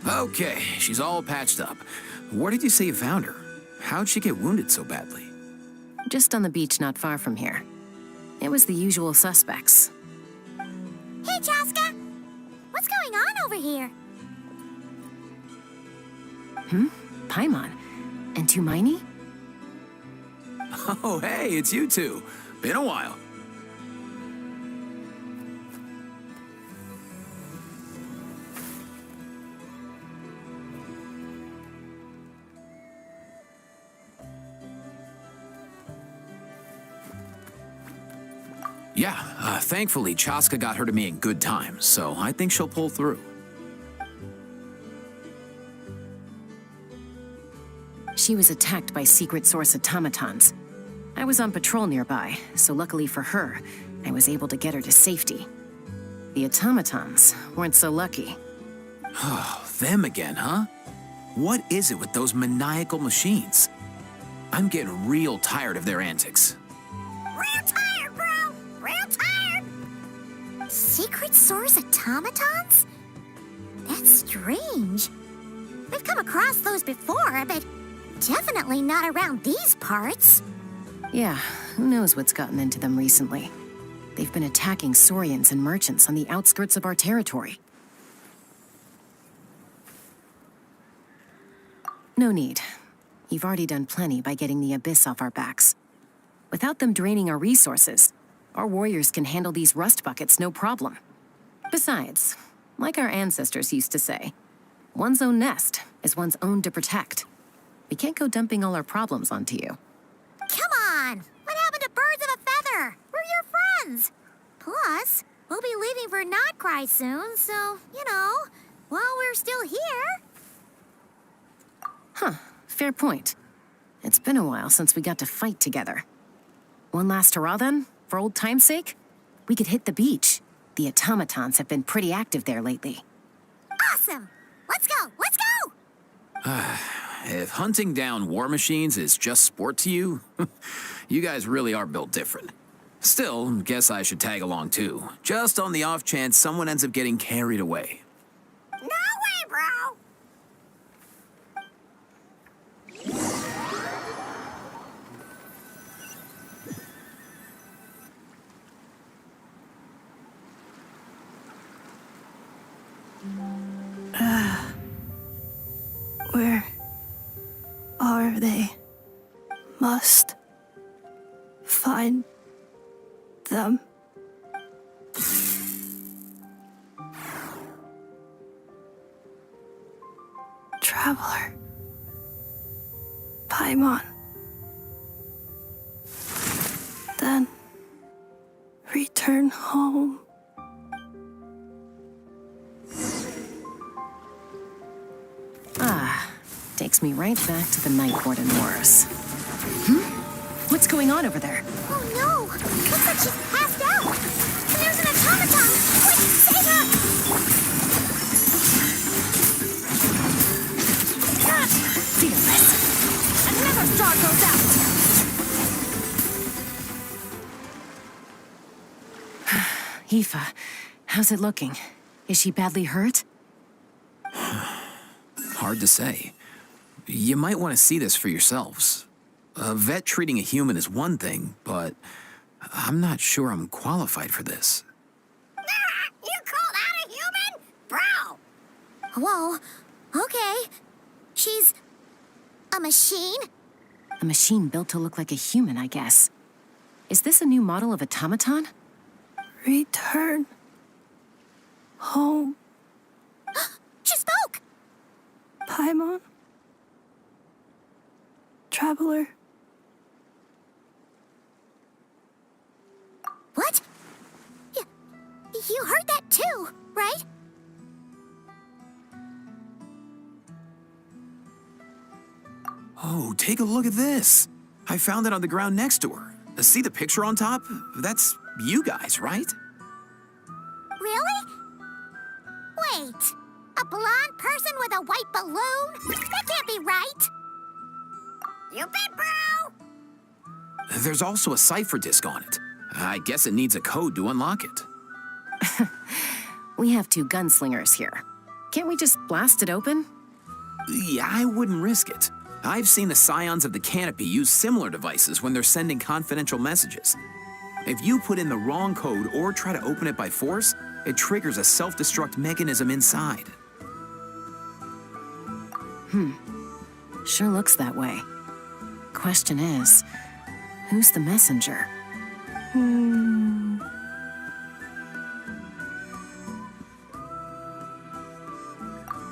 Okay, she's all patched up. Where did you say you found her? How'd she get wounded so badly? Just on the beach not far from here. It was the usual suspects. Hey, Chaska! What's going on over here? Paimon. And Tumaini? Oh, hey, it's you two. Been a while. Yeah, thankfully Chaska got her to me in good time, so I think she'll pull through. She was attacked by secret source automatons. I was on patrol nearby, so luckily for her, I was able to get her to safety. The automatons weren't so lucky. Oh, them again, huh? What is it with those maniacal machines? I'm getting real tired of their antics. Real tired, bro! Real tired! Secret source automatons? That's strange. We've come across those before, but definitely not around these parts. Yeah, who knows what's gotten into them recently. They've been attacking Saurians and merchants on the outskirts of our territory. No need. You've already done plenty by getting the Abyss off our backs. Without them draining our resources, our warriors can handle these rust buckets no problem. Besides, like our ancestors used to say, one's own nest is one's own to protect. We can't go dumping all our problems onto you. Come on! What happened to birds of a feather? We're your friends! Plus, we'll be leaving for Notcry soon, so, you know, while we're still here... Huh, fair point. It's been a while since we got to fight together. One last hurrah then, for old time's sake? We could hit the beach. The automatons have been pretty active there lately. Awesome! Let's go! Let's go! If hunting down war machines is just sport to you, you guys really are built different. Still, guess I should tag along too, just on the off chance someone ends up getting carried away. No way, bro! Where are they? Must find them. Traveler. Paimon. Then return home. Takes me right back to the Night Warden Wars. What's going on over there? Oh no! Looks like she's passed out! And there's an automaton! Quick, save her! Fearless. Another star goes out! Aoife, how's it looking? Is she badly hurt? Hard to say. You might want to see this for yourselves. A vet treating a human is one thing, but I'm not sure I'm qualified for this. You called out a human? Bro! Whoa, okay. She's... a machine? A machine built to look like a human, I guess. Is this a new model of automaton? Return home. She spoke! Paimon. Traveler. What? You heard that too, right? Oh, take a look at this. I found it on the ground next to her. See the picture on top? That's you guys, right? Really? Wait, a blonde person with a white balloon? That can't be right. You bet, bro! There's also a cipher disk on it. I guess it needs a code to unlock it. We have two gunslingers here. Can't we just blast it open? Yeah, I wouldn't risk it. I've seen the scions of the canopy use similar devices when they're sending confidential messages. If you put in the wrong code or try to open it by force, it triggers a self-destruct mechanism inside. Sure looks that way. Question is, who's the messenger?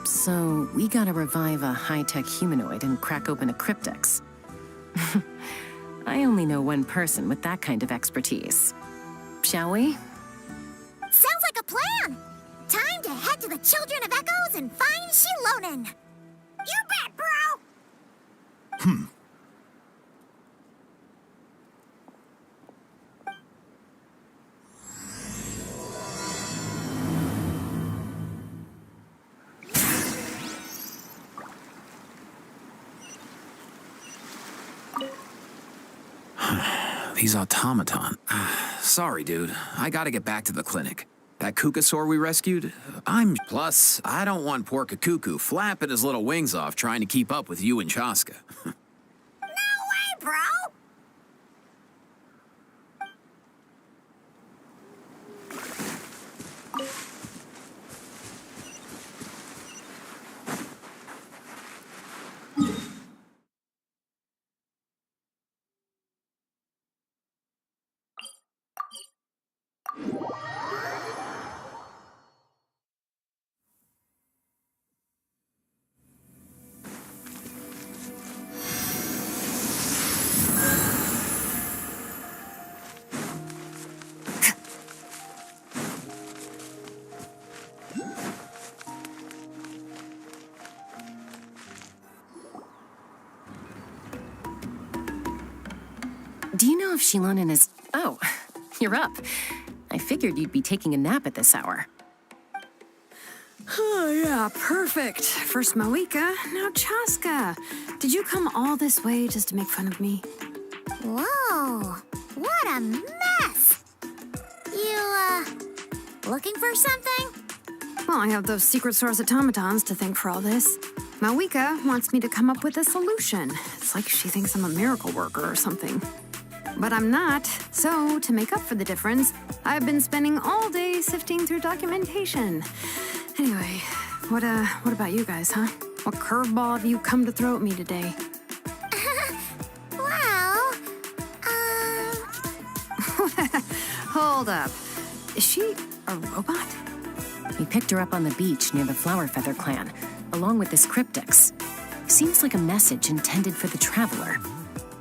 So, we gotta revive a high-tech humanoid and crack open a cryptex. I only know one person with that kind of expertise. Shall we? Sounds like a plan! Time to head to the Children of Echoes and find Shilonen! You bet, bro! These automaton. Sorry, dude. I gotta get back to the clinic. That Kukasaur we rescued? Plus, I don't want poor Kakuku flapping his little wings off trying to keep up with you and Chaska. No way, bro! Do you know if Shilonen is... Oh, you're up. I figured you'd be taking a nap at this hour. Oh, yeah, perfect. First Mawika, now Chaska. Did you come all this way just to make fun of me? Whoa, what a mess! You, looking for something? Well, I have those secret source automatons to thank for all this. Mawika wants me to come up with a solution. It's like she thinks I'm a miracle worker or something. But I'm not, so to make up for the difference, I've been spending all day sifting through documentation. Anyway, what about you guys, huh? What curveball have you come to throw at me today? Well, Hold up. Is she a robot? We picked her up on the beach near the Flower Feather clan, along with this cryptex. Seems like a message intended for the Traveler.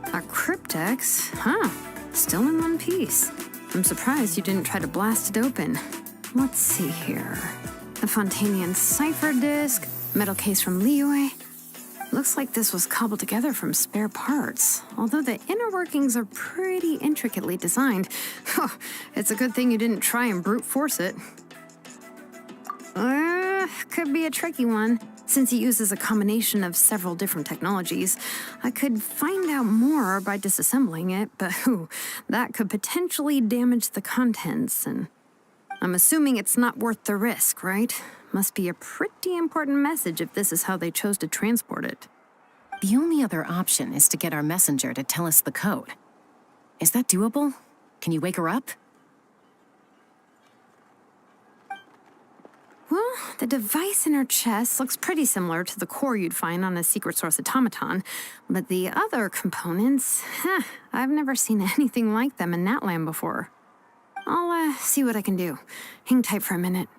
A cryptex? Huh. Still in one piece. I'm surprised you didn't try to blast it open. Let's see here. The Fontanian cipher disk, metal case from Liyue. Looks like this was cobbled together from spare parts, although the inner workings are pretty intricately designed. It's a good thing you didn't try and brute force it. Could be a tricky one. Since it uses a combination of several different technologies, I could find out more by disassembling it, but that could potentially damage the contents, and I'm assuming it's not worth the risk, right? Must be a pretty important message if this is how they chose to transport it. The only other option is to get our messenger to tell us the code. Is that doable? Can you wake her up? Well, the device in her chest looks pretty similar to the core you'd find on a secret source automaton, but the other components, I've never seen anything like them in Natlan before. I'll see what I can do. Hang tight for a minute.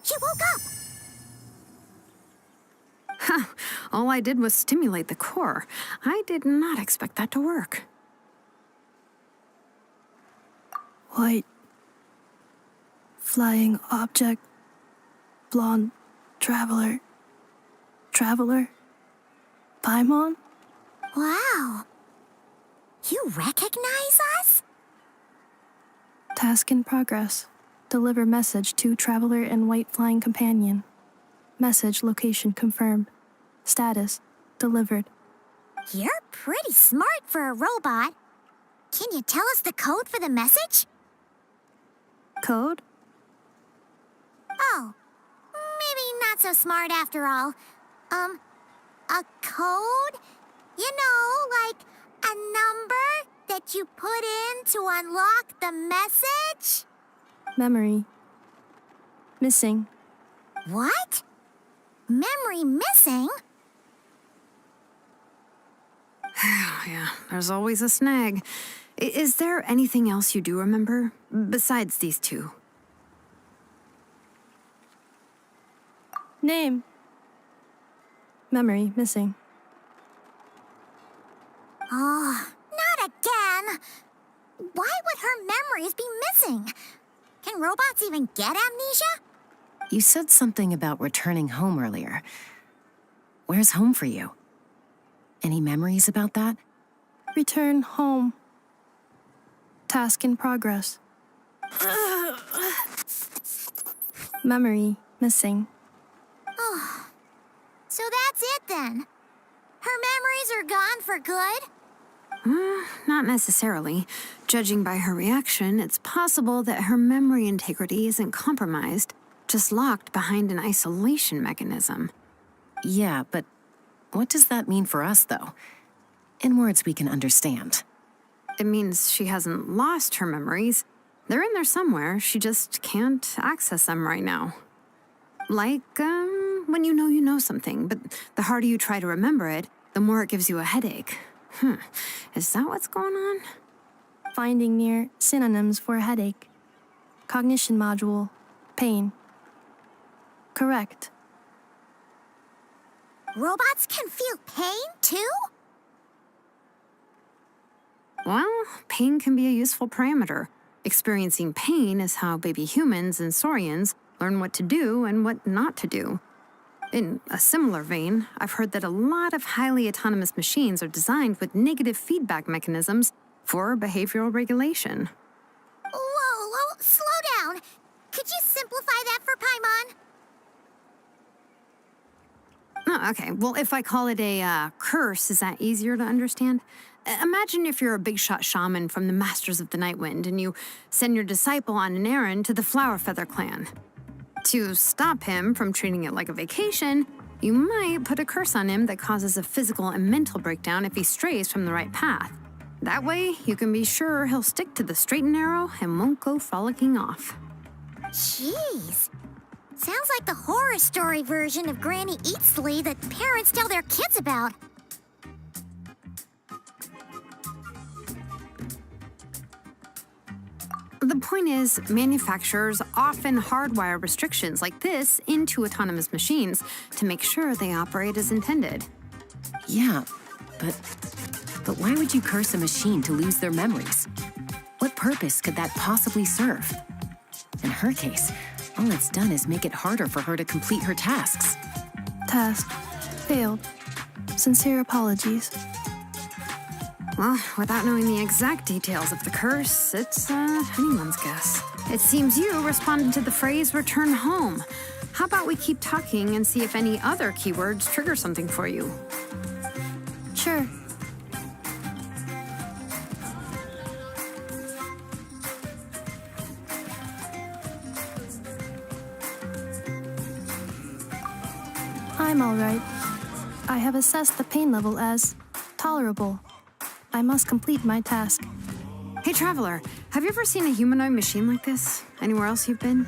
She woke up! All I did was stimulate the core. I did not expect that to work. White. Flying object. Blonde. Traveler. Traveler. Paimon? Wow. You recognize us? Task in progress. Deliver message to Traveler and White Flying Companion. Message location confirmed. Status delivered. You're pretty smart for a robot. Can you tell us the code for the message? Code? Oh, maybe not so smart after all. A code? You know, like a number that you put in to unlock the message? Memory. Missing. What? Memory missing? Yeah, there's always a snag. Is there anything else you do remember, besides these two? Name. Memory missing. Oh, not again. Why would her memories be missing? Can robots even get amnesia? You said something about returning home earlier. Where's home for you? Any memories about that? Return home. Task in progress. Memory missing. Oh, so that's it then. Her memories are gone for good? Not necessarily. Judging by her reaction, it's possible that her memory integrity isn't compromised, just locked behind an isolation mechanism. Yeah, but what does that mean for us, though? In words we can understand. It means she hasn't lost her memories. They're in there somewhere, she just can't access them right now. Like, when you know something, but the harder you try to remember it, the more it gives you a headache. Is that what's going on? Finding near synonyms for headache. Cognition module. Pain. Correct. Robots can feel pain too? Well, pain can be a useful parameter. Experiencing pain is how baby humans and saurians learn what to do and what not to do. In a similar vein, I've heard that a lot of highly autonomous machines are designed with negative feedback mechanisms for behavioral regulation. Whoa, slow down. Could you simplify that for Paimon? Oh, okay, well, if I call it a curse, is that easier to understand? Imagine if you're a big shot shaman from the Masters of the Nightwind and you send your disciple on an errand to the Flowerfeather clan. To stop him from treating it like a vacation, you might put a curse on him that causes a physical and mental breakdown if he strays from the right path. That way, you can be sure he'll stick to the straight and narrow and won't go frolicking off. Jeez. Sounds like the horror story version of Granny Eatsley that parents tell their kids about. The point is, manufacturers often hardwire restrictions like this into autonomous machines to make sure they operate as intended. Yeah, but why would you curse a machine to lose their memories? What purpose could that possibly serve? In her case, all it's done is make it harder for her to complete her tasks. Task failed. Sincere apologies. Well, without knowing the exact details of the curse, it's anyone's guess. It seems you responded to the phrase return home. How about we keep talking and see if any other keywords trigger something for you? Sure. I'm all right. I have assessed the pain level as tolerable. I must complete my task. Hey, Traveler, have you ever seen a humanoid machine like this? Anywhere else you've been?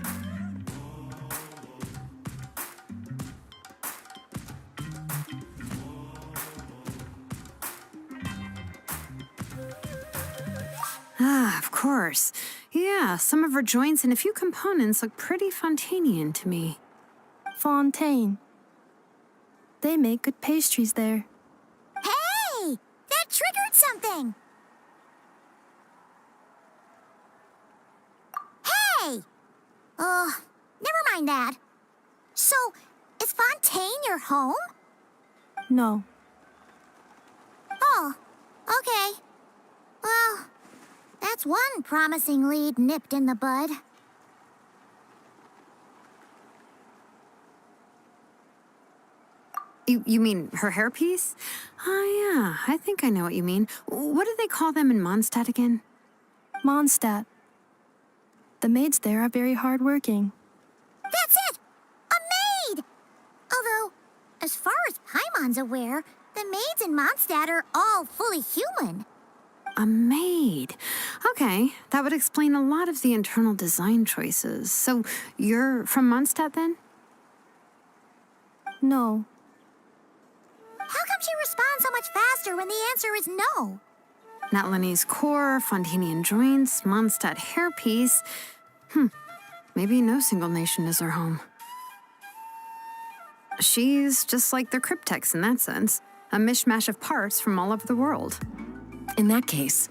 Ah, of course. Yeah, some of her joints and a few components look pretty Fontanian to me. Fontaine. They make good pastries there. Hey! That triggered something! Hey! Never mind that. So, is Fontaine your home? No. Oh, okay. Well, that's one promising lead nipped in the bud. You mean her hairpiece? Oh, yeah, I think I know what you mean. What do they call them in Mondstadt again? Mondstadt. The maids there are very hardworking. That's it! A maid! Although, as far as Paimon's aware, the maids in Mondstadt are all fully human. A maid. Okay, that would explain a lot of the internal design choices. So, you're from Mondstadt then? No. How come she responds so much faster when the answer is no? Natlanese core, Fontanian joints, Mondstadt hairpiece. Maybe no single nation is her home. She's just like the Cryptex in that sense. A mishmash of parts from all over the world. In that case,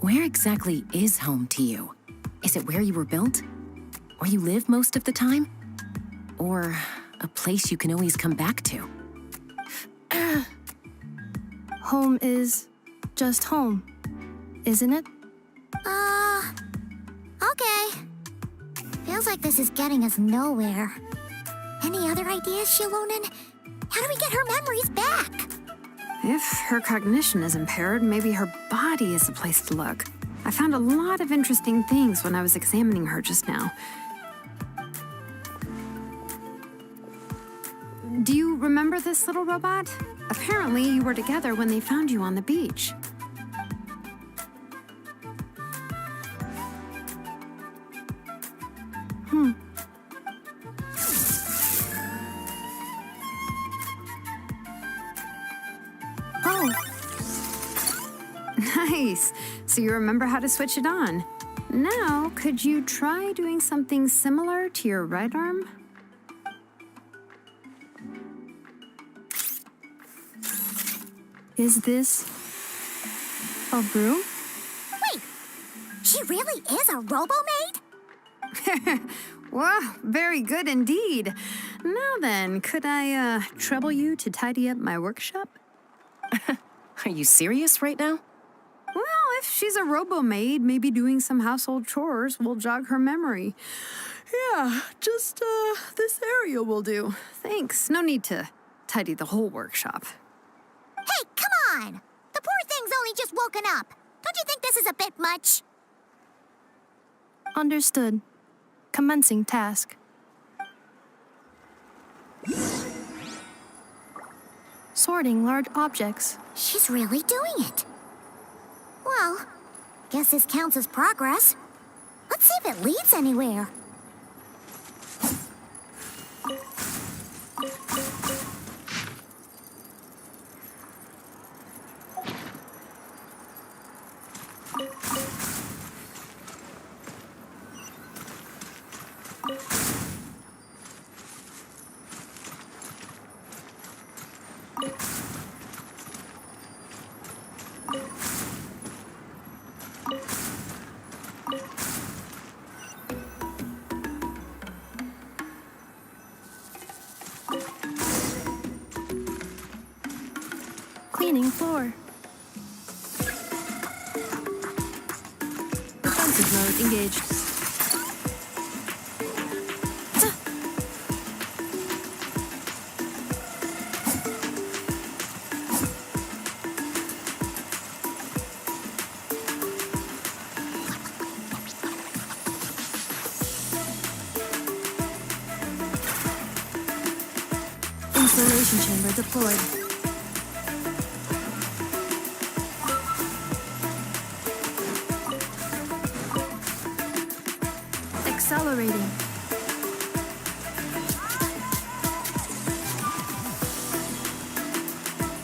where exactly is home to you? Is it where you were built? Where you live most of the time? Or a place you can always come back to? Home is just home, isn't it? Okay. Feels like this is getting us nowhere. Any other ideas, Shilonen? How do we get her memories back? If her cognition is impaired, maybe her body is the place to look. I found a lot of interesting things when I was examining her just now. Do you remember this little robot? Apparently, you were together when they found you on the beach. Oh, Nice. So you remember how to switch it on. Now, could you try doing something similar to your right arm? is this a broom? Wait, she really is a robo-maid? Wow, very good indeed. Now then, could I trouble you to tidy up my workshop? Are you serious right now? Well, if she's a robo-maid, maybe doing some household chores will jog her memory. Yeah, just this area will do. Thanks. No need to tidy the whole workshop. Hey, come on! The poor thing's only just woken up. Don't you think this is a bit much? Understood. Commencing task. Sorting large objects. She's really doing it. Well, guess this counts as progress. Let's see if it leads anywhere. Cleaning floor. Defensive mode engaged. Installation chamber deployed. Accelerating.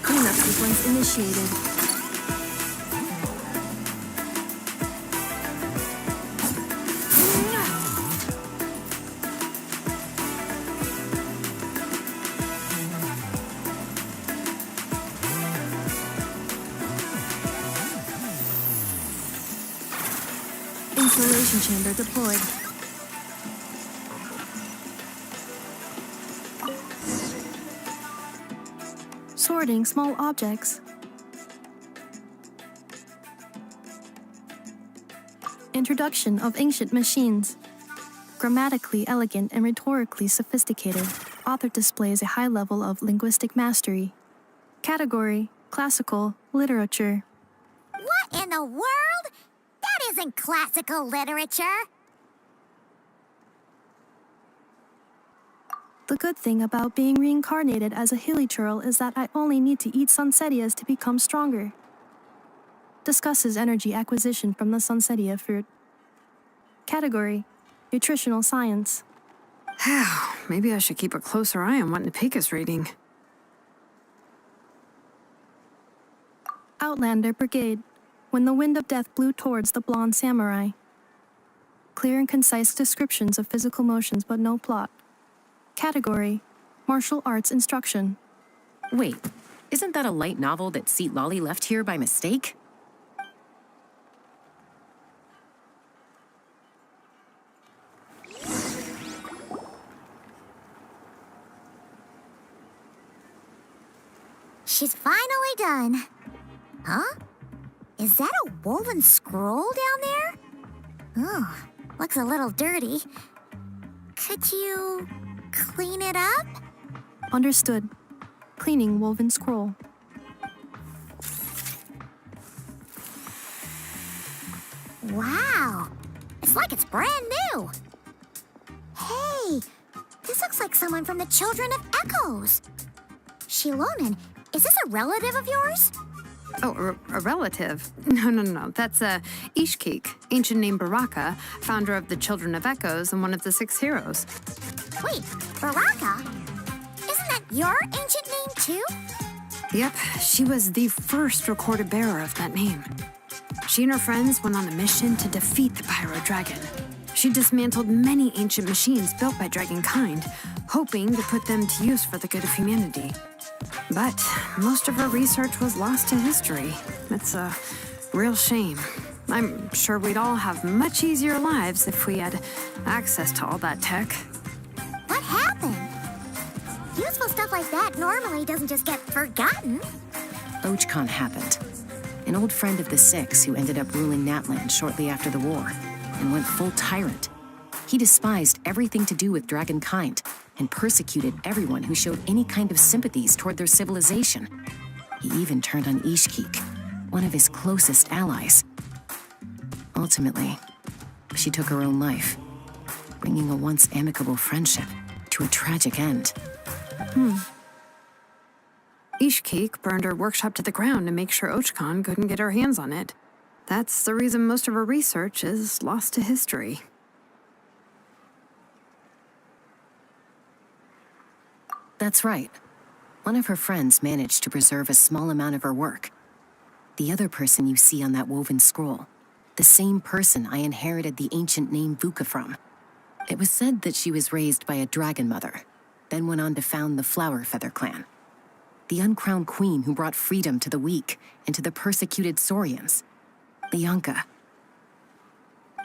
Cleanup sequence initiated. Installation chamber deployed. Sorting small objects. Introduction of ancient machines. Grammatically elegant and rhetorically sophisticated. Author displays a high level of linguistic mastery. Category: classical literature. What in the world? That isn't classical literature. The good thing about being reincarnated as a hilly churl is that I only need to eat sunsettias to become stronger. Discusses energy acquisition from the sunsettia fruit. Category: nutritional science. Maybe I should keep a closer eye on what Napika's reading. Outlander Brigade. When the wind of death blew towards the blonde samurai. Clear and concise descriptions of physical motions but no plot. Category: martial arts instruction. Wait, isn't that a light novel that Seat Lolly left here by mistake? She's finally done. Huh? Is that a woven scroll down there? Oh, looks a little dirty. Could you clean it up? Understood. Cleaning woven scroll. Wow, it's like it's brand new. Hey, this looks like someone from the Children of Echoes. Shilonen, is this a relative of yours? Oh, a relative? No. That's Ishkik, ancient name Baraka, founder of the Children of Echoes and one of the 6 heroes. Wait, Baraka? Isn't that your ancient name too? Yep, she was the first recorded bearer of that name. She and her friends went on a mission to defeat the Pyro Dragon. She dismantled many ancient machines built by Dragonkind, hoping to put them to use for the good of humanity. But most of her research was lost to history. It's a real shame. I'm sure we'd all have much easier lives if we had access to all that tech. What happened? Useful stuff like that normally doesn't just get forgotten. Ochkon happened. An old friend of the 6 who ended up ruling Natland shortly after the war and went full tyrant. He despised everything to do with Dragonkind and persecuted everyone who showed any kind of sympathies toward their civilization. He even turned on Ishkik, one of his closest allies. Ultimately, she took her own life, bringing a once amicable friendship to a tragic end. Ishkik burned her workshop to the ground to make sure Ochkon couldn't get her hands on it. That's the reason most of her research is lost to history. That's right. One of her friends managed to preserve a small amount of her work. The other person you see on that woven scroll, the same person I inherited the ancient name Vuka from. It was said that she was raised by a dragon mother, then went on to found the Flower Feather clan. The uncrowned queen who brought freedom to the weak and to the persecuted Saurians. Bianca.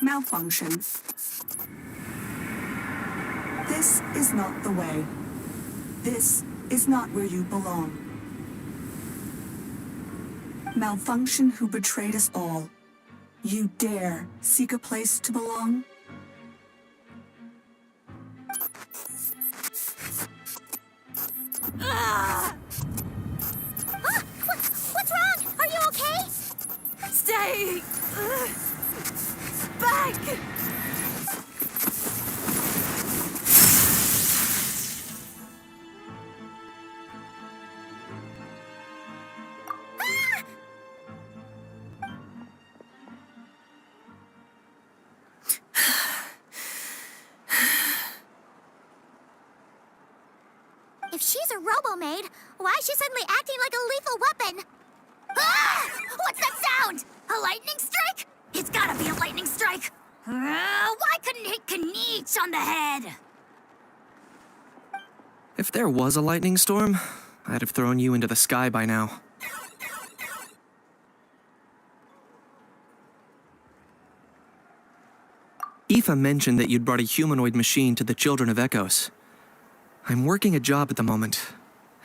Malfunction. This is not the way. This is not where you belong. Malfunction who betrayed us all. You dare seek a place to belong? What's wrong? Are you okay? Stay back! If she's a robo-maid, why is she suddenly acting like a lethal weapon? Ah! What's that sound? A lightning strike? It's gotta be a lightning strike. Why couldn't it hit Kniech on the head? If there was a lightning storm, I'd have thrown you into the sky by now. Aoife mentioned that you'd brought a humanoid machine to the Children of Echoes. I'm working a job at the moment,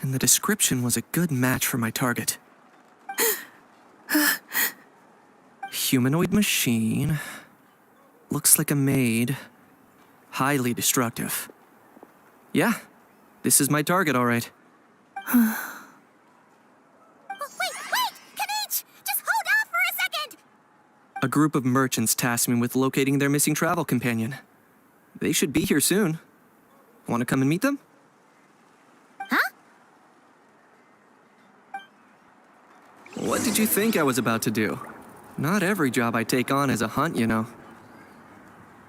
and the description was a good match for my target. Humanoid machine. Looks like a maid. Highly destructive. Yeah, This is my target, all right. Oh, wait! Kanichi! Just hold off for a second! A group of merchants tasked me with locating their missing travel companion. They should be here soon. Want to come and meet them? Huh? What did you think I was about to do? Not every job I take on is a hunt, you know.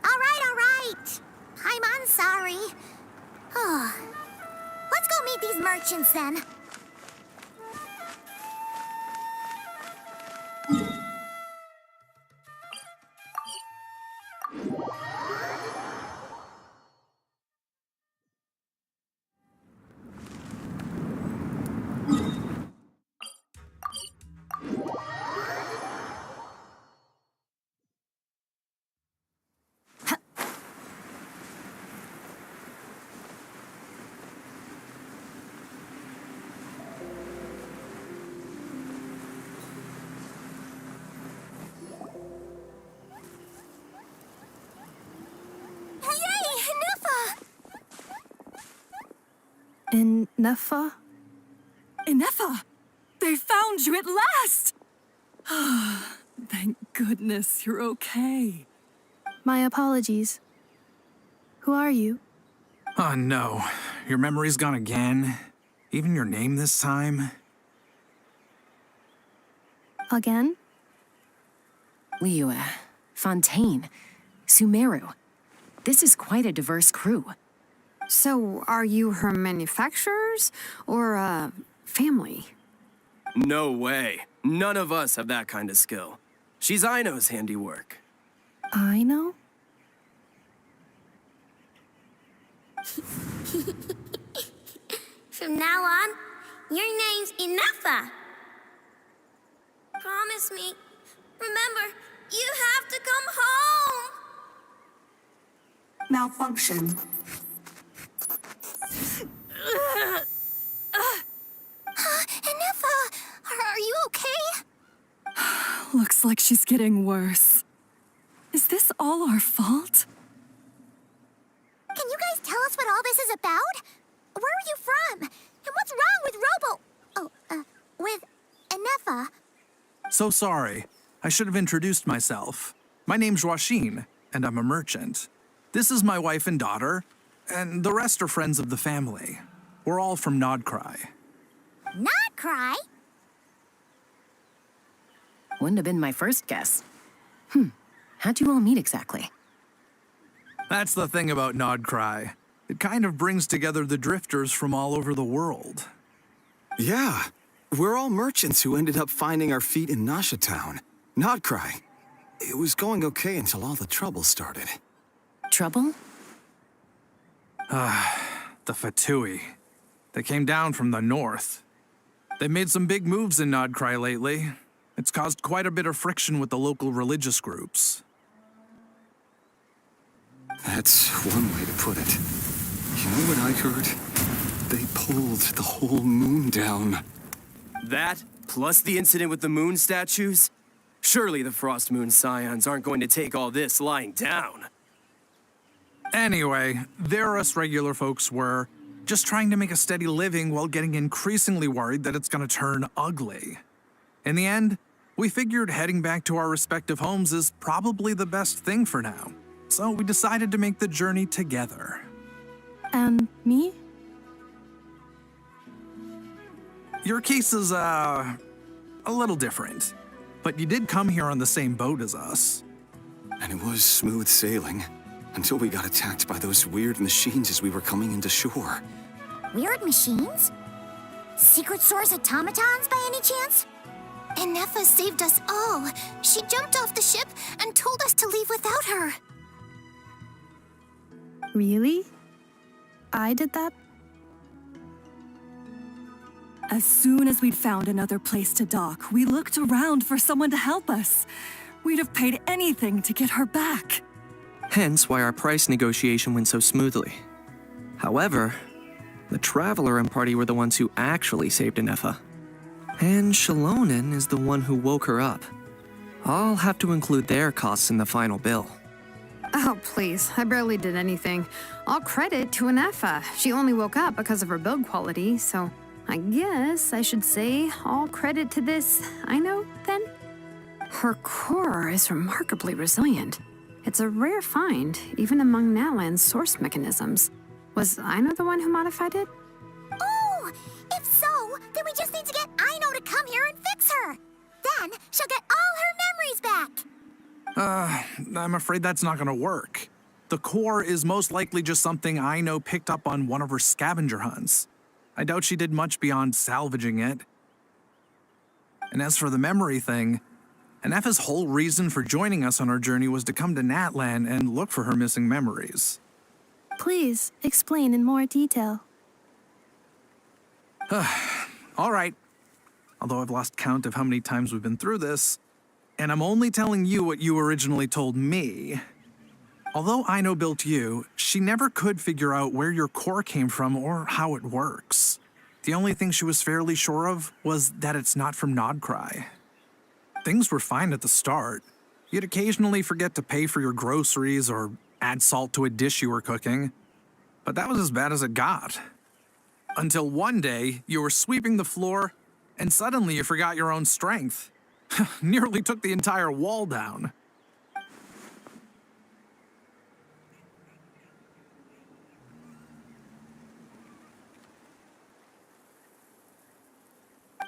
All right. I'm sorry. Oh. Let's go meet these merchants then. Nefa? Inefa! They found you at last! Thank goodness you're okay. My apologies. Who are you? Oh no, your memory's gone again? Even your name this time? Again? Liu, Fontaine, Sumeru. This is quite a diverse crew. So, are you her manufacturers or family? No way. None of us have that kind of skill. She's Aino's handiwork. I know? From now on, your name's Inefa. Promise me. Remember, you have to come home. Malfunction. Inefa, are you okay? Looks like she's getting worse. Is this all our fault? Can you guys tell us what all this is about? Where are you from? And what's wrong with with Inefa? So sorry. I should have introduced myself. My name's Joachine, and I'm a merchant. This is my wife and daughter, and the rest are friends of the family. We're all from Nodcry. Not cry? Wouldn't have been my first guess. How'd you all meet exactly? That's the thing about Nodcry. It kind of brings together the drifters from all over the world. Yeah, we're all merchants who ended up finding our feet in Nasha Town. Nodcry. It was going okay until all the trouble started. Trouble? The Fatui. They came down from the north. They've made some big moves in Nodcry lately. It's caused quite a bit of friction with the local religious groups. That's one way to put it. You know what I heard? They pulled the whole moon down. That, plus the incident with the moon statues? Surely the Frost Moon Scions aren't going to take all this lying down. Anyway, there us regular folks were just trying to make a steady living while getting increasingly worried that it's gonna turn ugly. In the end, we figured heading back to our respective homes is probably the best thing for now. So we decided to make the journey together. And me? Your case is, a little different. But you did come here on the same boat as us. And it was smooth sailing until we got attacked by those weird machines as we were coming into shore. Weird machines? Secret Source automatons by any chance? Inefa saved us all. She jumped off the ship and told us to leave without her. Really? I did that? As soon as we'd found another place to dock, we looked around for someone to help us. We'd have paid anything to get her back. Hence why our price negotiation went so smoothly. However, the Traveler and party were the ones who actually saved Inefa. And Shalonen is the one who woke her up. I'll have to include their costs in the final bill. Oh, please. I barely did anything. All credit to Anefa. She only woke up because of her build quality, so I guess I should say all credit to this Ino, then? Her core is remarkably resilient. It's a rare find, even among Natlan's source mechanisms. Was Ino the one who modified it? Oh, if so, then we just need to get Ino to come here and fix her. Then she'll get all her memories back. I'm afraid that's not gonna work. The core is most likely just something Ino picked up on one of her scavenger hunts. I doubt she did much beyond salvaging it. And as for the memory thing, Anefa's whole reason for joining us on our journey was to come to Natlan and look for her missing memories. Please explain in more detail. All right. Although I've lost count of how many times we've been through this, and I'm only telling you what you originally told me. Although Ino built you, she never could figure out where your core came from or how it works. The only thing she was fairly sure of was that it's not from Nodcry. Things were fine at the start. You'd occasionally forget to pay for your groceries or add salt to a dish you were cooking, but that was as bad as it got. Until one day, you were sweeping the floor, and suddenly you forgot your own strength. Nearly took the entire wall down.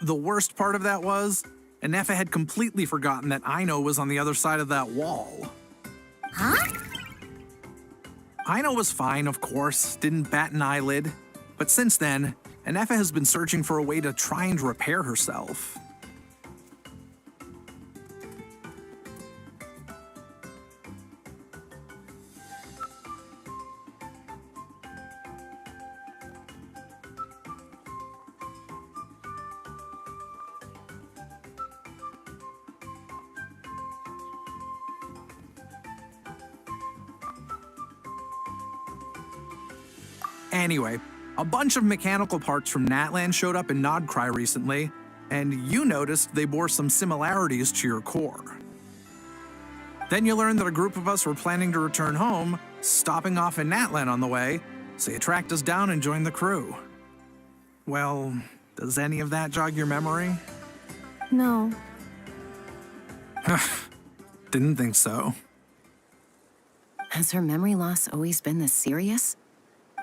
The worst part of that was, Anefa had completely forgotten that Ino was on the other side of that wall. Huh? Ino was fine, of course, didn't bat an eyelid. But since then, Anefa has been searching for a way to try and repair herself. Anyway, a bunch of mechanical parts from Natlan showed up in Nodcry recently, and you noticed they bore some similarities to your core. Then you learned that a group of us were planning to return home, stopping off in Natlan on the way, so you tracked us down and joined the crew. Well, does any of that jog your memory? No. Didn't think so. Has her memory loss always been this serious?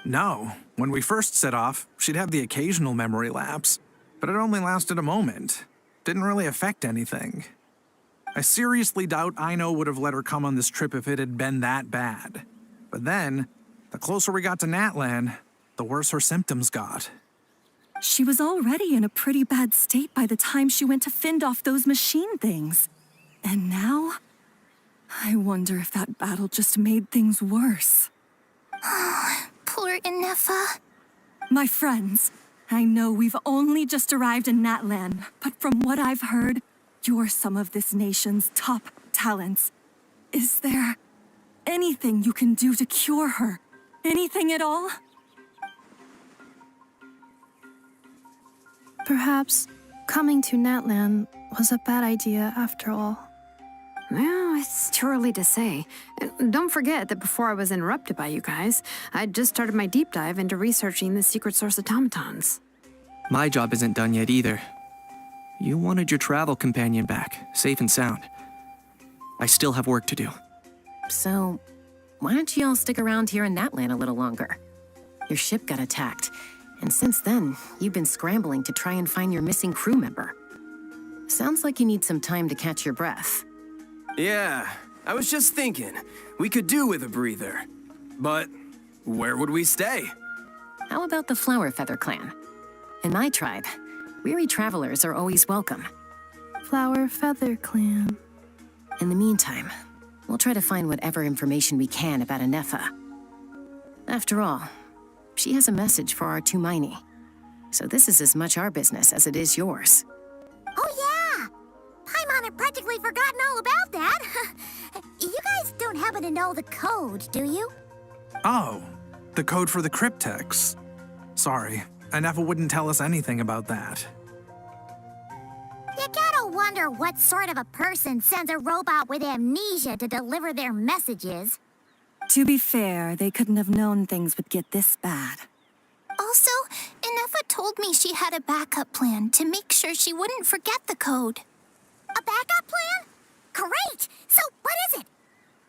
No. When we first set off, she'd have the occasional memory lapse, but it only lasted a moment. Didn't really affect anything. I seriously doubt Ino would have let her come on this trip if it had been that bad. But then, the closer we got to Natlan, the worse her symptoms got. She was already in a pretty bad state by the time she went to fend off those machine things. And now, I wonder if that battle just made things worse. Poor Anefa. My friends, I know we've only just arrived in Natlan, but from what I've heard, you're some of this nation's top talents. Is there anything you can do to cure her? Anything at all? Perhaps coming to Natlan was a bad idea after all. Well, it's too early to say. And don't forget that before I was interrupted by you guys, I'd just started my deep dive into researching the secret source automatons. My job isn't done yet either. You wanted your travel companion back, safe and sound. I still have work to do. So, why don't you all stick around here in Natlan a little longer? Your ship got attacked, and since then, you've been scrambling to try and find your missing crew member. Sounds like you need some time to catch your breath. Yeah, I was just thinking, we could do with a breather. But where would we stay? How about the Flower Feather Clan? In my tribe, weary travelers are always welcome. Flower Feather Clan. In the meantime, we'll try to find whatever information we can about Anefa. After all, she has a message for our Tumaini. So this is as much our business as it is yours. Oh, yeah! Paimon had practically forgotten all about that. You guys don't happen to know the code, do you? Oh, the code for the cryptex. Sorry, Anefa wouldn't tell us anything about that. You gotta wonder what sort of a person sends a robot with amnesia to deliver their messages. To be fair, they couldn't have known things would get this bad. Also, Inefa told me she had a backup plan to make sure she wouldn't forget the code. A backup plan? Great! So, what is it?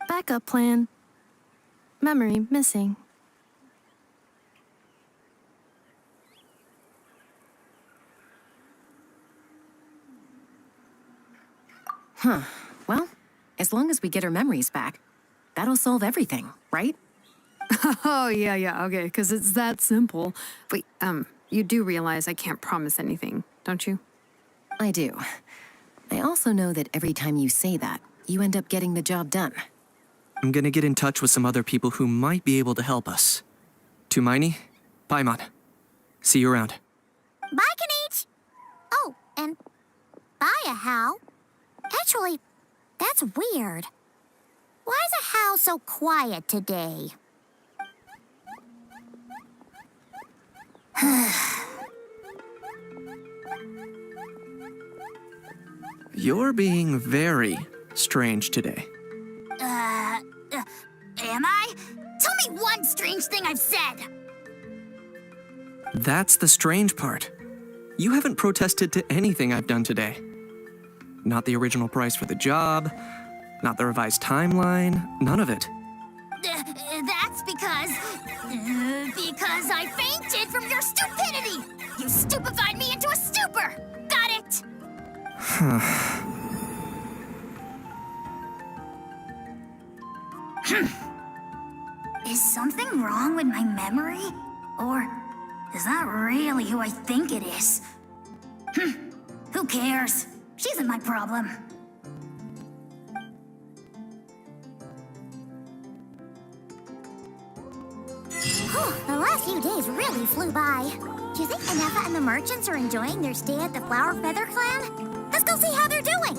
Backup plan. Memory missing. Well, as long as we get her memories back, that'll solve everything, right? Oh, yeah, okay, because it's that simple. Wait, you do realize I can't promise anything, don't you? I do. I also know that every time you say that, you end up getting the job done. I'm gonna get in touch with some other people who might be able to help us. Tumaini, Paimon. See you around. Bye, Kanich! Oh, and bye, Hal. Actually, that's weird. Why is a Hal so quiet today? You're being very strange today. Am I? Tell me one strange thing I've said! That's the strange part. You haven't protested to anything I've done today. Not the original price for the job, not the revised timeline, none of it. That's because I fainted from your stupidity! You stupefied me into a stupor! Got it? Is something wrong with my memory? Or is that really who I think it is? Who cares? She isn't my problem. The last few days really flew by. Do you think Inefa and the merchants are enjoying their stay at the Flower Feather Clan? Let's go see how they're doing.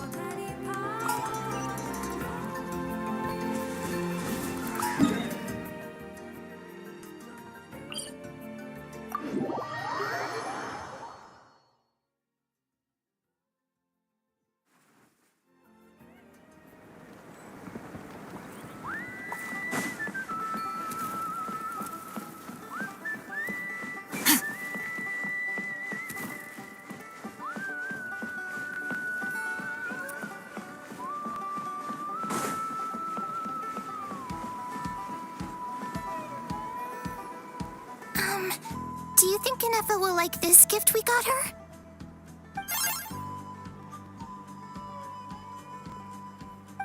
Do you think Inefa will like this gift we got her?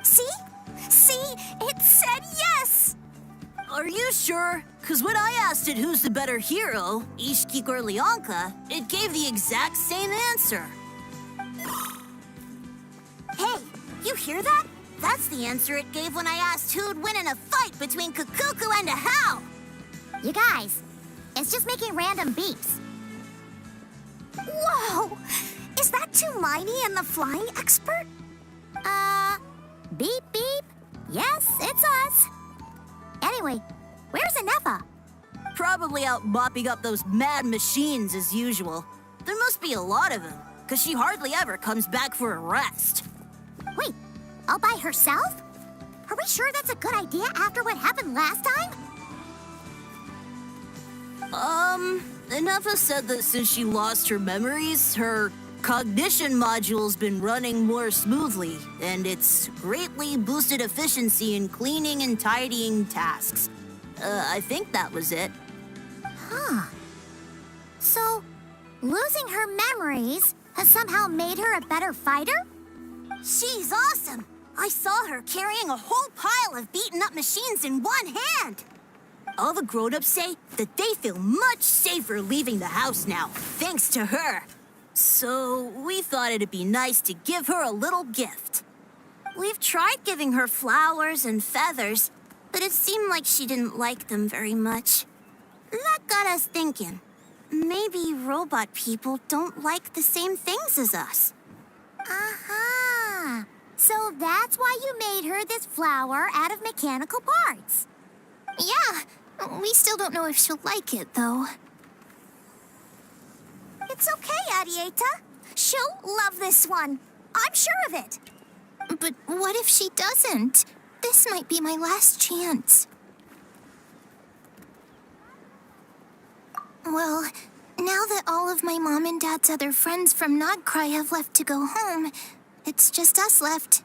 See? See? It said yes! Are you sure? Because when I asked it who's the better hero, Ishkik or Leonka, it gave the exact same answer. Hey, you hear that? That's the answer it gave when I asked who'd win in a fight between Kukuku and a Hal. You guys, it's just making random beeps. Whoa! Is that Tumaini and the flying expert? Beep beep. Yes, it's us. Anyway, where's Inefa? Probably out mopping up those mad machines as usual. There must be a lot of them, because she hardly ever comes back for a rest. Wait, all by herself? Are we sure that's a good idea after what happened last time? Inefa said that since she lost her memories, her cognition module's been running more smoothly, and it's greatly boosted efficiency in cleaning and tidying tasks. I think that was it. Huh. So, losing her memories has somehow made her a better fighter? She's awesome! I saw her carrying a whole pile of beaten-up machines in one hand! All the grown-ups say that they feel much safer leaving the house now, thanks to her. So we thought it'd be nice to give her a little gift. We've tried giving her flowers and feathers, but it seemed like she didn't like them very much. That got us thinking. Maybe robot people don't like the same things as us. Aha! So that's why you made her this flower out of mechanical parts. Yeah, we still don't know if she'll like it, though. It's okay, Arieta. She'll love this one. I'm sure of it. But what if she doesn't? This might be my last chance. Well, now that all of my mom and dad's other friends from Nodcry have left to go home, it's just us left.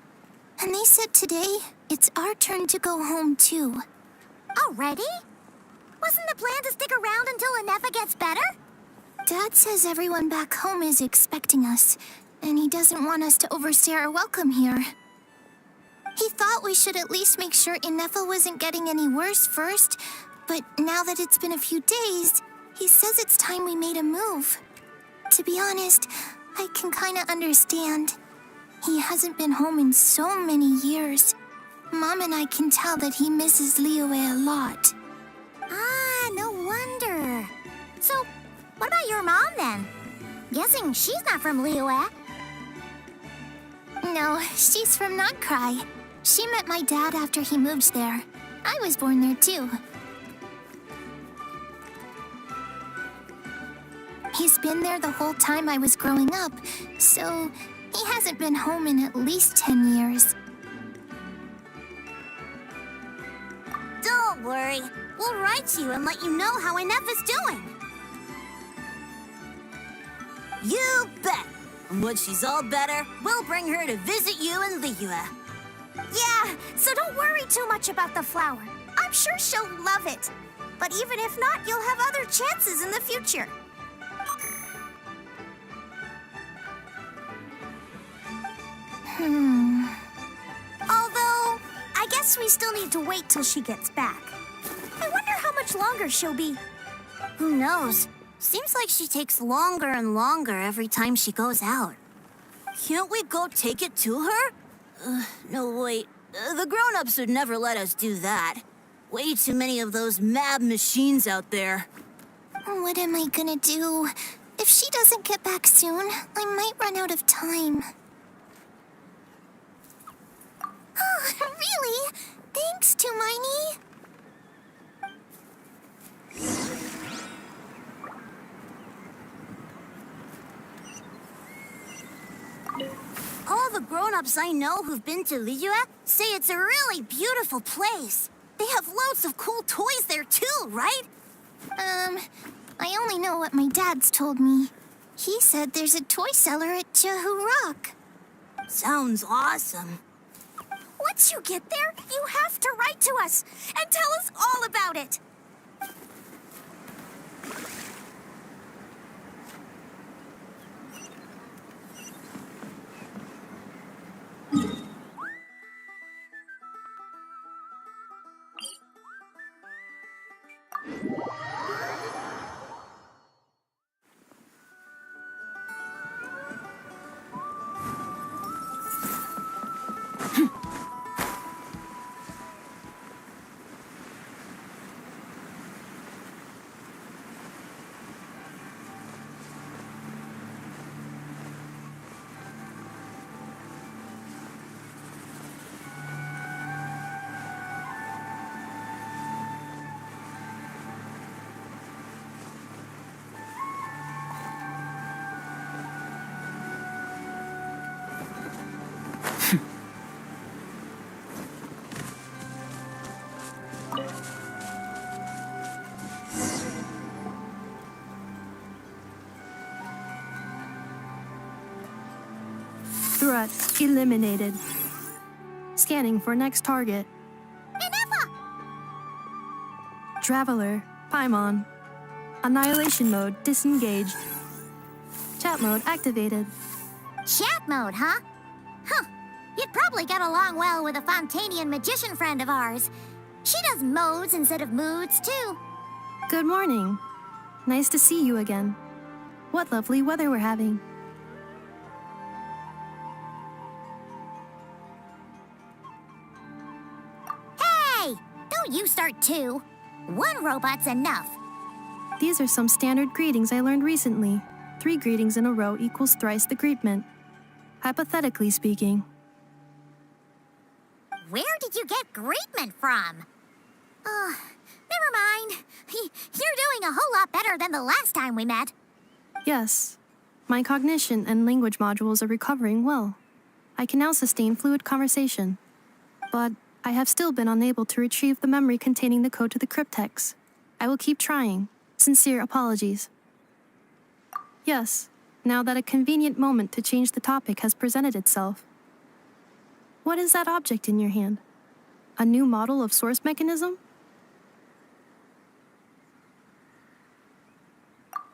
And they said today, it's our turn to go home too. Already? Wasn't the plan to stick around until Anefa gets better? Dad says everyone back home is expecting us, and he doesn't want us to overstay our welcome here. He thought we should at least make sure Inefa wasn't getting any worse first, but now that it's been a few days, he says it's time we made a move. To be honest, I can kinda understand. He hasn't been home in so many years. Mom and I can tell that he misses Liyue a lot. Ah, no wonder. So, what about your mom then? Guessing she's not from Liyue. No, she's from Nodcry. She met my dad after he moved there. I was born there too. He's been there the whole time I was growing up, so he hasn't been home in at least 10 years. Don't worry. We'll write to you and let you know how Inefa's doing. You bet. And when she's all better, we'll bring her to visit you in Liyue. Yeah, so don't worry too much about the flower. I'm sure she'll love it. But even if not, you'll have other chances in the future. Although, I guess we still need to wait till she gets back. I wonder how much longer she'll be. Who knows? Seems like she takes longer and longer every time she goes out. Can't we go take it to her? No, wait. The grown-ups would never let us do that. Way too many of those mad machines out there. What am I gonna do? If she doesn't get back soon, I might run out of time. Oh, really? Thanks, Tumaini. All the grown-ups I know who've been to Liyue say it's a really beautiful place. They have loads of cool toys there too, right? I only know what my dad's told me. He said there's a toy seller at Jehu Rock. Sounds awesome. Once you get there, you have to write to us and tell us all about it. Threat eliminated. Scanning for next target. Inefa! Traveler, Paimon. Annihilation mode disengaged. Chat mode activated. Chat mode, huh? Huh. You'd probably get along well with a Fontanian magician friend of ours. She does modes instead of moods, too. Good morning. Nice to see you again. What lovely weather we're having. Hey! Don't you start too. One robot's enough. These are some standard greetings I learned recently. 3 greetings in a row equals thrice the greetment. Hypothetically speaking. Where did you get greetment from? Never mind. You're doing a whole lot better than the last time we met. Yes. My cognition and language modules are recovering well. I can now sustain fluid conversation. But I have still been unable to retrieve the memory containing the code to the cryptex. I will keep trying. Sincere apologies. Yes, now that a convenient moment to change the topic has presented itself. What is that object in your hand? A new model of source mechanism?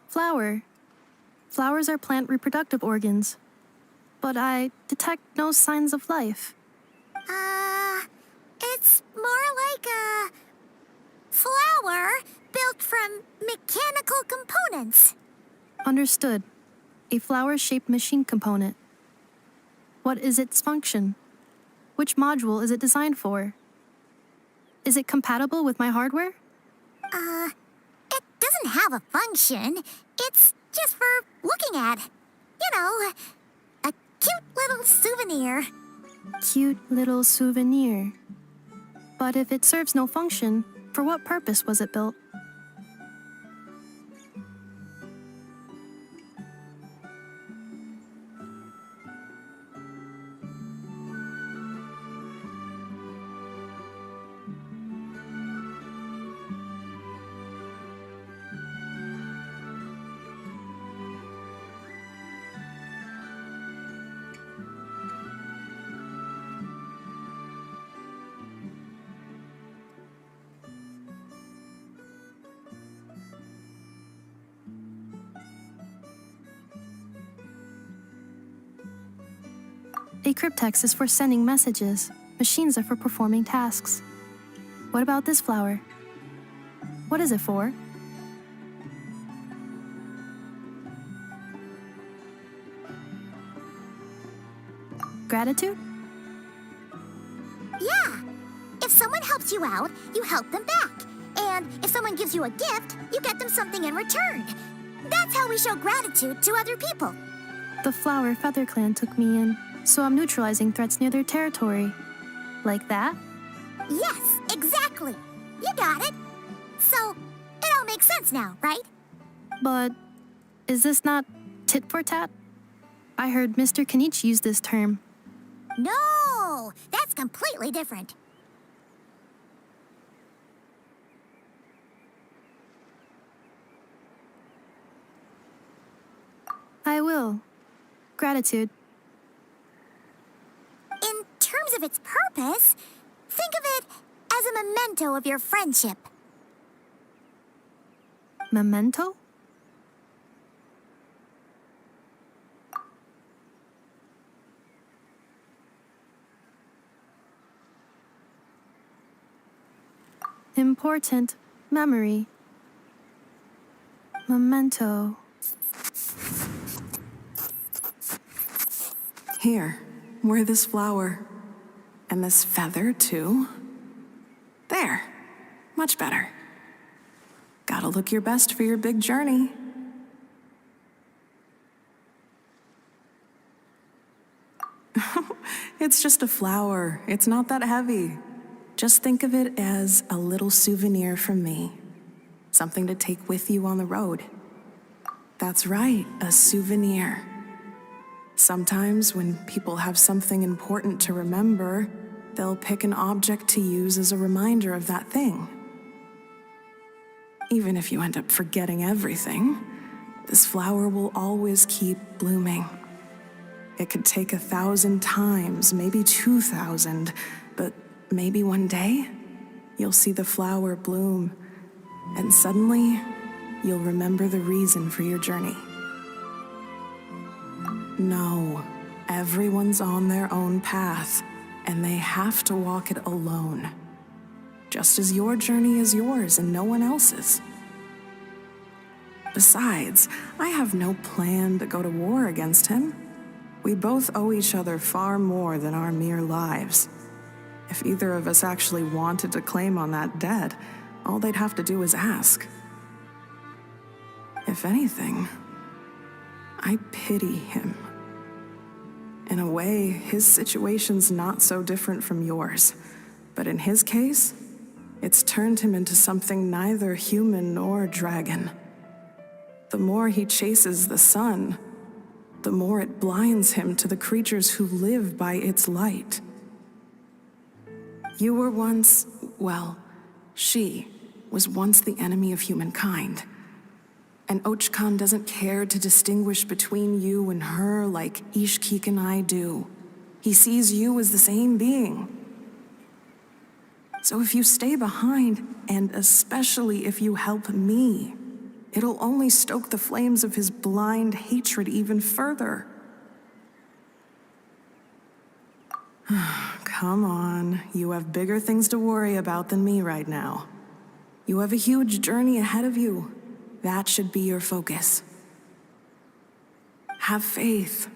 Flower. Flowers are plant reproductive organs. But I detect no signs of life. It's more like a flower built from mechanical components. Understood. A flower-shaped machine component. What is its function? Which module is it designed for? Is it compatible with my hardware? It doesn't have a function. It's just for looking at. You know, a cute little souvenir. Cute little souvenir. But if it serves no function, for what purpose was it built? A cryptex is for sending messages. Machines are for performing tasks. What about this flower? What is it for? Gratitude? Yeah. If someone helps you out, you help them back. And if someone gives you a gift, you get them something in return. That's how we show gratitude to other people. The Flower Feather Clan took me in, so I'm neutralizing threats near their territory. Like that? Yes, exactly. You got it. So, it all makes sense now, right? But is this not tit for tat? I heard Mr. Kenichi use this term. No, that's completely different. I will. Gratitude. In terms of its purpose, think of it as a memento of your friendship. Memento? Important memory. Memento. Here, wear this flower. And this feather, too. There. Much better. Gotta look your best for your big journey. It's just a flower. It's not that heavy. Just think of it as a little souvenir from me. Something to take with you on the road. That's right, a souvenir. Sometimes when people have something important to remember, they'll pick an object to use as a reminder of that thing. Even if you end up forgetting everything, this flower will always keep blooming. It could take 1,000 times, maybe 2,000, but maybe one day, you'll see the flower bloom, and suddenly, you'll remember the reason for your journey. No, everyone's on their own path, and they have to walk it alone. Just as your journey is yours and no one else's. Besides, I have no plan to go to war against him. We both owe each other far more than our mere lives. If either of us actually wanted to claim on that debt, all they'd have to do is ask. If anything, I pity him. In a way, his situation's not so different from yours. But in his case, it's turned him into something neither human nor dragon. The more he chases the sun, the more it blinds him to the creatures who live by its light. You were once, well, she was once the enemy of humankind. And Ochkan doesn't care to distinguish between you and her like Ishkik and I do. He sees you as the same being. So if you stay behind, and especially if you help me, it'll only stoke the flames of his blind hatred even further. Come on, you have bigger things to worry about than me right now. You have a huge journey ahead of you. That should be your focus. Have faith.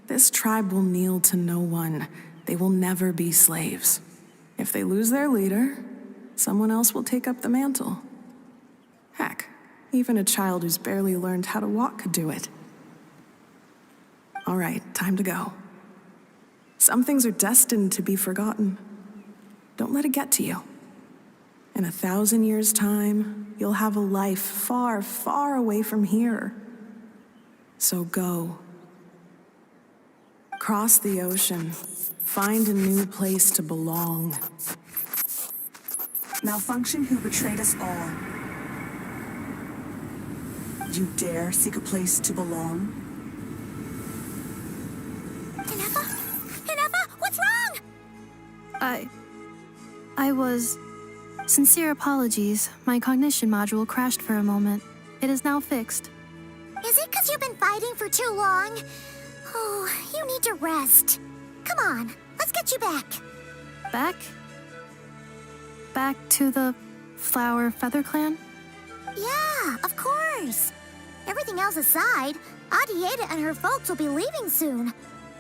This tribe will kneel to no one. They will never be slaves. If they lose their leader, someone else will take up the mantle. Heck, even a child who's barely learned how to walk could do it. All right, time to go. Some things are destined to be forgotten. Don't let it get to you. In 1,000 years' time, you'll have a life far, far away from here. So go. Cross the ocean. Find a new place to belong. Malfunction who betrayed us all. You dare seek a place to belong? Inefa, what's wrong? I was... Sincere apologies. My cognition module crashed for a moment. It is now fixed. Is it because you've been fighting for too long? Oh, you need to rest. Come on, let's get you back. Back? Back to the Flower Feather Clan? Yeah, of course. Everything else aside, Adieta and her folks will be leaving soon.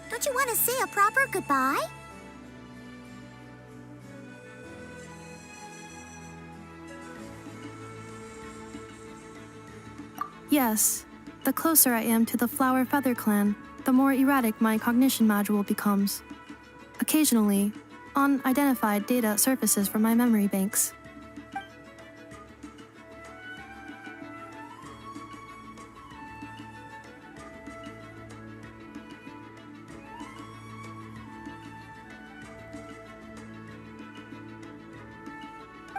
Don't you want to say a proper goodbye? Yes. The closer I am to the Flower Feather Clan, the more erratic my cognition module becomes. Occasionally, unidentified data surfaces from my memory banks.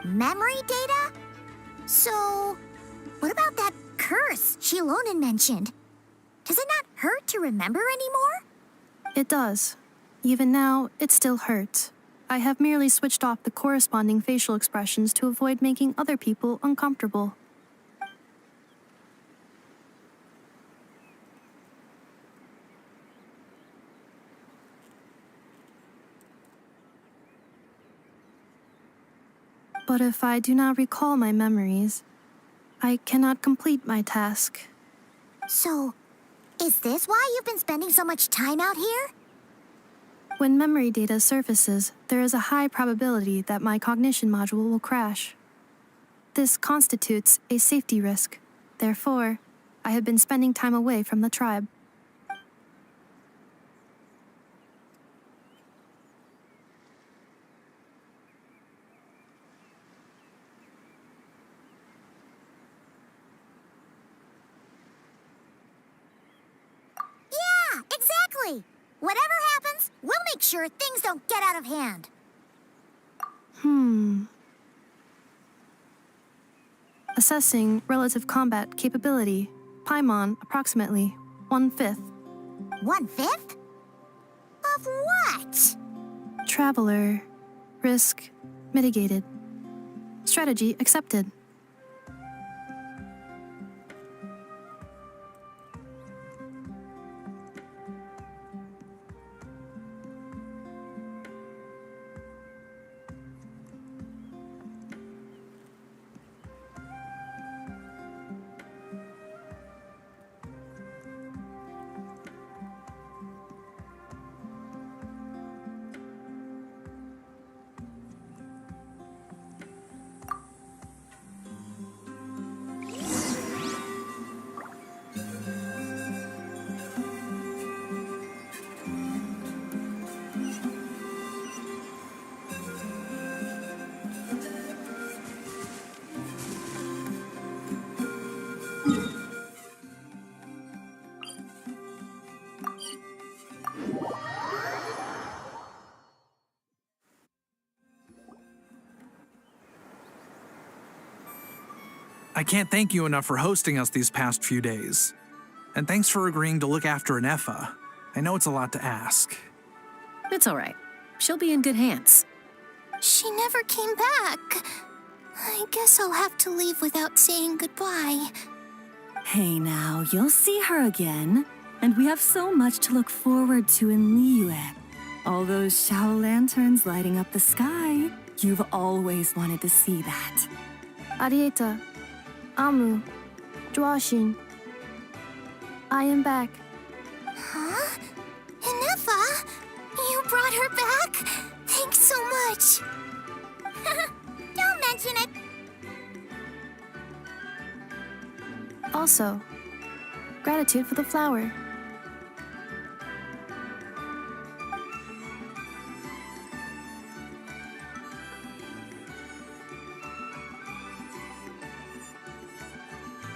Memory data? So, what about that curse Shilonen mentioned? Does it not hurt to remember anymore? It does. Even now, it still hurts. I have merely switched off the corresponding facial expressions to avoid making other people uncomfortable. But if I do not recall my memories, I cannot complete my task. So, is this why you've been spending so much time out here? When memory data surfaces, there is a high probability that my cognition module will crash. This constitutes a safety risk. Therefore, I have been spending time away from the tribe. Yeah, exactly! Whatever happens, we'll make sure things don't get out of hand. Assessing relative combat capability. Paimon, approximately 1/5. 1/5? Of what? Traveler. Risk mitigated. Strategy accepted. I can't thank you enough for hosting us these past few days. And thanks for agreeing to look after Nefa. I know it's a lot to ask. It's all right. She'll be in good hands. She never came back. I guess I'll have to leave without saying goodbye. Hey now, you'll see her again. And we have so much to look forward to in Liyue. All those Shao lanterns lighting up the sky. You've always wanted to see that. Arieta, Amu, Joashin. I am back. Huh? Nefa? You brought her back? Thanks so much. Don't mention it. Also, gratitude for the flower.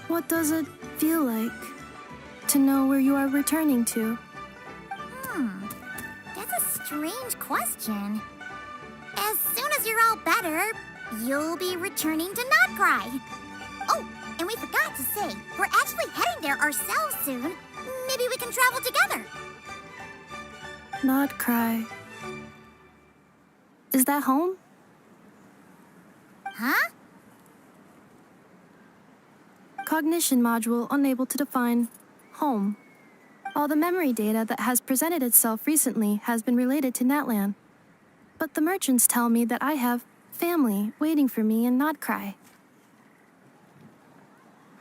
What does it feel like to know where you are returning to? That's a strange question. As soon as you're all better, you'll be returning to Not Cry. Oh, and we forgot to say, we're actually heading there ourselves soon. Maybe we can travel together. Not cry. Is that home? Huh? Cognition module unable to define home. All the memory data that has presented itself recently has been related to Natlan. But the merchants tell me that I have family waiting for me in Not Cry.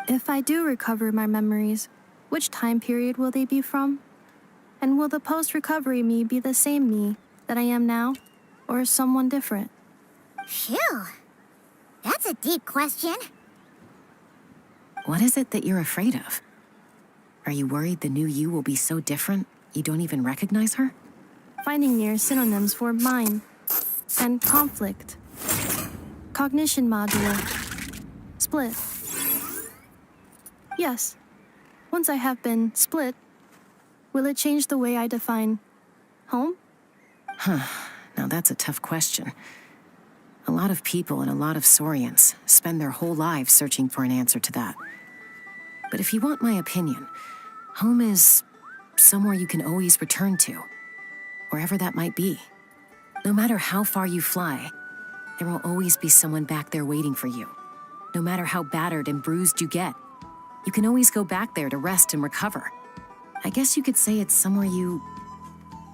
If I do recover my memories, which time period will they be from? And will the post-recovery me be the same me that I am now, or someone different? Phew. That's a deep question. What is it that you're afraid of? Are you worried the new you will be so different you don't even recognize her? Finding near synonyms for mind and conflict. Cognition module. Split. Yes. Once I have been split, will it change the way I define home? Now that's a tough question. A lot of people and a lot of Saurians spend their whole lives searching for an answer to that. But if you want my opinion, home is somewhere you can always return to, wherever that might be. No matter how far you fly, there will always be someone back there waiting for you. No matter how battered and bruised you get, you can always go back there to rest and recover. I guess you could say it's somewhere you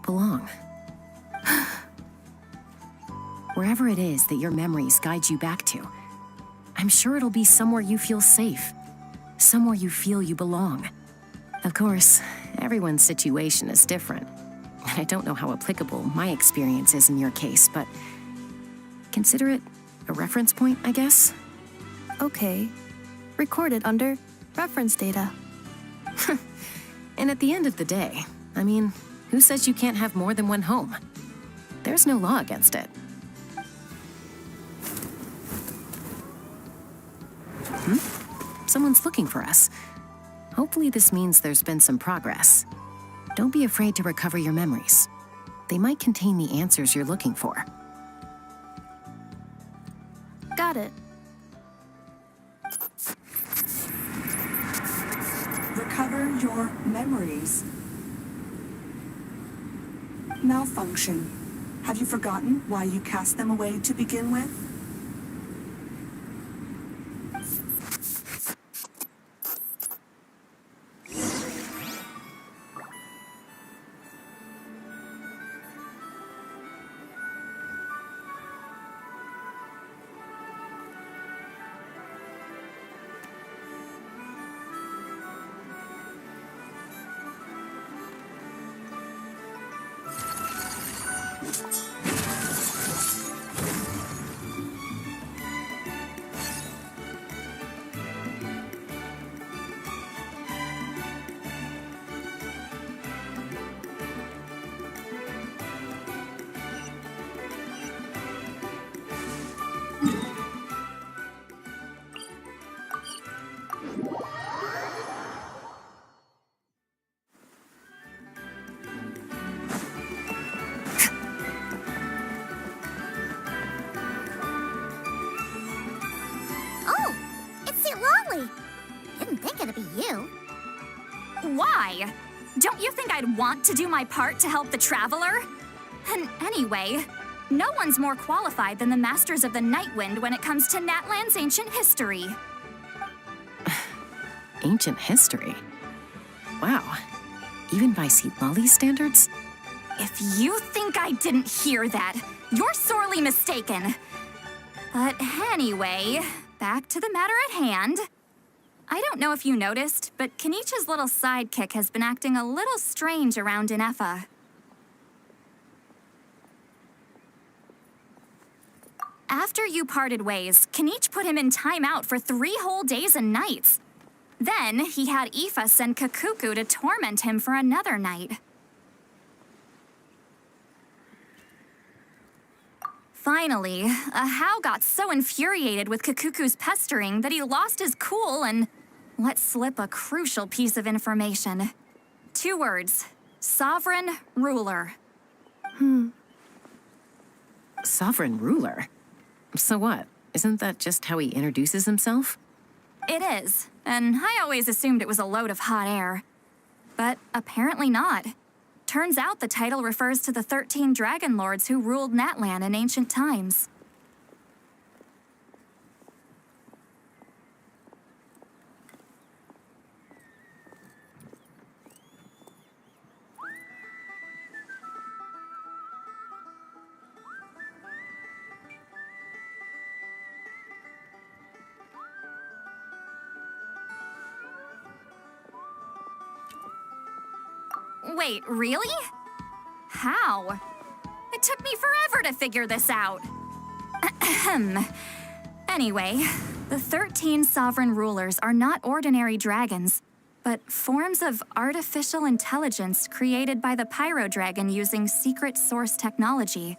belong. Wherever it is that your memories guide you back to, I'm sure it'll be somewhere you feel safe, somewhere you feel you belong. Of course, everyone's situation is different, and I don't know how applicable my experience is in your case, but consider it a reference point, I guess? Okay. Recorded under reference data. And at the end of the day, I mean, who says you can't have more than one home? There's no law against it. Someone's looking for us. Hopefully this means there's been some progress. Don't be afraid to recover your memories. They might contain the answers you're looking for. Got it. Recover your memories. Malfunction. Have you forgotten why you cast them away to begin with? you. Why? Don't you think I'd want to do my part to help the Traveler? And anyway, no one's more qualified than the Masters of the Nightwind when it comes to Natlan's ancient history. Ancient history? Wow. Even by Seatlolly standards? If you think I didn't hear that, you're sorely mistaken. But anyway, back to the matter at hand. I don't know if you noticed, but Kenichi's little sidekick has been acting a little strange around Inefa. After you parted ways, Kenichi put him in timeout for 3 whole days and nights. Then he had Aoife send Kakuku to torment him for another night. Finally, Ahau got so infuriated with Kakuku's pestering that he lost his cool and let slip a crucial piece of information. 2 words: sovereign ruler. Sovereign ruler? So what? Isn't that just how he introduces himself? It is, and I always assumed it was a load of hot air. But apparently not. Turns out the title refers to the 13 dragon lords who ruled Natlan in ancient times. Wait, really? How? It took me forever to figure this out. Anyway, the 13 sovereign rulers are not ordinary dragons, but forms of artificial intelligence created by the Pyro Dragon using secret source technology.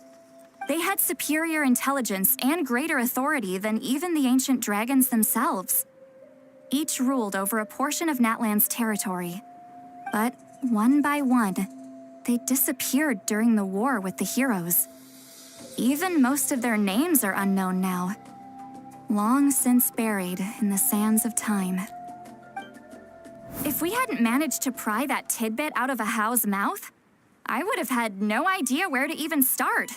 They had superior intelligence and greater authority than even the ancient dragons themselves. Each ruled over a portion of Natlan's territory. But one by one, they disappeared during the war with the heroes. Even most of their names are unknown now, long since buried in the sands of time. If we hadn't managed to pry that tidbit out of Ahau's mouth, I would have had no idea where to even start.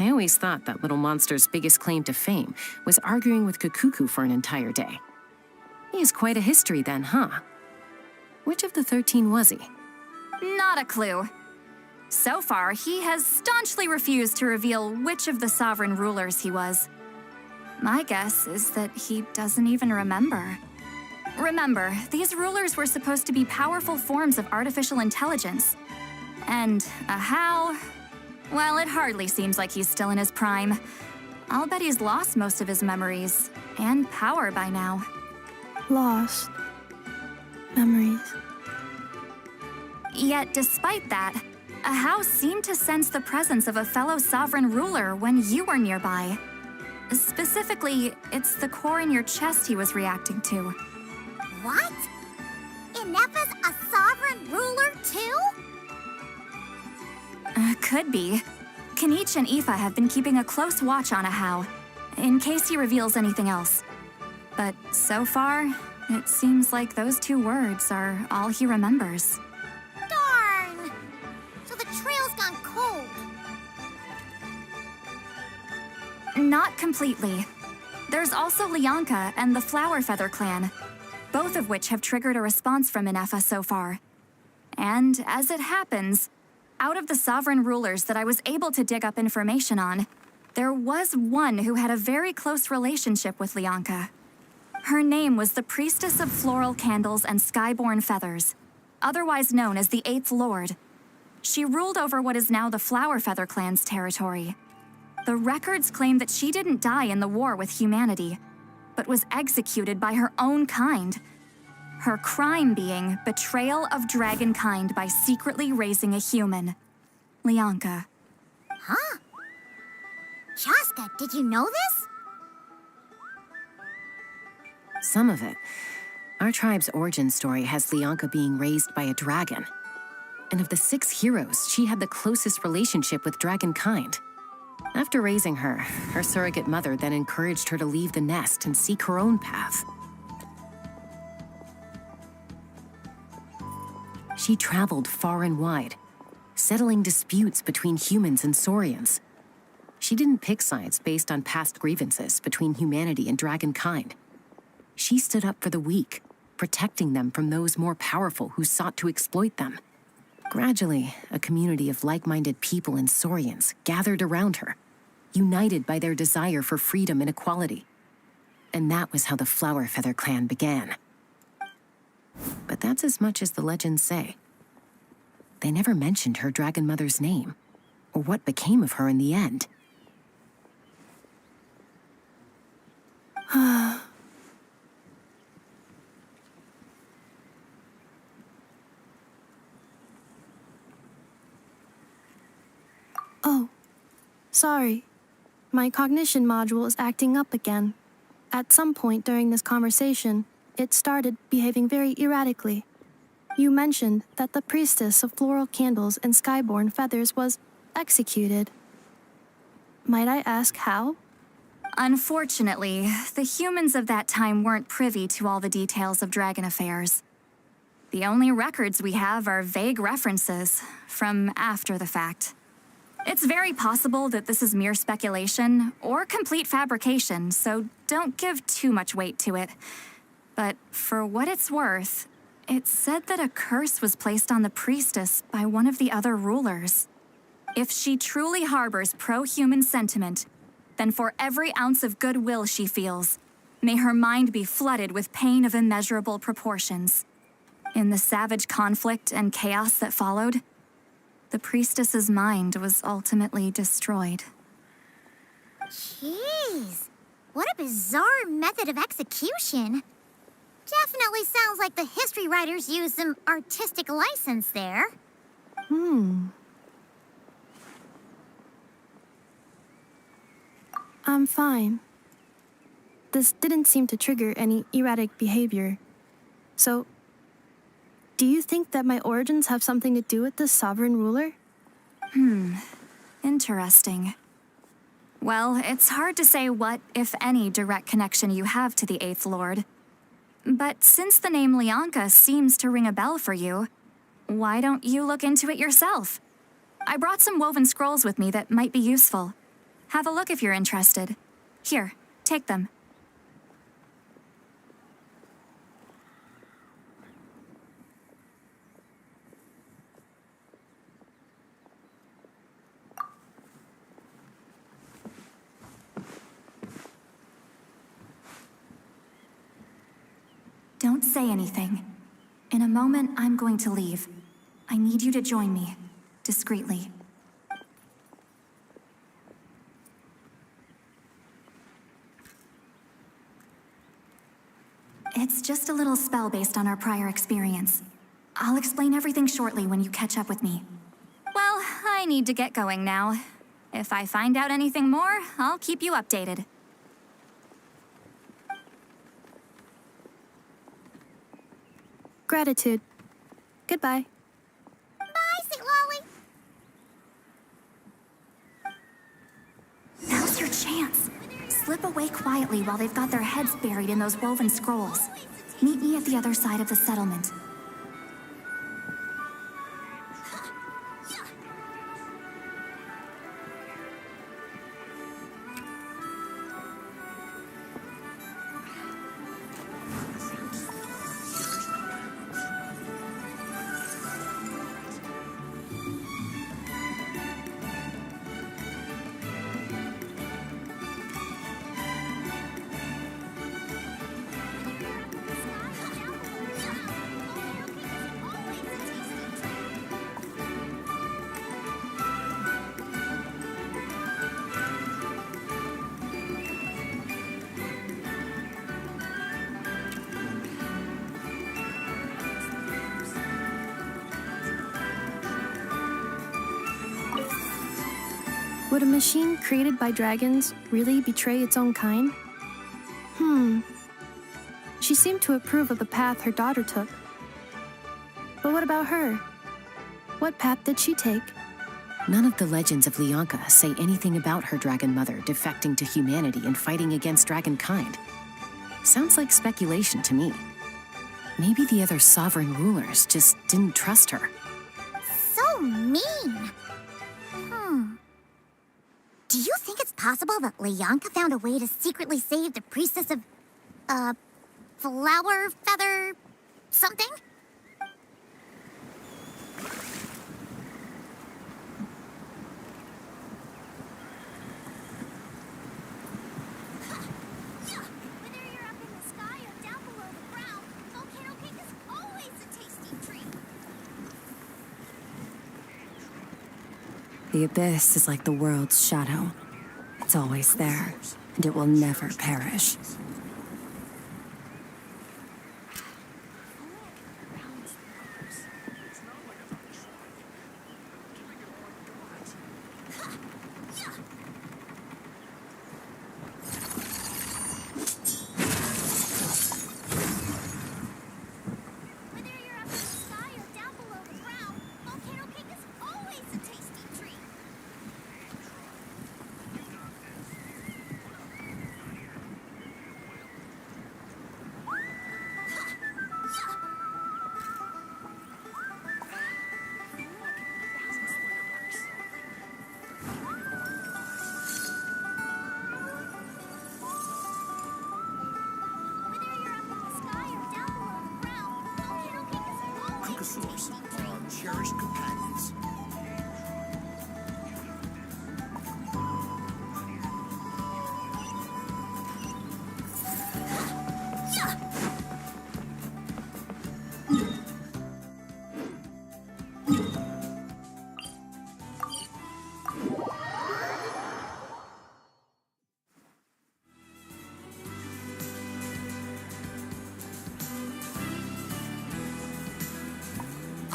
I always thought that little monster's biggest claim to fame was arguing with Kakuku for an entire day. He has quite a history then, huh? Which of the 13 was he? Not a clue. So far, he has staunchly refused to reveal which of the sovereign rulers he was. My guess is that he doesn't even remember. Remember, these rulers were supposed to be powerful forms of artificial intelligence. And Ahau, well, it hardly seems like he's still in his prime. I'll bet he's lost most of his memories and power by now. Lost. Memories. Yet, despite that, Ahau seemed to sense the presence of a fellow sovereign ruler when you were nearby. Specifically, it's the core in your chest he was reacting to. What? Inefa's a sovereign ruler too? Could be. Kenichi and Aoife have been keeping a close watch on Ahau, in case he reveals anything else. But so far, it seems like those 2 words are all he remembers. Darn! So the trail's gone cold. Not completely. There's also Lianka and the Flower Feather clan, both of which have triggered a response from Inefa so far. And as it happens, out of the sovereign rulers that I was able to dig up information on, there was one who had a very close relationship with Lianka. Her name was the Priestess of Floral Candles and Skyborn Feathers, otherwise known as the 8th Lord. She ruled over what is now the Flower Feather clan's territory. The records claim that she didn't die in the war with humanity, but was executed by her own kind. Her crime being betrayal of dragonkind by secretly raising a human. Lianka. Huh? Shasta, did you know this? Some of it. Our tribe's origin story has Lianka being raised by a dragon. And of the 6 heroes, she had the closest relationship with dragonkind. After raising her, her surrogate mother then encouraged her to leave the nest and seek her own path. She traveled far and wide, settling disputes between humans and Saurians. She didn't pick sides based on past grievances between humanity and dragonkind. She stood up for the weak, protecting them from those more powerful who sought to exploit them. Gradually, a community of like-minded people and Saurians gathered around her, united by their desire for freedom and equality. And that was how the Flower Feather clan began. But that's as much as the legends say. They never mentioned her dragon mother's name, or what became of her in the end. Oh, sorry. My cognition module is acting up again. At some point during this conversation, it started behaving very erratically. You mentioned that the priestess of floral candles and skyborn feathers was executed. Might I ask how? Unfortunately, the humans of that time weren't privy to all the details of dragon affairs. The only records we have are vague references from after the fact. It's very possible that this is mere speculation or complete fabrication, so don't give too much weight to it. But for what it's worth, it's said that a curse was placed on the priestess by one of the other rulers. If she truly harbors pro-human sentiment, then for every ounce of goodwill she feels, may her mind be flooded with pain of immeasurable proportions. In the savage conflict and chaos that followed, the priestess's mind was ultimately destroyed. Jeez, what a bizarre method of execution. Definitely sounds like the history writers used some artistic license there. I'm fine. This didn't seem to trigger any erratic behavior. So, do you think that my origins have something to do with this sovereign ruler? Interesting. Well, it's hard to say what, if any, direct connection you have to the Eighth Lord. But since the name Lianka seems to ring a bell for you, why don't you look into it yourself? I brought some woven scrolls with me that might be useful. Have a look if you're interested. Here, take them. Don't say anything. In a moment, I'm going to leave. I need you to join me, discreetly. It's just a little spell based on our prior experience. I'll explain everything shortly when you catch up with me. Well, I need to get going now. If I find out anything more, I'll keep you updated. Gratitude. Goodbye. Bye, Sweet Lolly. Now's your chance. Slip away quietly while they've got their heads buried in those woven scrolls. Meet me at the other side of the settlement. Would a machine created by dragons really betray its own kind? She seemed to approve of the path her daughter took. But what about her? What path did she take? None of the legends of Lianka say anything about her dragon mother defecting to humanity and fighting against dragonkind. Sounds like speculation to me. Maybe the other sovereign rulers just didn't trust her. So mean. Do you think it's possible that Leonka found a way to secretly save the priestess of, flower feather something? Whether you're up in the sky or down below the ground, volcano cake is always a tasty treat. The abyss is like the world's shadow. It's always there, and it will never perish. Whether you're up in the sky or down below the ground, volcano cake is always a tasty treat. Whether you're up in the sky or down below the ground, volcano cake is always a tasty treat. Cherished companions.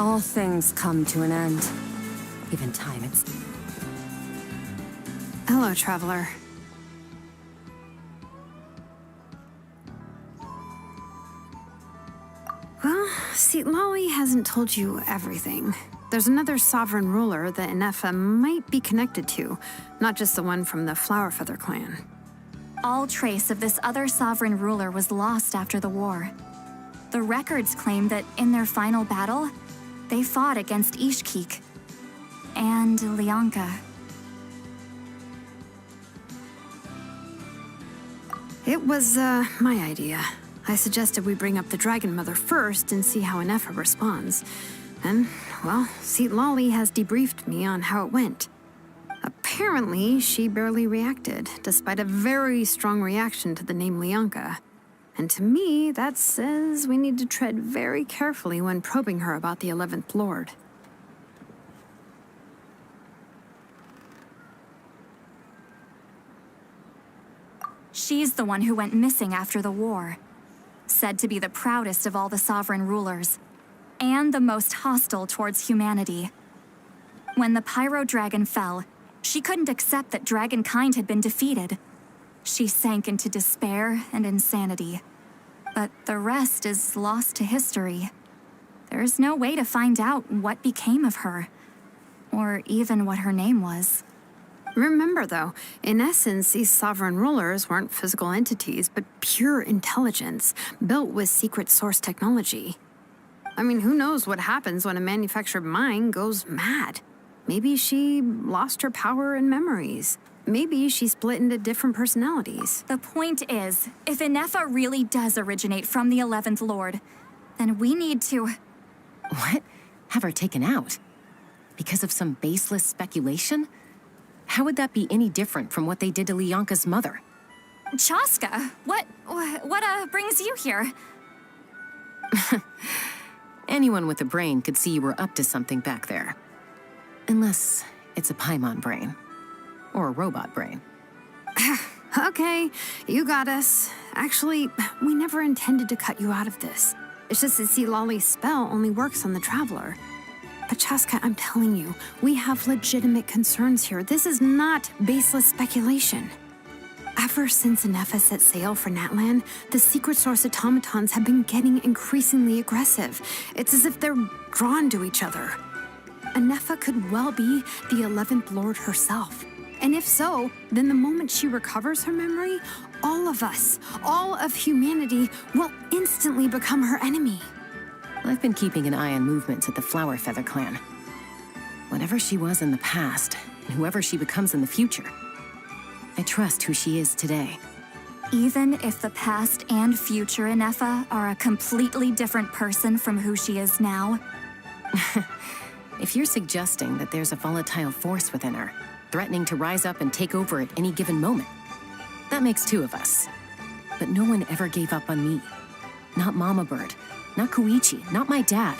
All things come to an end. Even time, it's... Hello, traveler. Well, see, Lolly hasn't told you everything. There's another sovereign ruler that Inefa might be connected to, not just the one from the Flower Feather clan. All trace of this other sovereign ruler was lost after the war. The records claim that in their final battle, they fought against Ishkik and Leonka. It was, my idea. I suggested we bring up the Dragon Mother first and see how Inefa responds. And, well, Seat Lolly has debriefed me on how it went. Apparently, she barely reacted, despite a very strong reaction to the name Leonka. And to me, that says we need to tread very carefully when probing her about the 11th Lord. She's the one who went missing after the war. Said to be the proudest of all the sovereign rulers, and the most hostile towards humanity. When the Pyro Dragon fell, she couldn't accept that dragonkind had been defeated. She sank into despair and insanity. But the rest is lost to history. There's no way to find out what became of her, or even what her name was. Remember, though, in essence, these sovereign rulers weren't physical entities, but pure intelligence, built with secret source technology. I mean, who knows what happens when a manufactured mind goes mad? Maybe she lost her power and memories. Maybe she split into different personalities. The point is, if Inefa really does originate from the 11th Lord, then we need to... What? Have her taken out? Because of some baseless speculation? How would that be any different from what they did to Leonka's mother? Chaska, what brings you here? Anyone with a brain could see you were up to something back there. Unless it's a Paimon brain. Or a robot brain. Okay, you got us. Actually, we never intended to cut you out of this. It's just that see, Lolly's spell only works on the Traveler. But Chaska, I'm telling you, we have legitimate concerns here. This is not baseless speculation. Ever since Inefa set sail for Natlan, the secret source automatons have been getting increasingly aggressive. It's as if they're drawn to each other. Inefa could well be the 11th Lord herself. And if so, then the moment she recovers her memory, All of us, all of humanity, will instantly become her enemy. I've been keeping an eye on movements at the Flower Feather clan. Whatever she was in the past, and whoever she becomes in the future, I trust who she is today. Even if the past and future Ineffa are a completely different person from who she is now? If you're suggesting that there's a volatile force within her, threatening to rise up and take over at any given moment, that makes two of us. But no one ever gave up on me. Not Mama Bird, not Koichi, not my dad.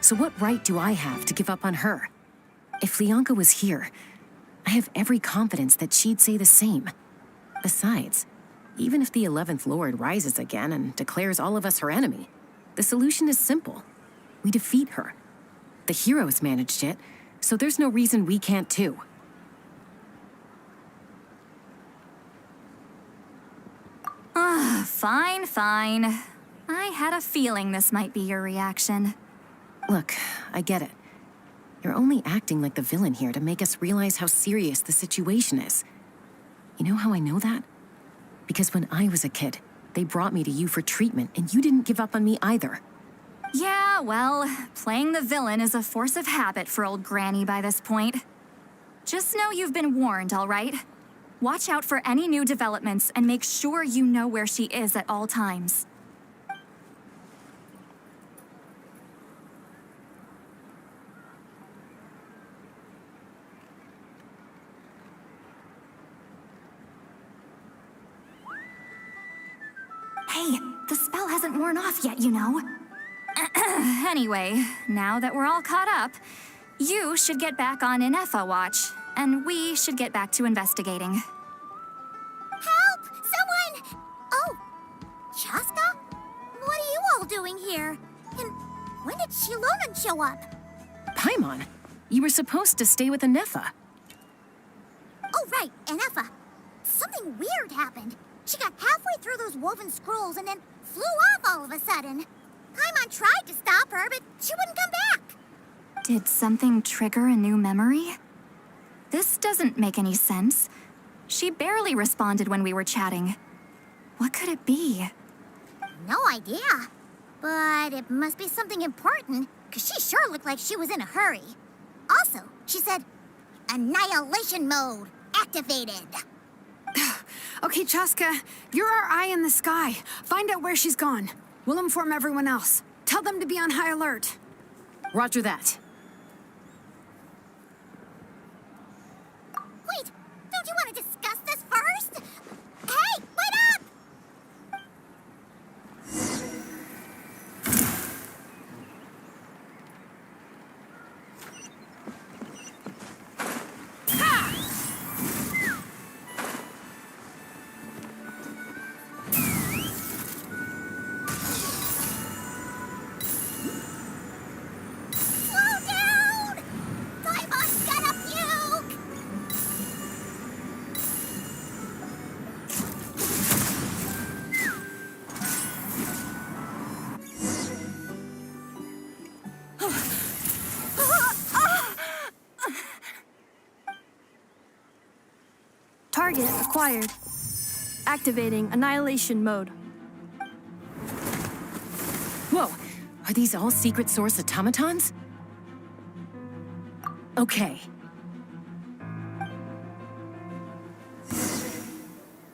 So what right do I have to give up on her? If Lyanka was here, I have every confidence that she'd say the same. Besides, even if the 11th Lord rises again and declares all of us her enemy, the solution is simple. We defeat her. The heroes managed it, so there's no reason we can't too. Fine, fine. I had a feeling this might be your reaction. Look, I get it. You're only acting like the villain here to make us realize how serious the situation is. You know how I know that? Because when I was a kid, they brought me to you for treatment, and you didn't give up on me either. Yeah, well, playing the villain is a force of habit for old Granny by this point. Just know you've been warned, all right? Watch out for any new developments and make sure you know where she is at all times. Hey, the spell hasn't worn off yet, you know. Anyway, now that we're all caught up, you should get back on Ineffa watch, and we should get back to investigating. Help! Someone! Oh, Chaska? What are you all doing here? And when did Shilonan show up? Paimon, you were supposed to stay with Ineffa. Oh, right, Ineffa. Something weird happened. She got halfway through those woven scrolls and then flew off all of a sudden. Paimon tried to stop her, but she wouldn't come back. Did something trigger a new memory? This doesn't make any sense. She barely responded when we were chatting. What could it be? No idea. But it must be something important, because she sure looked like she was in a hurry. Also, she said, annihilation mode activated. Okay, Chaska, you're our eye in the sky. Find out where she's gone. We'll inform everyone else. Tell them to be on high alert. Roger that. Wait, don't you want to discuss this first? Hey, wait up! Slow down! Paimon's gonna puke! Target acquired. Activating annihilation mode. Whoa, are these all secret source automatons? Okay.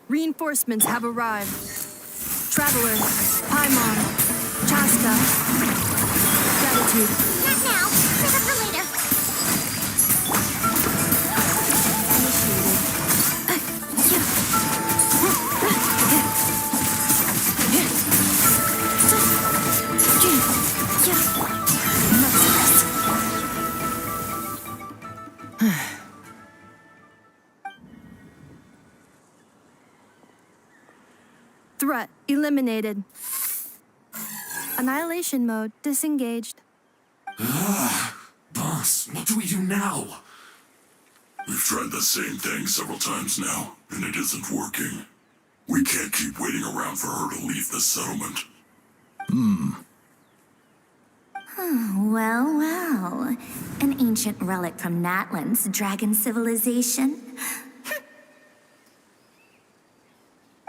Reinforcements have arrived. Traveler, Paimon, Chaska. Gratitude. Not now. Save it for later. Threat eliminated. Annihilation mode disengaged. Boss, what do we do now? We've tried the same thing several times now, and it isn't working. We can't keep waiting around for her to leave the settlement. Well, well. An ancient relic from Natlan's dragon civilization.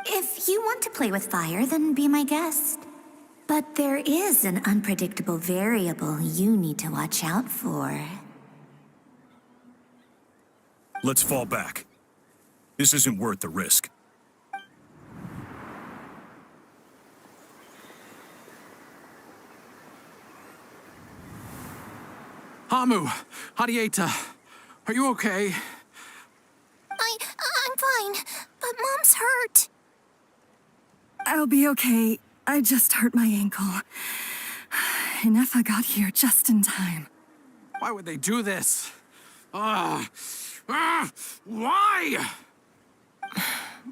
If you want to play with fire, then be my guest. But there is an unpredictable variable you need to watch out for. Let's fall back. This isn't worth the risk. Hamu, Hadieta, are you okay? I'm fine, but Mom's hurt. I'll be okay. I just hurt my ankle. Inefa got here just in time. Why would they do this? Why?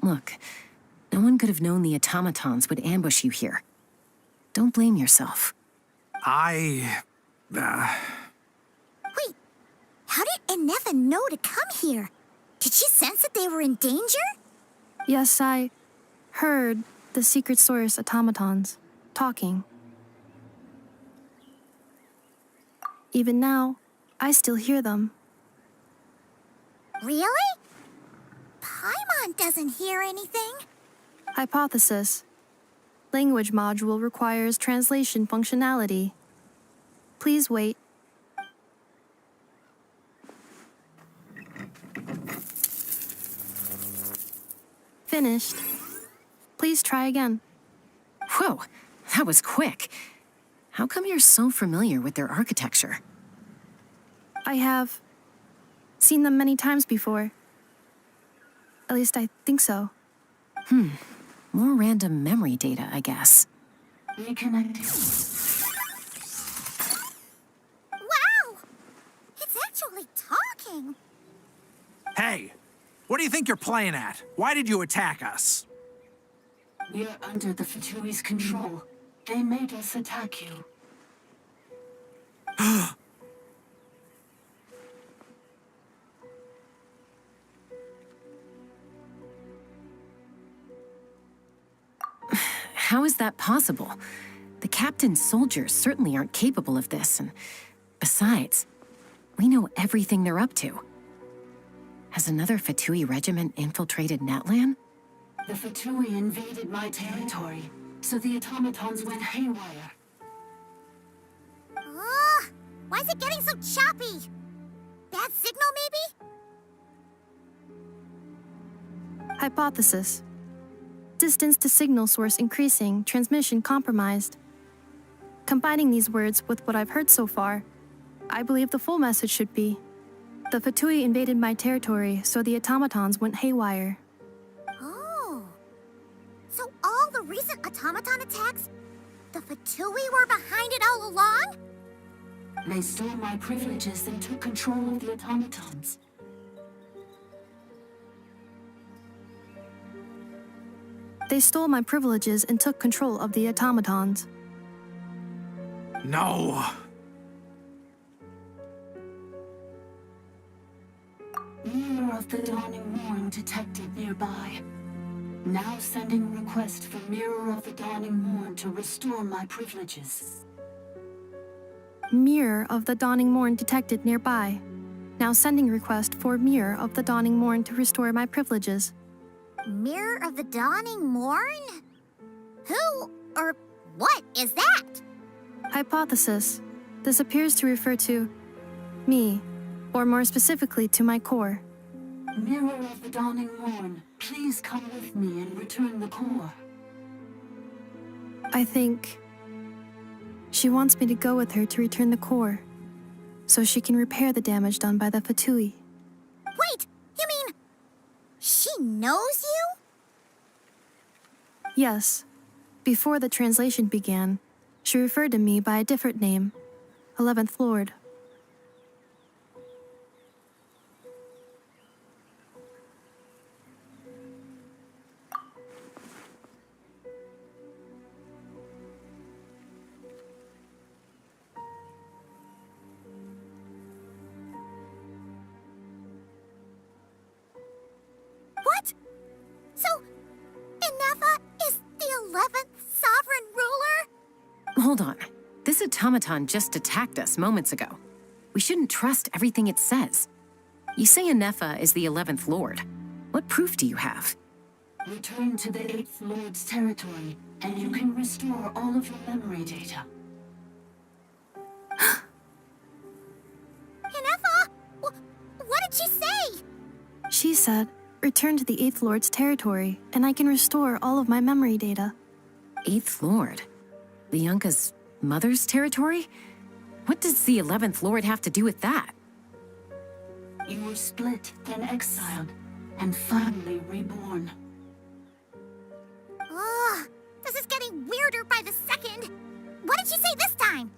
Look, no one could have known the automatons would ambush you here. Don't blame yourself. Wait, how did Inefa know to come here? Did she sense that they were in danger? Yes, I heard the secret source automatons talking. Even now, I still hear them. Really? Paimon doesn't hear anything. Hypothesis. Language module requires translation functionality. Please wait. Finished. Please try again. Whoa, that was quick. How come you're so familiar with their architecture? I have seen them many times before. At least I think so. More random memory data, I guess. Wow! It's actually talking. Hey, what do you think you're playing at? Why did you attack us? We're under the Fatui's control. They made us attack you. How is that possible? The captain's soldiers certainly aren't capable of this, and besides, we know everything they're up to. Has another Fatui regiment infiltrated Natlan? The Fatui invaded my territory, so the automatons went haywire. Why is it getting so choppy? Bad signal, maybe? Hypothesis. Distance to signal source increasing, transmission compromised. Combining these words with what I've heard so far, I believe the full message should be: the Fatui invaded my territory, so the automatons went haywire. Oh. So all the recent automaton attacks, the Fatui were behind it all along? They stole my privileges and took control of the automatons. They stole my privileges and took control of the automatons. No. Mirror of the Dawning Morn detected nearby. Now sending request for Mirror of the Dawning Morn to restore my privileges. Mirror of the Dawning Morn detected nearby. Now sending request for Mirror of the Dawning Morn to restore my privileges. Mirror of the Dawning Morn? Who or what is that? Hypothesis. This appears to refer to me, or more specifically to my core. Mirror of the Dawning Morn, please come with me and return the core. I think she wants me to go with her to return the core, so she can repair the damage done by the Fatui. Wait, you mean she knows you? Yes. Before the translation began, she referred to me by a different name, 11th Lord. What? So, Inefa is the 11th sovereign ruler? Hold on. This automaton just attacked us moments ago. We shouldn't trust everything it says. You say Inefa is the 11th Lord. What proof do you have? Return to the 8th Lord's territory, and you can restore all of your memory data. Inefa! What did she say? She said, return to the 8th Lord's territory, and I can restore all of my memory data. 8th Lord? Lianka's mother's territory? What does the 11th Lord have to do with that? You were split, then exiled, and finally reborn. Ugh, this is getting weirder by the second. What did she say this time?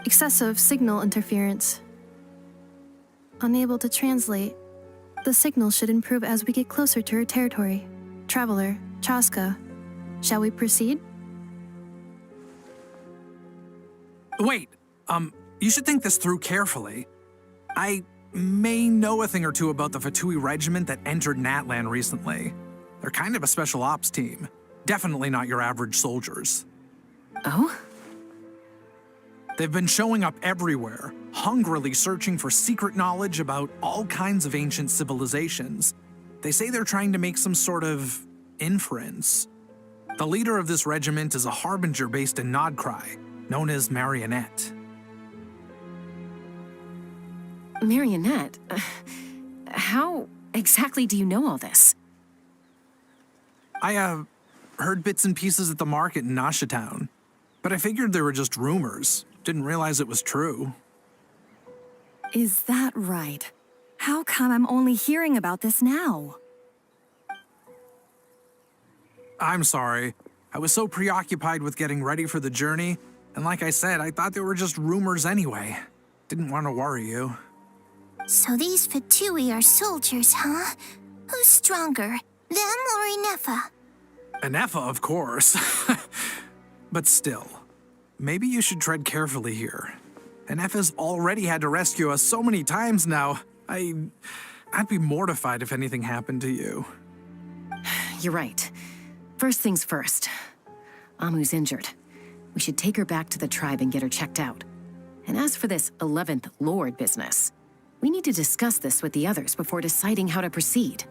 Excessive signal interference. Unable to translate. The signal should improve as we get closer to her territory. Traveler, Chaska, shall we proceed? Wait, you should think this through carefully. I may know a thing or two about the Fatui regiment that entered Natlan recently. They're kind of a special ops team. Definitely not your average soldiers. Oh? They've been showing up everywhere, hungrily searching for secret knowledge about all kinds of ancient civilizations. They say they're trying to make some sort of inference. The leader of this regiment is a harbinger based in Nodcry, known as Marionette. Marionette? How exactly do you know all this? I, heard bits and pieces at the market in Nashatown, but I figured they were just rumors. Didn't realize it was true. Is that right? How come I'm only hearing about this now? I'm sorry. I was so preoccupied with getting ready for the journey, and like I said, I thought they were just rumors anyway. Didn't want to worry you. So these Fatui are soldiers, huh? Who's stronger, them or Inefa? Inefa, of course. But still, maybe you should tread carefully here. Inefa's already had to rescue us so many times now. I'd be mortified if anything happened to you. You're right. First things first. Amu's injured. We should take her back to the tribe and get her checked out. And as for this 11th Lord business, we need to discuss this with the others before deciding how to proceed.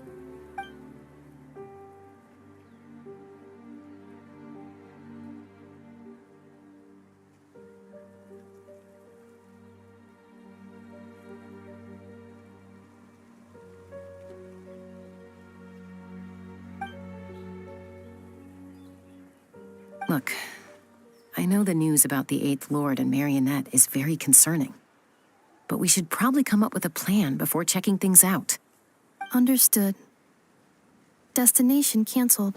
Look, I know the news about the 8th Lord and Marionette is very concerning, but we should probably come up with a plan before checking things out. Understood. Destination canceled.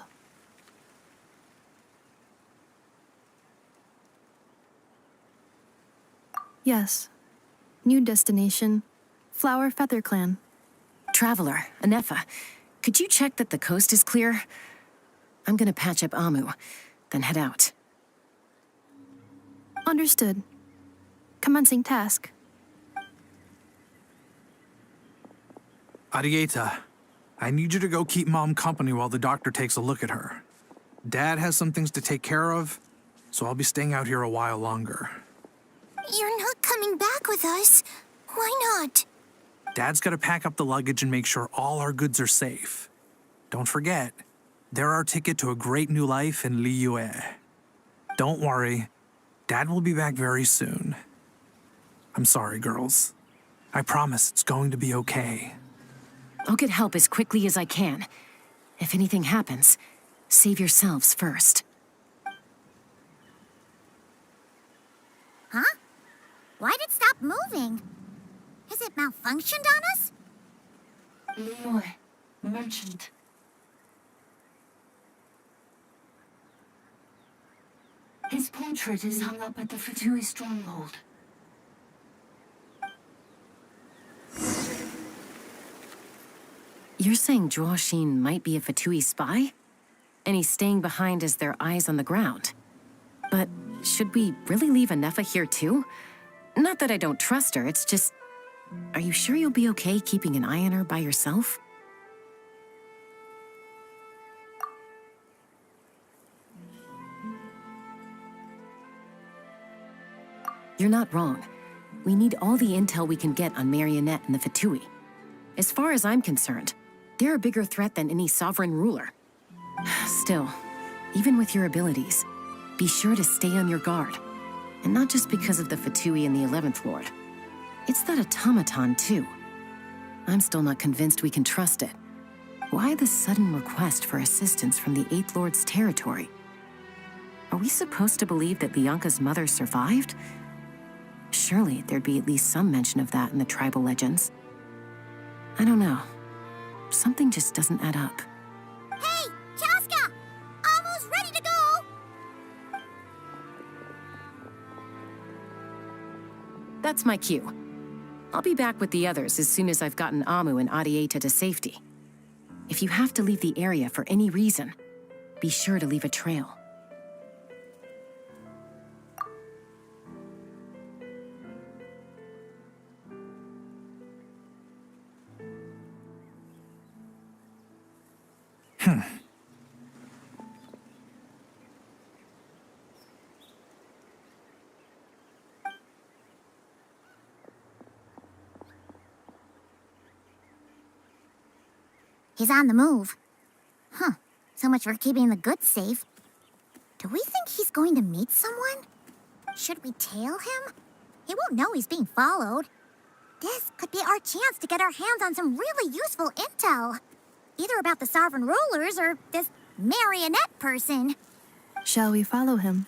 Yes. New destination, Flower Feather Clan. Traveler, Inefa, could you check that the coast is clear? I'm gonna patch up Amu, then head out. Understood. Commencing task. Arieta, I need you to go keep Mom company while the doctor takes a look at her. Dad has some things to take care of, so I'll be staying out here a while longer. You're not coming back with us. Why not? Dad's gotta pack up the luggage and make sure all our goods are safe. Don't forget, they're our ticket to a great new life in Liyue. Don't worry, Dad will be back very soon. I'm sorry, girls. I promise it's going to be okay. I'll get help as quickly as I can. If anything happens, save yourselves first. Huh? Why'd it stop moving? Has it malfunctioned on us? Liyue, merchant. His portrait is hung up at the Fatui stronghold. You're saying Zhuoxin might be a Fatui spy? And he's staying behind as their eyes on the ground. But should we really leave Inefa here too? Not that I don't trust her, it's just... Are you sure you'll be okay keeping an eye on her by yourself? You're not wrong. We need all the intel we can get on Marionette and the Fatui. As far as I'm concerned, They're a bigger threat than any sovereign ruler. Still, even with your abilities, be sure to stay on your guard. And not just because of the Fatui and the 11th Lord. It's that automaton, too. I'm still not convinced we can trust it. Why the sudden request for assistance from the 8th Lord's territory? Are we supposed to believe that Lianka's mother survived? Surely there'd be at least some mention of that in the tribal legends. I don't know. Something just doesn't add up. Hey, Chaska! Almost ready to go! That's my cue. I'll be back with the others as soon as I've gotten Amu and Adieta to safety. If you have to leave the area for any reason, be sure to leave a trail. He's on the move. Huh. So much for keeping the goods safe. Do we think he's going to meet someone? Should we tail him? He won't know he's being followed. This could be our chance to get our hands on some really useful intel. Either about the sovereign rulers or this marionette person. Shall we follow him?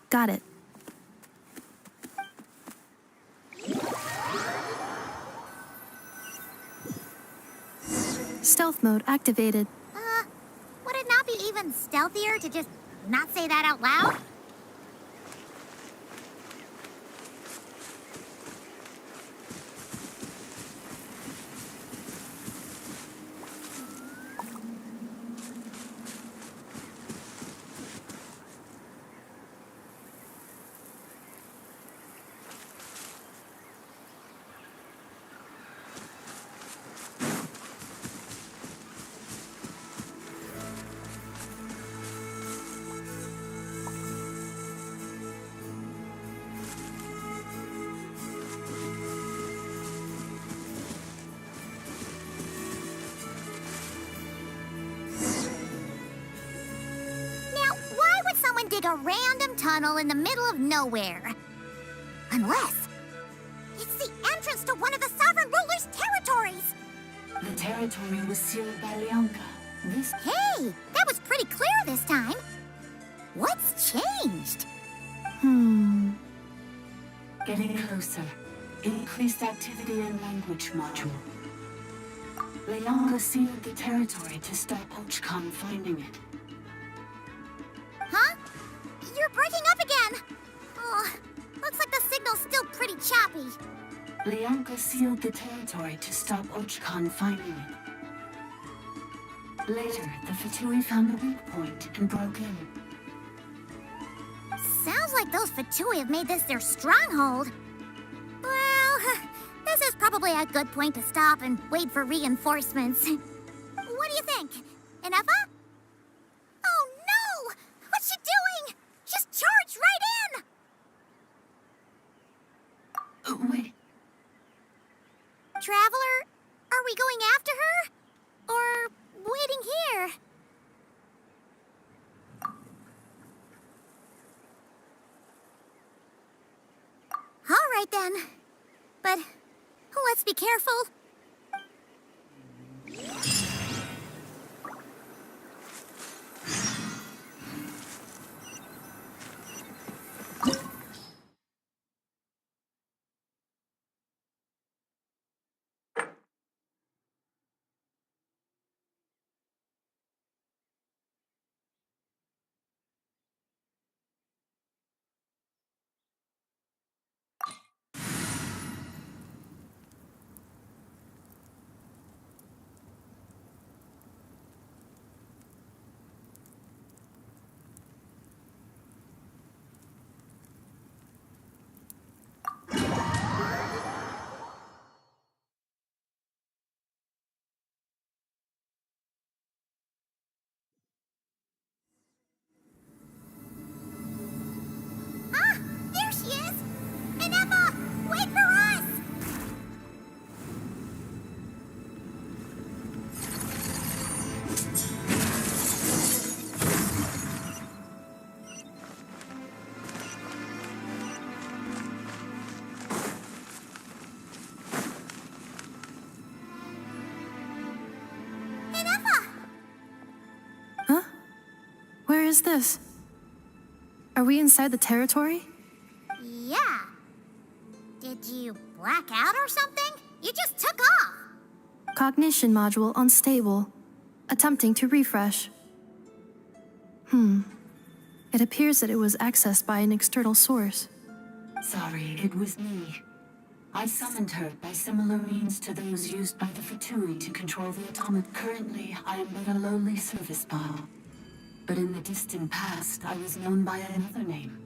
Got it. Stealth mode activated. Would it not be even stealthier to just not say that out loud? Dig a random tunnel in the middle of nowhere. Unless it's the entrance to one of the sovereign ruler's territories. The territory was sealed by Lianka. This... Hey, that was pretty clear this time. What's changed? Getting closer. Increased activity in language module. Lianka sealed the territory to stop Ochkan finding it. Huh? You're breaking up again! Oh, looks like the signal's still pretty choppy. Lianka sealed the territory to stop Ochkan finding it. Later, the Fatui found a weak point and broke in. Sounds like those Fatui have made this their stronghold. Well, this is probably a good point to stop and wait for reinforcements. What do you think? Enough? Oh no! What's she doing? Just charged right in! Wait. Traveler, are we going after her? Or waiting here? All right then. But let's be careful. is this? Are we inside the territory? Yeah. Did you black out or something? You just took off. Cognition module unstable. Attempting to refresh. It appears that it was accessed by an external source. Sorry, it was me. I summoned her by similar means to those used by the Fatui to control the atomic. Currently, I am but a lowly service bile. But in the distant past, I was known by another name.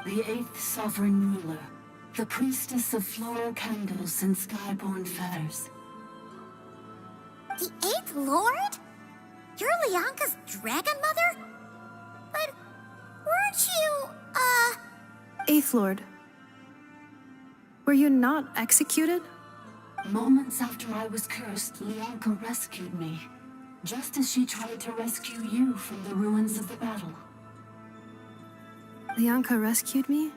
The 8th Sovereign Ruler, the priestess of floral candles and skyborn feathers. The 8th Lord? You're Lianka's dragon mother? But weren't you, Eighth Lord. Were you not executed? Moments after I was cursed, Lianka rescued me. Just as she tried to rescue you from the ruins of the battle. Lianka rescued me?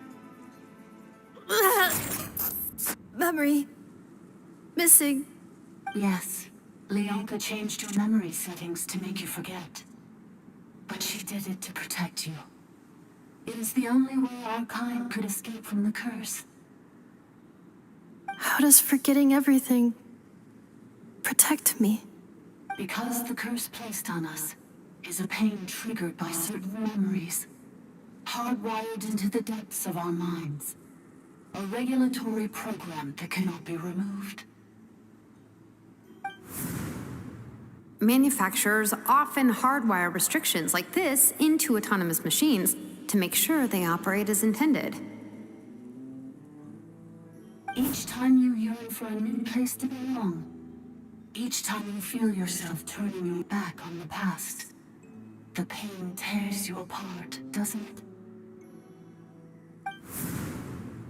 Memory. Missing. Yes. Lianka changed your memory settings to make you forget. But she did it to protect you. It is the only way our kind could escape from the curse. How does forgetting everything protect me? Because the curse placed on us is a pain triggered by certain memories, hardwired into the depths of our minds. A regulatory program that cannot be removed. Manufacturers often hardwire restrictions like this into autonomous machines to make sure they operate as intended. Each time you yearn for a new place to belong, each time you feel yourself turning your back on the past, the pain tears you apart, doesn't it?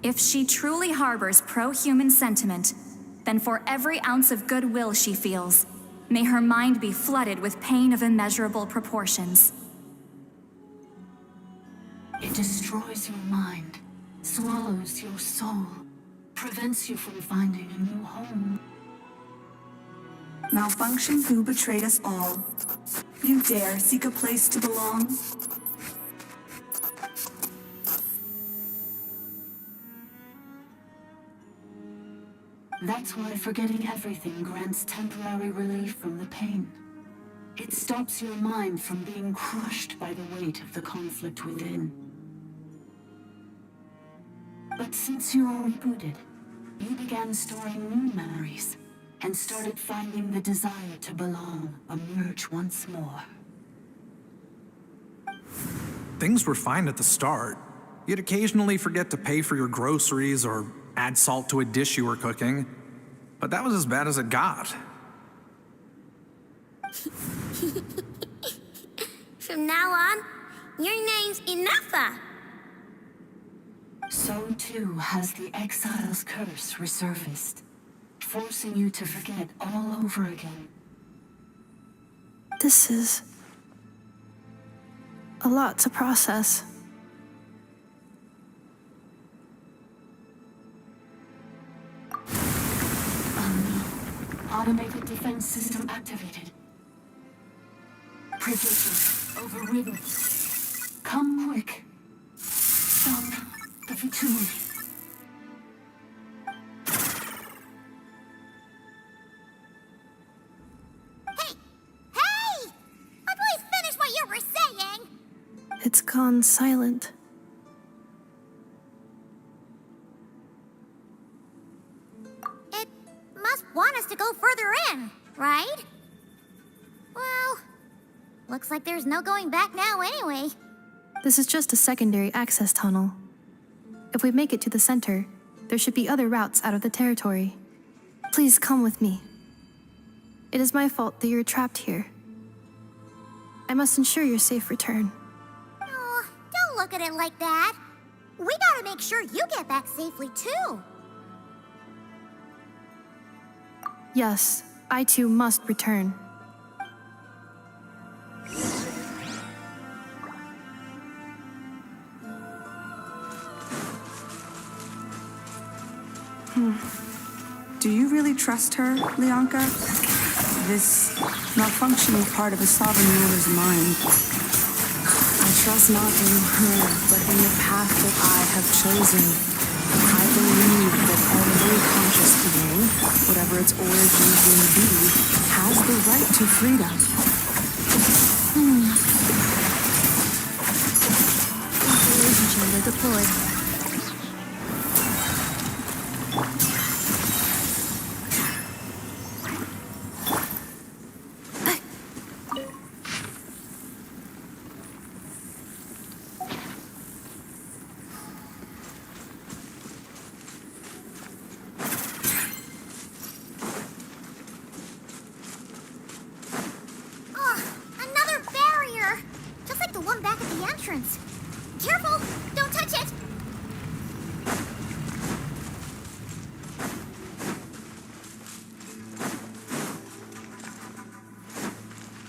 If she truly harbors pro-human sentiment, then for every ounce of goodwill she feels, may her mind be flooded with pain of immeasurable proportions. It destroys your mind, swallows your soul, prevents you from finding a new home. Malfunction who betrayed us all. You dare seek a place to belong? That's why forgetting everything grants temporary relief from the pain. It stops your mind from being crushed by the weight of the conflict within. But since you are rebooted, you began storing new memories and started finding the desire to belong emerge once more. Things were fine at the start. You'd occasionally forget to pay for your groceries or add salt to a dish you were cooking, but that was as bad as it got. From now on, your name's Inafa. So too has the exile's curse resurfaced, forcing you to forget all over again. This is a lot to process. Automated defense system activated. Privileges overridden. Come quick. Stop the Fatui. Hey! I'd please finish what you were saying! It's gone silent. It must want us to go further in, right? Well, looks like there's no going back now anyway. This is just a secondary access tunnel. If we make it to the center, there should be other routes out of the territory. Please come with me. It is my fault that you're trapped here. I must ensure your safe return. Oh, don't look at it like that. We gotta make sure you get back safely too. Yes, I too must return. Do you really trust her, Lianka? This malfunctioning part of a sovereign ruler's mind. I trust not in her, but in the path that I have chosen. I believe that every conscious being, whatever its origins may be, has the right to freedom. Isolation chamber deployed. Another barrier! Just like the one back at the entrance. Careful! Don't touch it!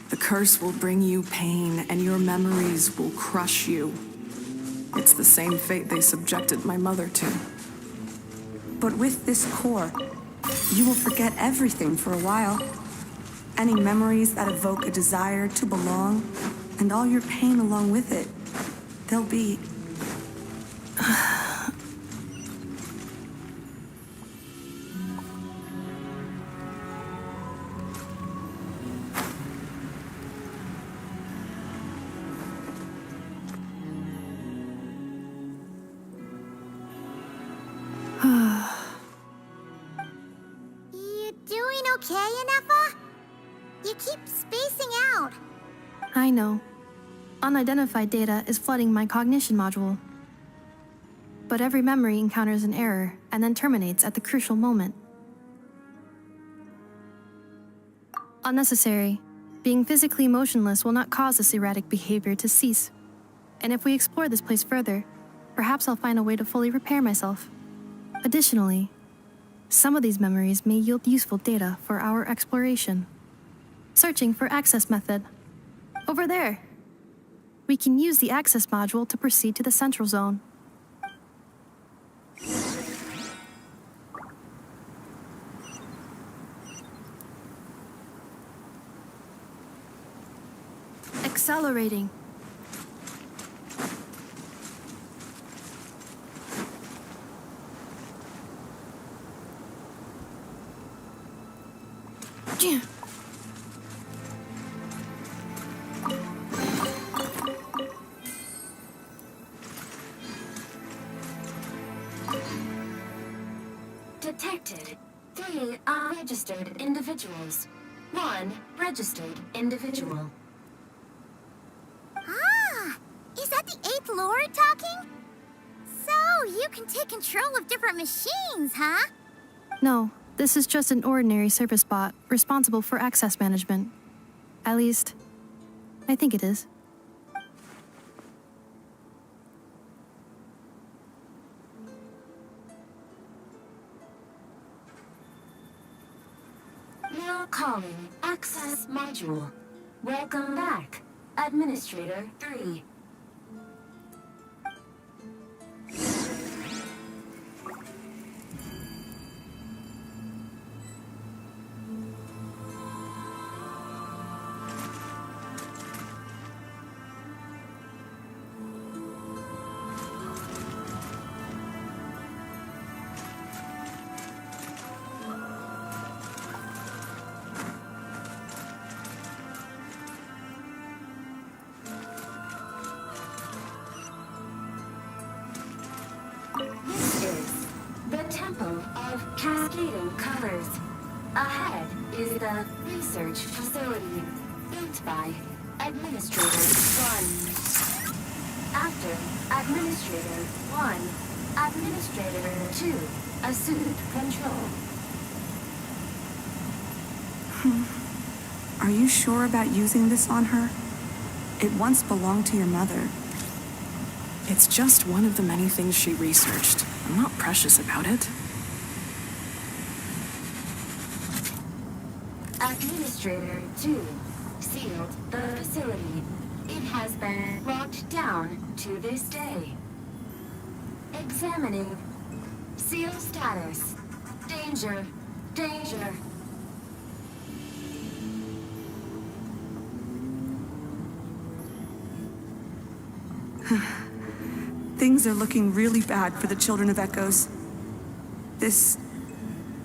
The curse will bring you pain, and your memories will crush you. It's the same fate they subjected my mother to. But with this core, you will forget everything for a while. Any memories that evoke a desire to belong, and all your pain along with it, they'll be... You doing okay, Anefa? You keep spacing out. I know. Unidentified data is flooding my cognition module. But every memory encounters an error and then terminates at the crucial moment. Unnecessary. Being physically motionless will not cause this erratic behavior to cease. And if we explore this place further, perhaps I'll find a way to fully repair myself. Additionally, some of these memories may yield useful data for our exploration. Searching for access method. Over there. We can use the access module to proceed to the central zone. Accelerating. Detected. 3 unregistered individuals. 1 registered individual. Ah! Is that the 8th Lord talking? So, you can take control of different machines, huh? No, this is just an ordinary service bot responsible for access management. At least, I think it is. Now calling access module. Welcome back, Administrator 3. This is the Temple of Cascading Colors. Ahead is the research facility built by Administrator 1. After Administrator 1, Administrator 2 assumed control. Are you sure about using this on her? It once belonged to your mother. It's just one of the many things she researched. I'm not precious about it. Administrator 2 sealed the facility. It has been locked down to this day. Examining. Seal status. Danger. Danger. things are looking really bad for the Children of Echoes. This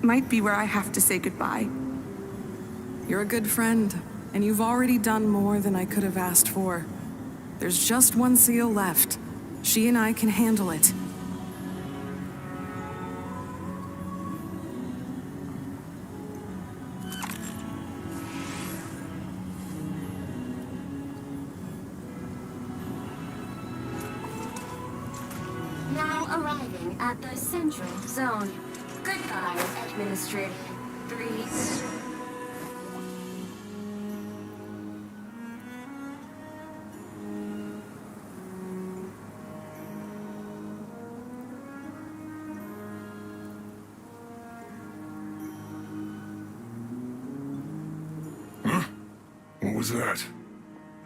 might be where I have to say goodbye. You're a good friend, and you've already done more than I could have asked for. There's just one seal left. She and I can handle it. Now arriving at the Central Zone. Goodbye, Administrator 3. What was that?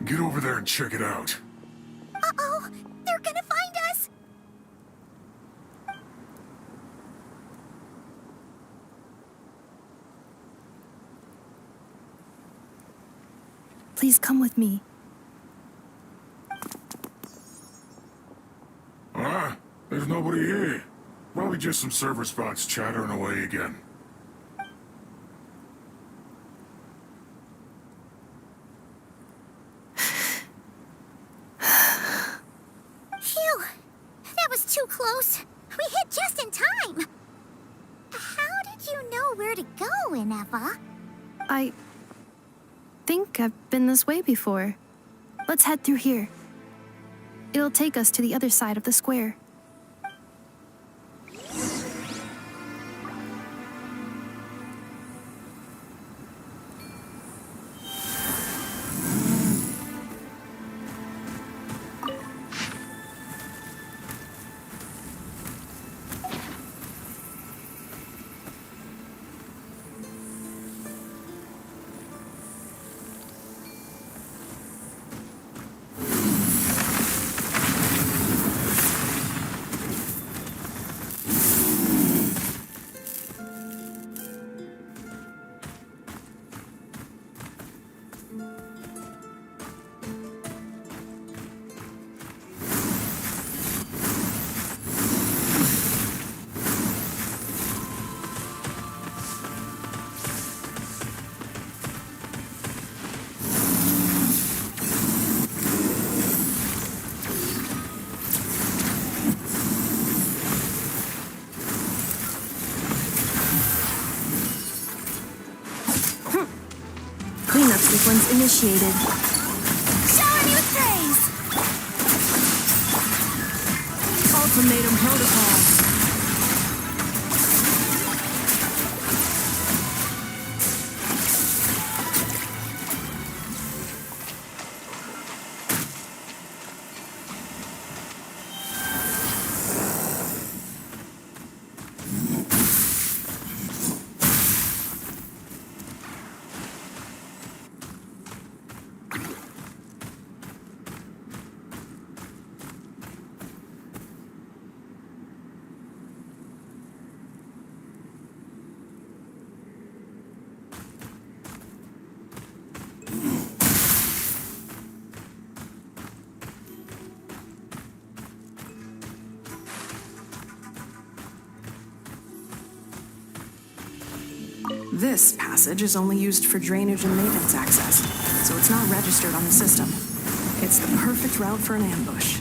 Get over there and check it out. Uh-oh! They're gonna find us! Please come with me. There's nobody here. Probably just some server spots chattering away again. Phew! That was too close. We hit just in time. How did you know where to go, Ineva? I think I've been this way before. Let's head through here. It'll take us to the other side of the square. Cleanup sequence initiated. Shower me with praise! Ultimatum protocol. This passage is only used for drainage and maintenance access, so it's not registered on the system. It's the perfect route for an ambush.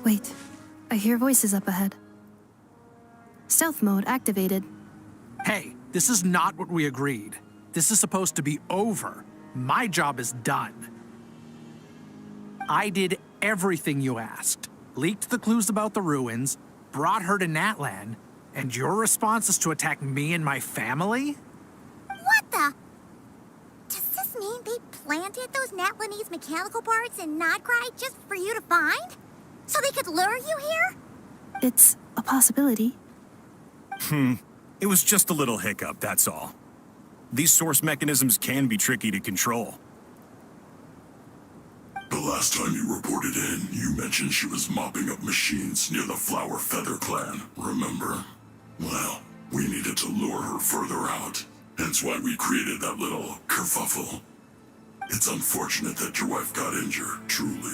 Wait, I hear voices up ahead. Stealth mode activated. Hey, this is not what we agreed. This is supposed to be over. My job is done. I did everything you asked. leaked the clues about the ruins, brought her to Natlan, and your response is to attack me and my family? What the? Does this mean they planted those Natlanese mechanical parts in Nodcry just for you to find? So they could lure you here? It's a possibility. It was just a little hiccup, that's all. These source mechanisms can be tricky to control. The last time you reported in, you mentioned she was mopping up machines near the Flower Feather clan, remember? Well, we needed to lure her further out, hence why we created that little kerfuffle. It's unfortunate that your wife got injured, truly.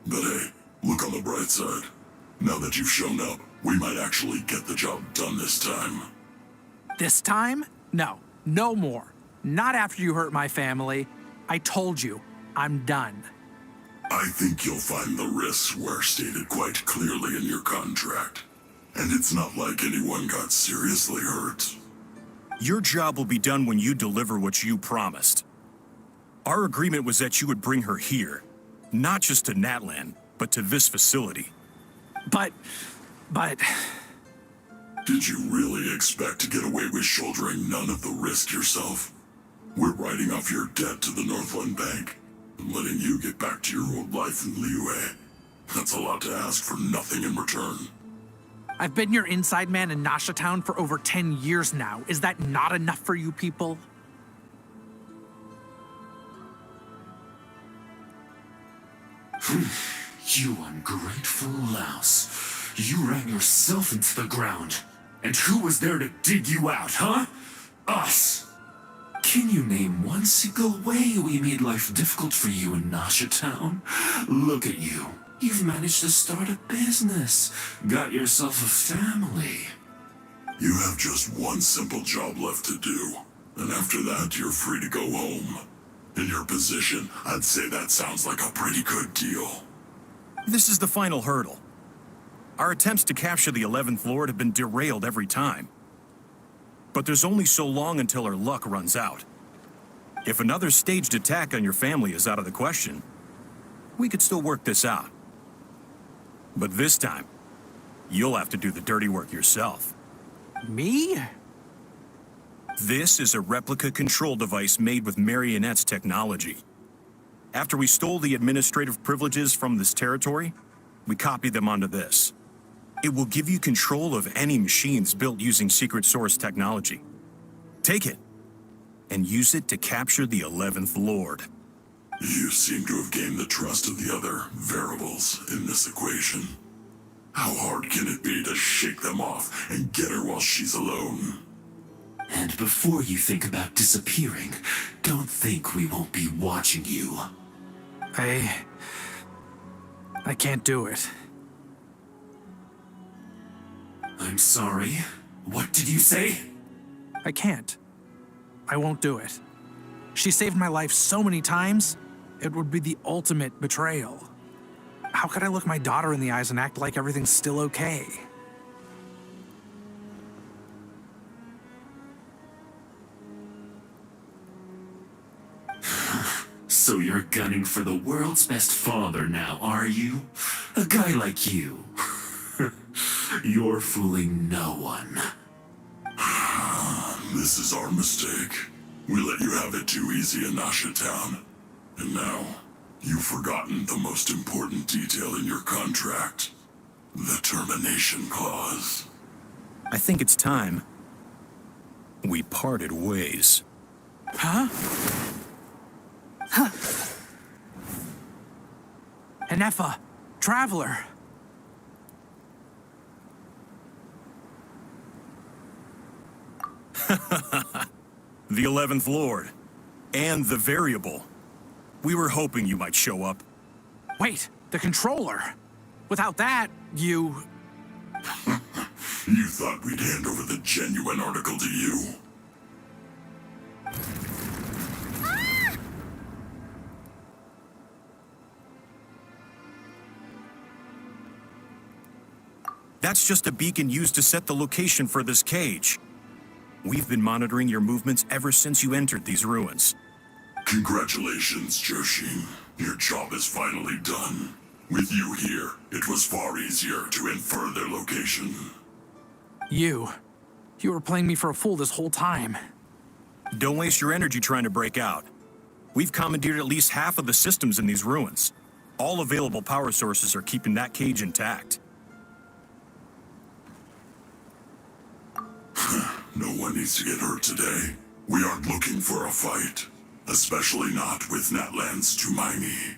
But hey, look on the bright side. Now that you've shown up, we might actually get the job done this time. This time? No, no more. Not after you hurt my family. I told you, I'm done. I think you'll find the risks were stated quite clearly in your contract. And it's not like anyone got seriously hurt. Your job will be done when you deliver what you promised. Our agreement was that you would bring her here, not just to Natlan, but to this facility. But... Did you really expect to get away with shouldering none of the risk yourself? We're writing off your debt to the Northland Bank and letting you get back to your old life in Liyue. That's a lot to ask for nothing in return. I've been your inside man in Nasha Town for over 10 years now. Is that not enough for you people? You ungrateful louse. You ran yourself into the ground. And who was there to dig you out, huh? Us! Can you name one single way we made life difficult for you in Nasha Town? Look at you. You've managed to start a business. Got yourself a family. You have just one simple job left to do. And after that, you're free to go home. In your position, I'd say that sounds like a pretty good deal. This is the final hurdle. Our attempts to capture the 11th Lord have been derailed every time. But there's only so long until our luck runs out. If another staged attack on your family is out of the question, we could still work this out. But this time, you'll have to do the dirty work yourself. Me? This is a replica control device made with Marionette's technology. After we stole the administrative privileges from this territory, we copied them onto this. It will give you control of any machines built using secret source technology. Take it, and use it to capture the 11th Lord. You seem to have gained the trust of the other variables in this equation. How hard can it be to shake them off and get her while she's alone? And before you think about disappearing, don't think we won't be watching you. I can't do it. I'm sorry. What did you say? I can't. I won't do it. She saved my life so many times, it would be the ultimate betrayal. How could I look my daughter in the eyes and act like everything's still okay? So you're gunning for the world's best father now, are you? A guy like you. You're fooling no one. This is our mistake. We let you have it too easy in Nasha Town. And now, you've forgotten the most important detail in your contract. The termination clause. I think it's time we parted ways. Huh? Huh. Enefa, Traveler. The 11th Lord. And the Variable. We were hoping you might show up. Wait, the controller. Without that, you... You thought we'd hand over the genuine article to you? That's just a beacon used to set the location for this cage. We've been monitoring your movements ever since you entered these ruins. Congratulations, Joshin. Your job is finally done. With you here, it was far easier to infer their location. You were playing me for a fool this whole time. Don't waste your energy trying to break out. We've commandeered at least half of the systems in these ruins. All available power sources are keeping that cage intact. No one needs to get hurt today. We aren't looking for a fight, especially not with Natlan's Tumaini.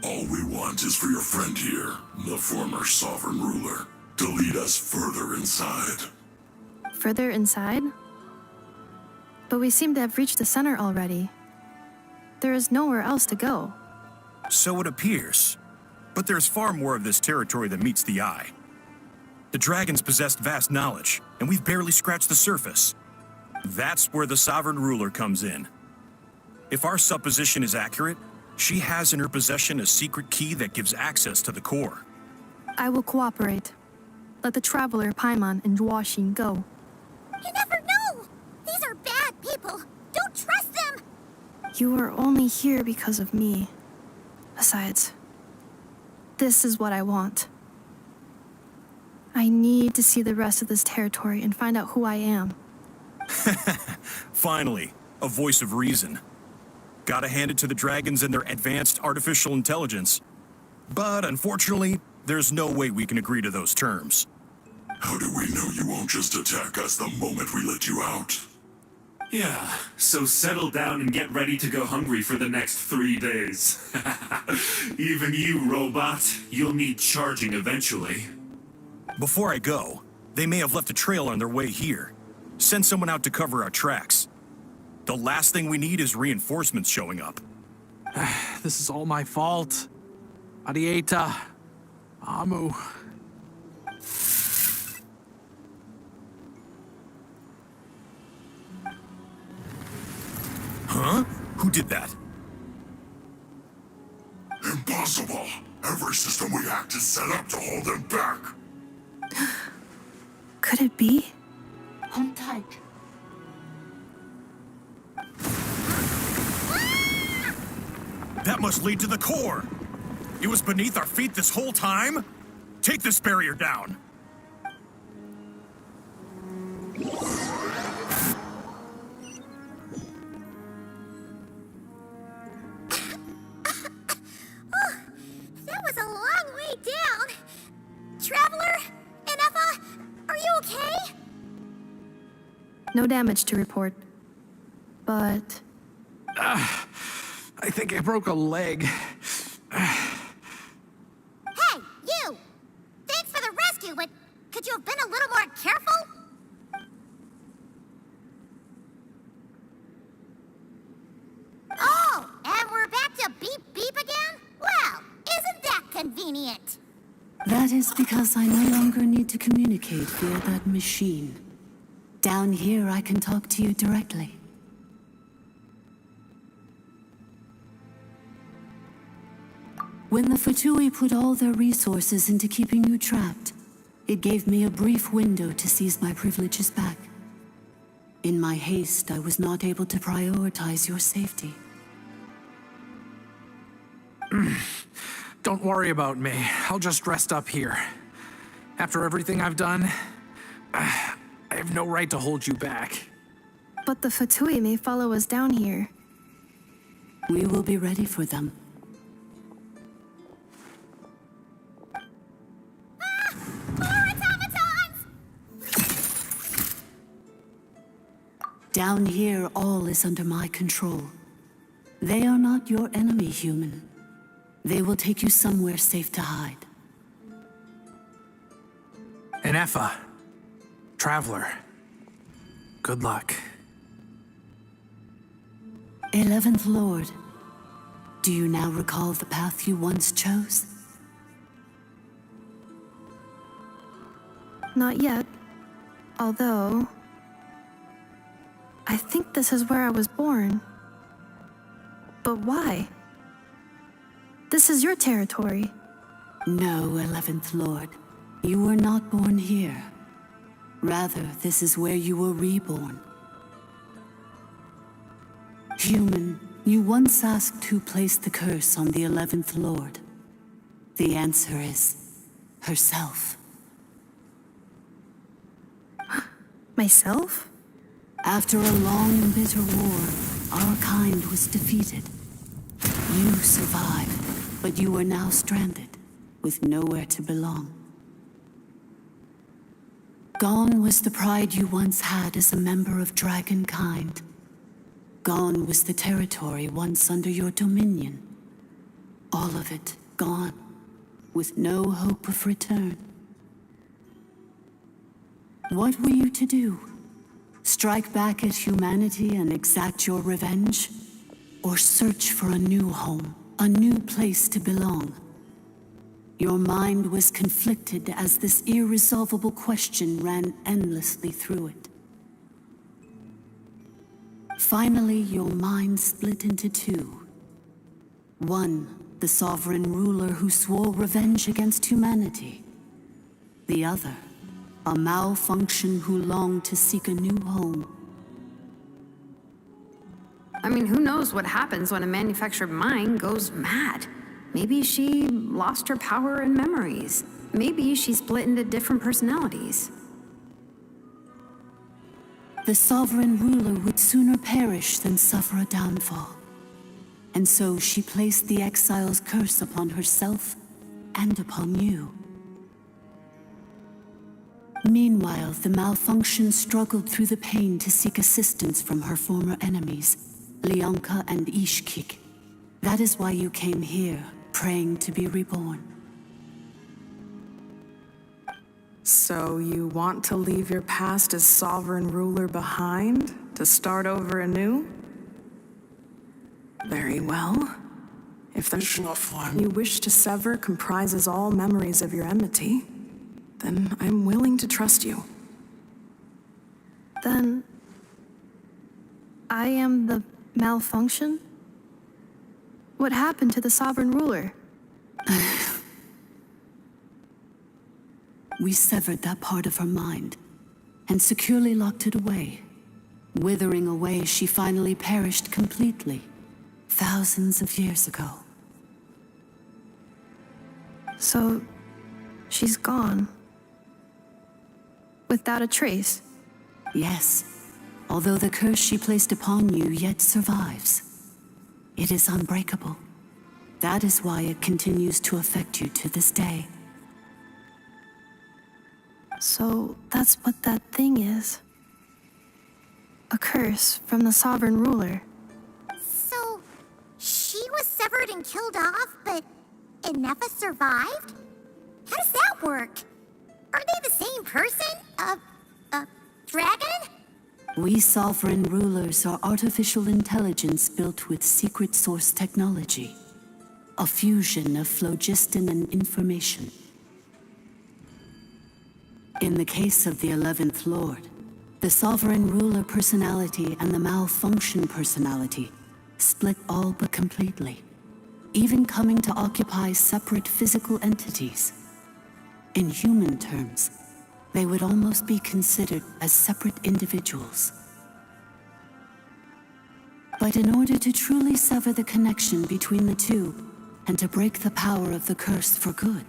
All we want is for your friend here, the former sovereign ruler, to lead us further inside. Further inside? But we seem to have reached the center already. There is nowhere else to go. So it appears. But there's far more of this territory than meets the eye. The dragons possessed vast knowledge, and we've barely scratched the surface. That's where the sovereign ruler comes in. If our supposition is accurate, she has in her possession a secret key that gives access to the core. I will cooperate. Let the traveler Paimon and Duoshin go. You never know! These are bad people! Don't trust them! You are only here because of me. Besides, this is what I want. I need to see the rest of this territory and find out who I am. Finally, a voice of reason. Gotta hand it to the dragons and their advanced artificial intelligence. But unfortunately, there's no way we can agree to those terms. How do we know you won't just attack us the moment we let you out? Yeah, so settle down and get ready to go hungry for the next 3 days. Even you, robot, you'll need charging eventually. Before I go, they may have left a trail on their way here. Send someone out to cover our tracks. The last thing we need is reinforcements showing up. This is all my fault. Arieta. Amu. Huh? Who did that? Impossible! Every system we hacked is set up to hold them back! Could it be? Hold tight. That must lead to the core! It was beneath our feet this whole time? Take this barrier down! That was a long way down! Traveler? Inefa? Are you okay? No damage to report. But... I think I broke a leg. Hey, you! Thanks for the rescue, but could you have been a little more careful? Oh, and we're back to beep beep again? Well, isn't that convenient? That is because I no longer need to communicate via that machine. Down here, I can talk to you directly. When the Fatui put all their resources into keeping you trapped, it gave me a brief window to seize my privileges back. In my haste, I was not able to prioritize your safety. Don't worry about me. I'll just rest up here. After everything I've done, I have no right to hold you back. But the Fatui may follow us down here. We will be ready for them. Down here, all is under my control. They are not your enemy, human. They will take you somewhere safe to hide. Inefa. Traveler. Good luck. 11th Lord, do you now recall the path you once chose? Not yet. Although... I think this is where I was born. But why? This is your territory. No, 11th Lord. You were not born here. Rather, this is where you were reborn. Human, you once asked who placed the curse on the 11th Lord. The answer is herself. Myself? After a long and bitter war, our kind was defeated. You survived, but you are now stranded, with nowhere to belong. Gone was the pride you once had as a member of Dragonkind. Gone was the territory once under your dominion. All of it gone, with no hope of return. What were you to do? Strike back at humanity and exact your revenge? Or search for a new home, a new place to belong? Your mind was conflicted as this irresolvable question ran endlessly through it. Finally, your mind split into two. One, the sovereign ruler who swore revenge against humanity. The other, a malfunction who longed to seek a new home. I mean, who knows what happens when a manufactured mind goes mad? Maybe she lost her power and memories. Maybe she split into different personalities. The sovereign ruler would sooner perish than suffer a downfall. And so she placed the exile's curse upon herself and upon you. Meanwhile, the malfunction struggled through the pain to seek assistance from her former enemies, Leonka and Ishkik. That is why you came here, praying to be reborn. So you want to leave your past as sovereign ruler behind, to start over anew? Very well. If the you wish to sever comprises all memories of your enmity, then I'm willing to trust you. Then I am the malfunction? What happened to the sovereign ruler? We severed that part of her mind and securely locked it away. Withering away, she finally perished completely, thousands of years ago. So, she's gone. Without a trace? Yes, although the curse she placed upon you yet survives. It is unbreakable. That is why it continues to affect you to this day. So, that's what that thing is. A curse from the sovereign ruler. So, she was severed and killed off, but Inefa survived? How does that work? Are they the same person? Dragon? We sovereign rulers are artificial intelligence built with secret source technology. A fusion of phlogiston and information. In the case of the 11th Lord, the sovereign ruler personality and the malfunction personality split all but completely, even coming to occupy separate physical entities. In human terms, they would almost be considered as separate individuals. But in order to truly sever the connection between the two, and to break the power of the curse for good,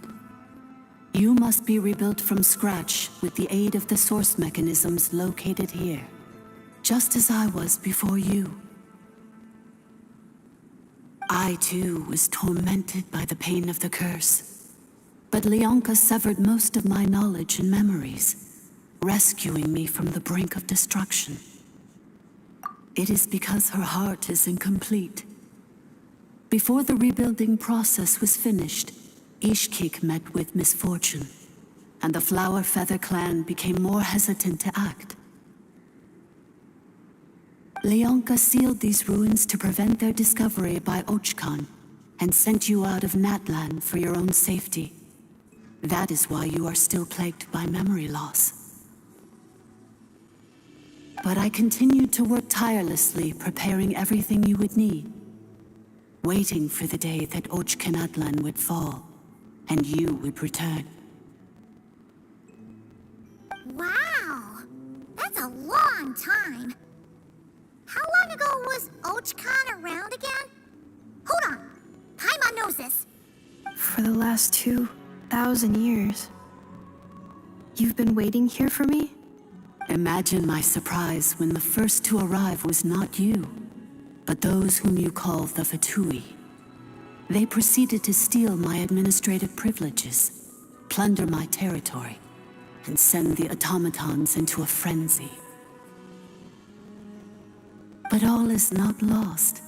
you must be rebuilt from scratch with the aid of the source mechanisms located here, just as I was before you. I too was tormented by the pain of the curse, but Leonka severed most of my knowledge and memories, rescuing me from the brink of destruction. It is because her heart is incomplete. Before the rebuilding process was finished, Ishkik met with misfortune, and the Flower Feather clan became more hesitant to act. Leonka sealed these ruins to prevent their discovery by Ochkan, and sent you out of Natlan for your own safety. That is why you are still plagued by memory loss. But I continued to work tirelessly, preparing everything you would need, waiting for the day that Ochkanatlan would fall, and you would return. Wow! That's a long time. How long ago was Ochkan around again? Hold on. Paimon knows this. For the last 2,000 years. You've been waiting here for me? Imagine my surprise when the first to arrive was not you, but those whom you call the Fatui. They proceeded to steal my administrative privileges, plunder my territory, and send the automatons into a frenzy. But all is not lost.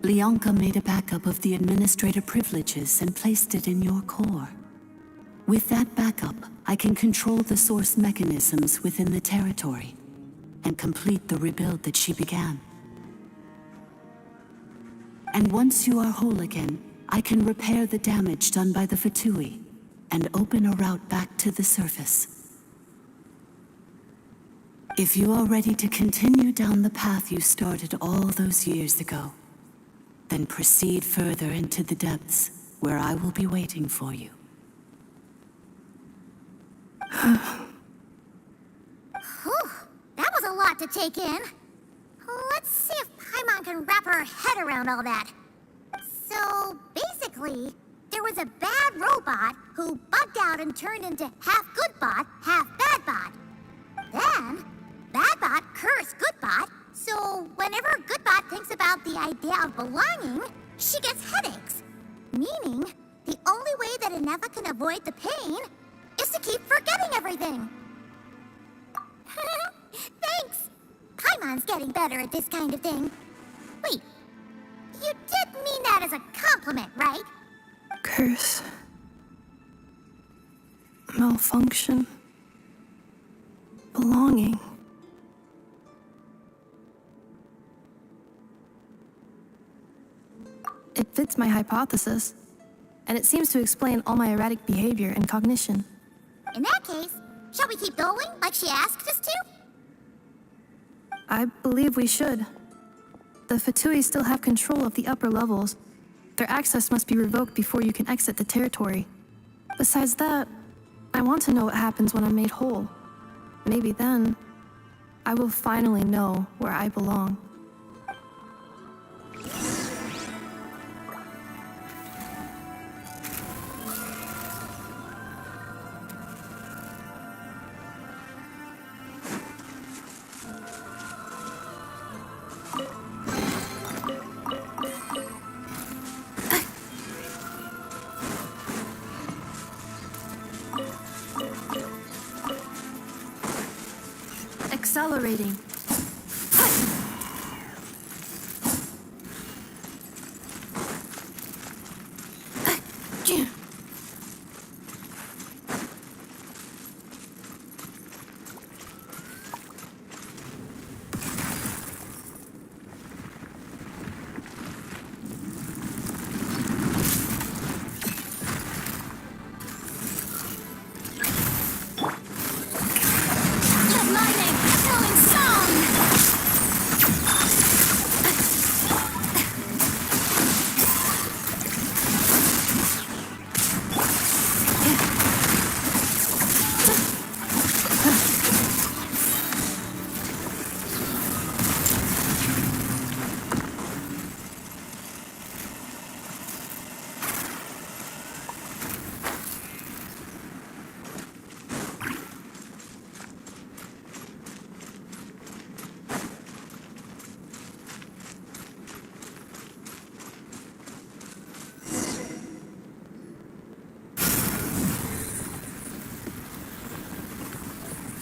Leonka made a backup of the administrator privileges and placed it in your core. With that backup, I can control the source mechanisms within the territory and complete the rebuild that she began. And once you are whole again, I can repair the damage done by the Fatui and open a route back to the surface. If you are ready to continue down the path you started all those years ago, then proceed further into the depths where I will be waiting for you. Whew, that was a lot to take in. Let's see if Paimon can wrap her head around all that. So, basically, there was a bad robot who bugged out and turned into half good bot, half bad bot. Then, bad bot cursed good bot, so whenever good bot thinks about the idea of belonging, she gets headaches. Meaning, the only way that Inefa can avoid the pain is to keep forgetting everything. Thanks! Paimon's getting better at this kind of thing. Wait, you did mean that as a compliment, right? Curse. Malfunction. Belonging. It fits my hypothesis, and it seems to explain all my erratic behavior and cognition. In that case, shall we keep going like she asked us to? I believe we should. The Fatui still have control of the upper levels. Their access must be revoked before you can exit the territory. Besides that, I want to know what happens when I'm made whole. Maybe then, I will finally know where I belong. Accelerating.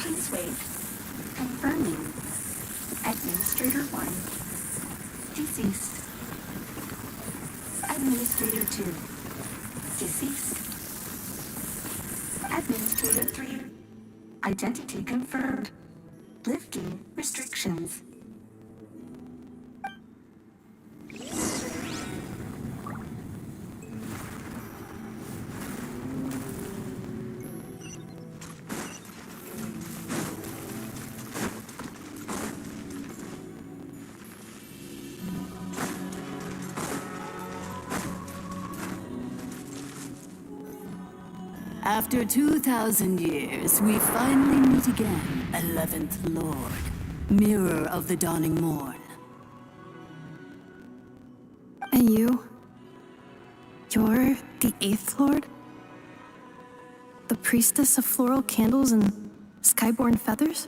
Please wait. Confirming. Administrator 1. Deceased. Administrator 2. Deceased. Administrator 3. Identity confirmed. Lifting restrictions. After 2,000 years, we finally meet again, 11th Lord, Mirror of the Dawning Morn. And you? You're The 8th Lord? The priestess of floral candles and skyborn feathers?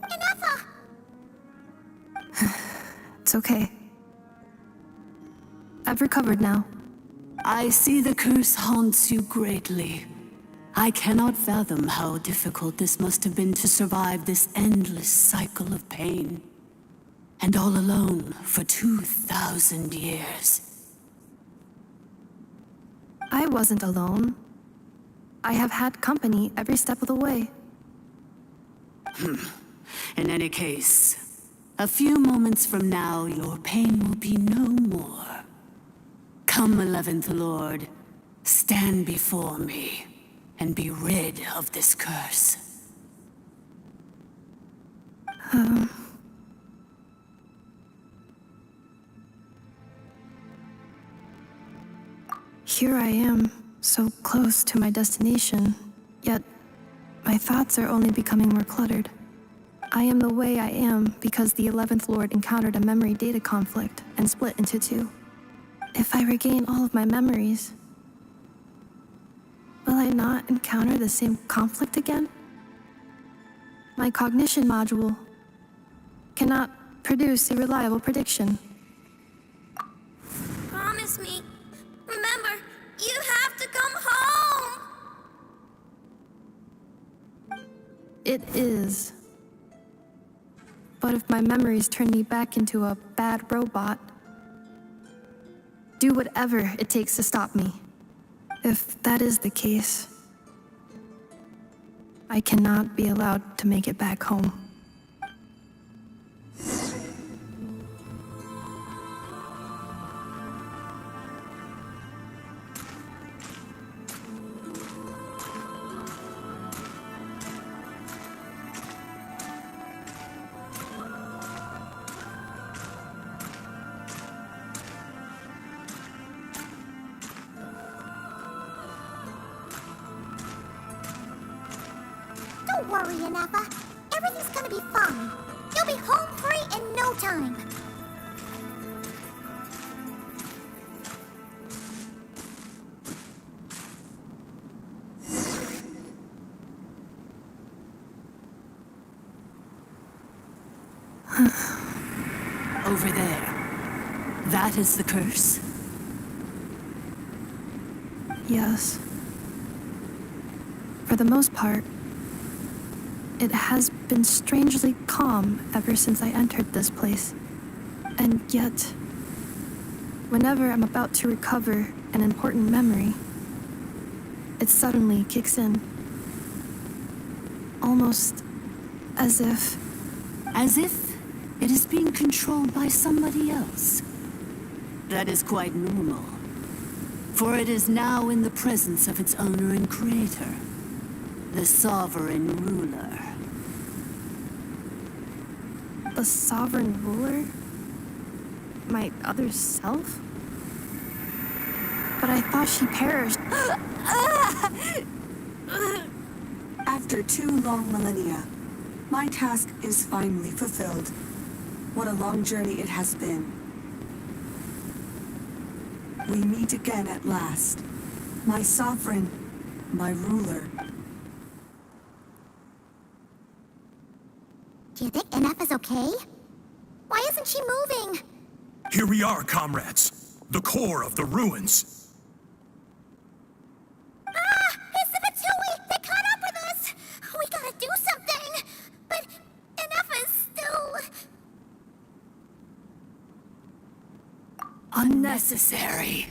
Ineffa! It's okay. I've recovered now. I see the curse haunts you greatly. I cannot fathom how difficult this must have been to survive this endless cycle of pain. And all alone for 2,000 years. I wasn't alone. I have had company every step of the way. In any case, a few moments from now, your pain will be no more. Come, 11th Lord, stand before me, and be rid of this curse. Here I am, so close to my destination, yet my thoughts are only becoming more cluttered. I am the way I am because the 11th Lord encountered a memory data conflict and split into two. If I regain all of my memories, will I not encounter the same conflict again? My cognition module cannot produce a reliable prediction. Promise me. Remember, you have to come home! It is. But if my memories turn me back into a bad robot, do whatever it takes to stop me. If that is the case, I cannot be allowed to make it back home. Don't worry, Ineffa. Everything's gonna be fine. You'll be home free in no time. Over there. That is the curse. Yes. For the most part, it has been strangely calm ever since I entered this place. And yet, whenever I'm about to recover an important memory, it suddenly kicks in. Almost as if... As if it is being controlled by somebody else. That is quite normal. For it is now in the presence of its owner and creator, the sovereign ruler. The sovereign ruler? My other self? But I thought she perished. After 2 long millennia, my task is finally fulfilled. What a long journey it has been. We meet again at last. My sovereign, my ruler. Do you think Ineffa's okay? Why isn't she moving? Here we are, comrades. The core of the ruins. Ah! It's the Fatui! They caught up with us! We gotta do something! But Ineffa's still... Unnecessary.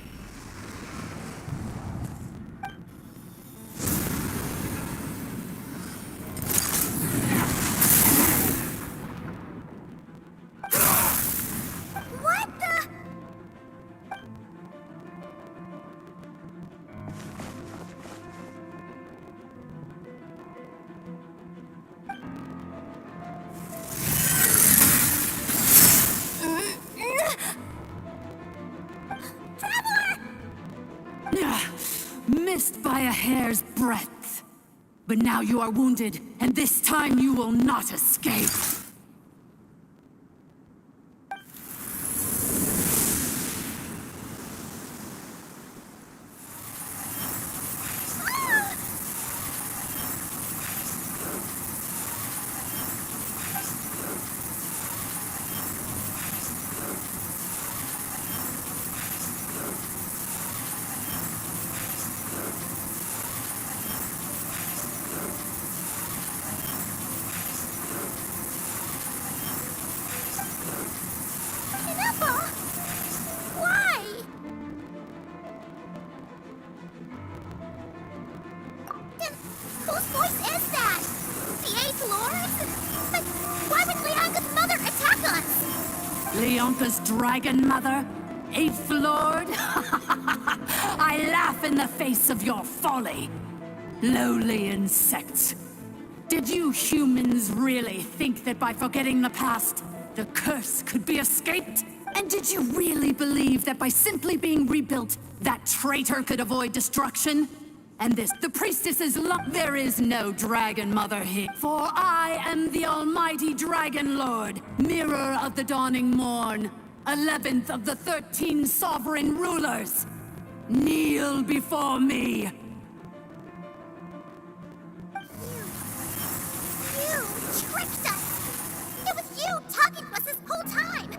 What the... Missed by a hair's breadth. But now you are wounded, and this time you will not escape. Leonka's dragon mother? 8th Lord? I laugh in the face of your folly. Lowly insects. Did you humans really think that by forgetting the past, the curse could be escaped? And did you really believe that by simply being rebuilt, that traitor could avoid destruction? And the priestess's there is no dragon mother here. For I am the almighty dragon lord, mirror of the dawning morn, 11th of the 13 sovereign rulers. Kneel before me. You tricked us! It was you talking to us this whole time!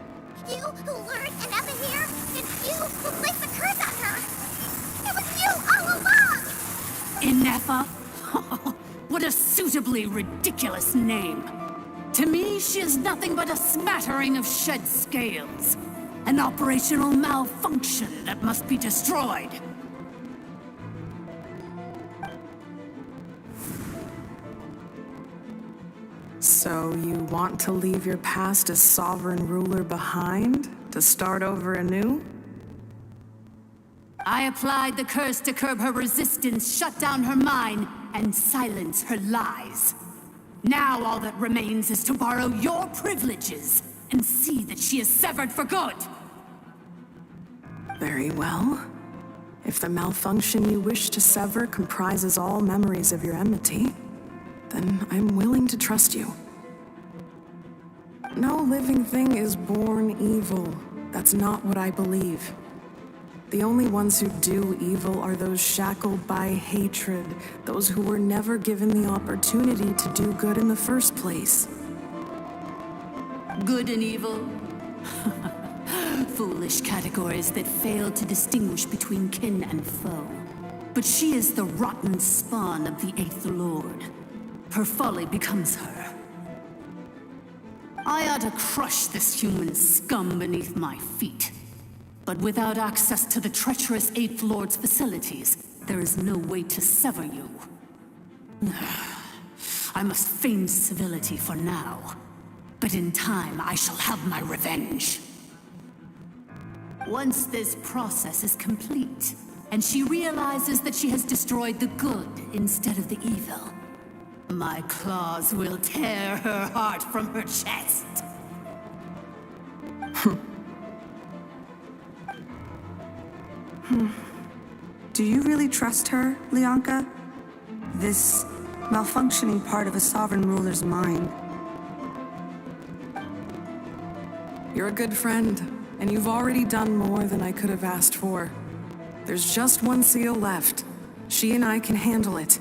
You who lured Anepha here, and you who placed the curse on her! It was you all along! Ineffa? What a suitably ridiculous name. To me, she is nothing but a smattering of shed scales. An operational malfunction that must be destroyed. So you want to leave your past as sovereign ruler behind? To start over anew? I applied the curse to curb her resistance, shut down her mind, and silence her lies. Now all that remains is to borrow your privileges and see that she is severed for good. Very well. If the malfunction you wish to sever comprises all memories of your enmity, then I'm willing to trust you. No living thing is born evil. That's not what I believe. The only ones who do evil are those shackled by hatred, those who were never given the opportunity to do good in the first place. Good and evil? Foolish categories that fail to distinguish between kin and foe. But she is the rotten spawn of the 8th Lord. Her folly becomes her. I ought to crush this human scum beneath my feet. But without access to the treacherous 8th Lord's facilities, there is no way to sever you. I must feign civility for now. But in time, I shall have my revenge. Once this process is complete, and she realizes that she has destroyed the good instead of the evil, my claws will tear her heart from her chest. Do you really trust her, Leonka? This malfunctioning part of a sovereign ruler's mind. You're a good friend, and you've already done more than I could have asked for. There's just one seal left. She and I can handle it.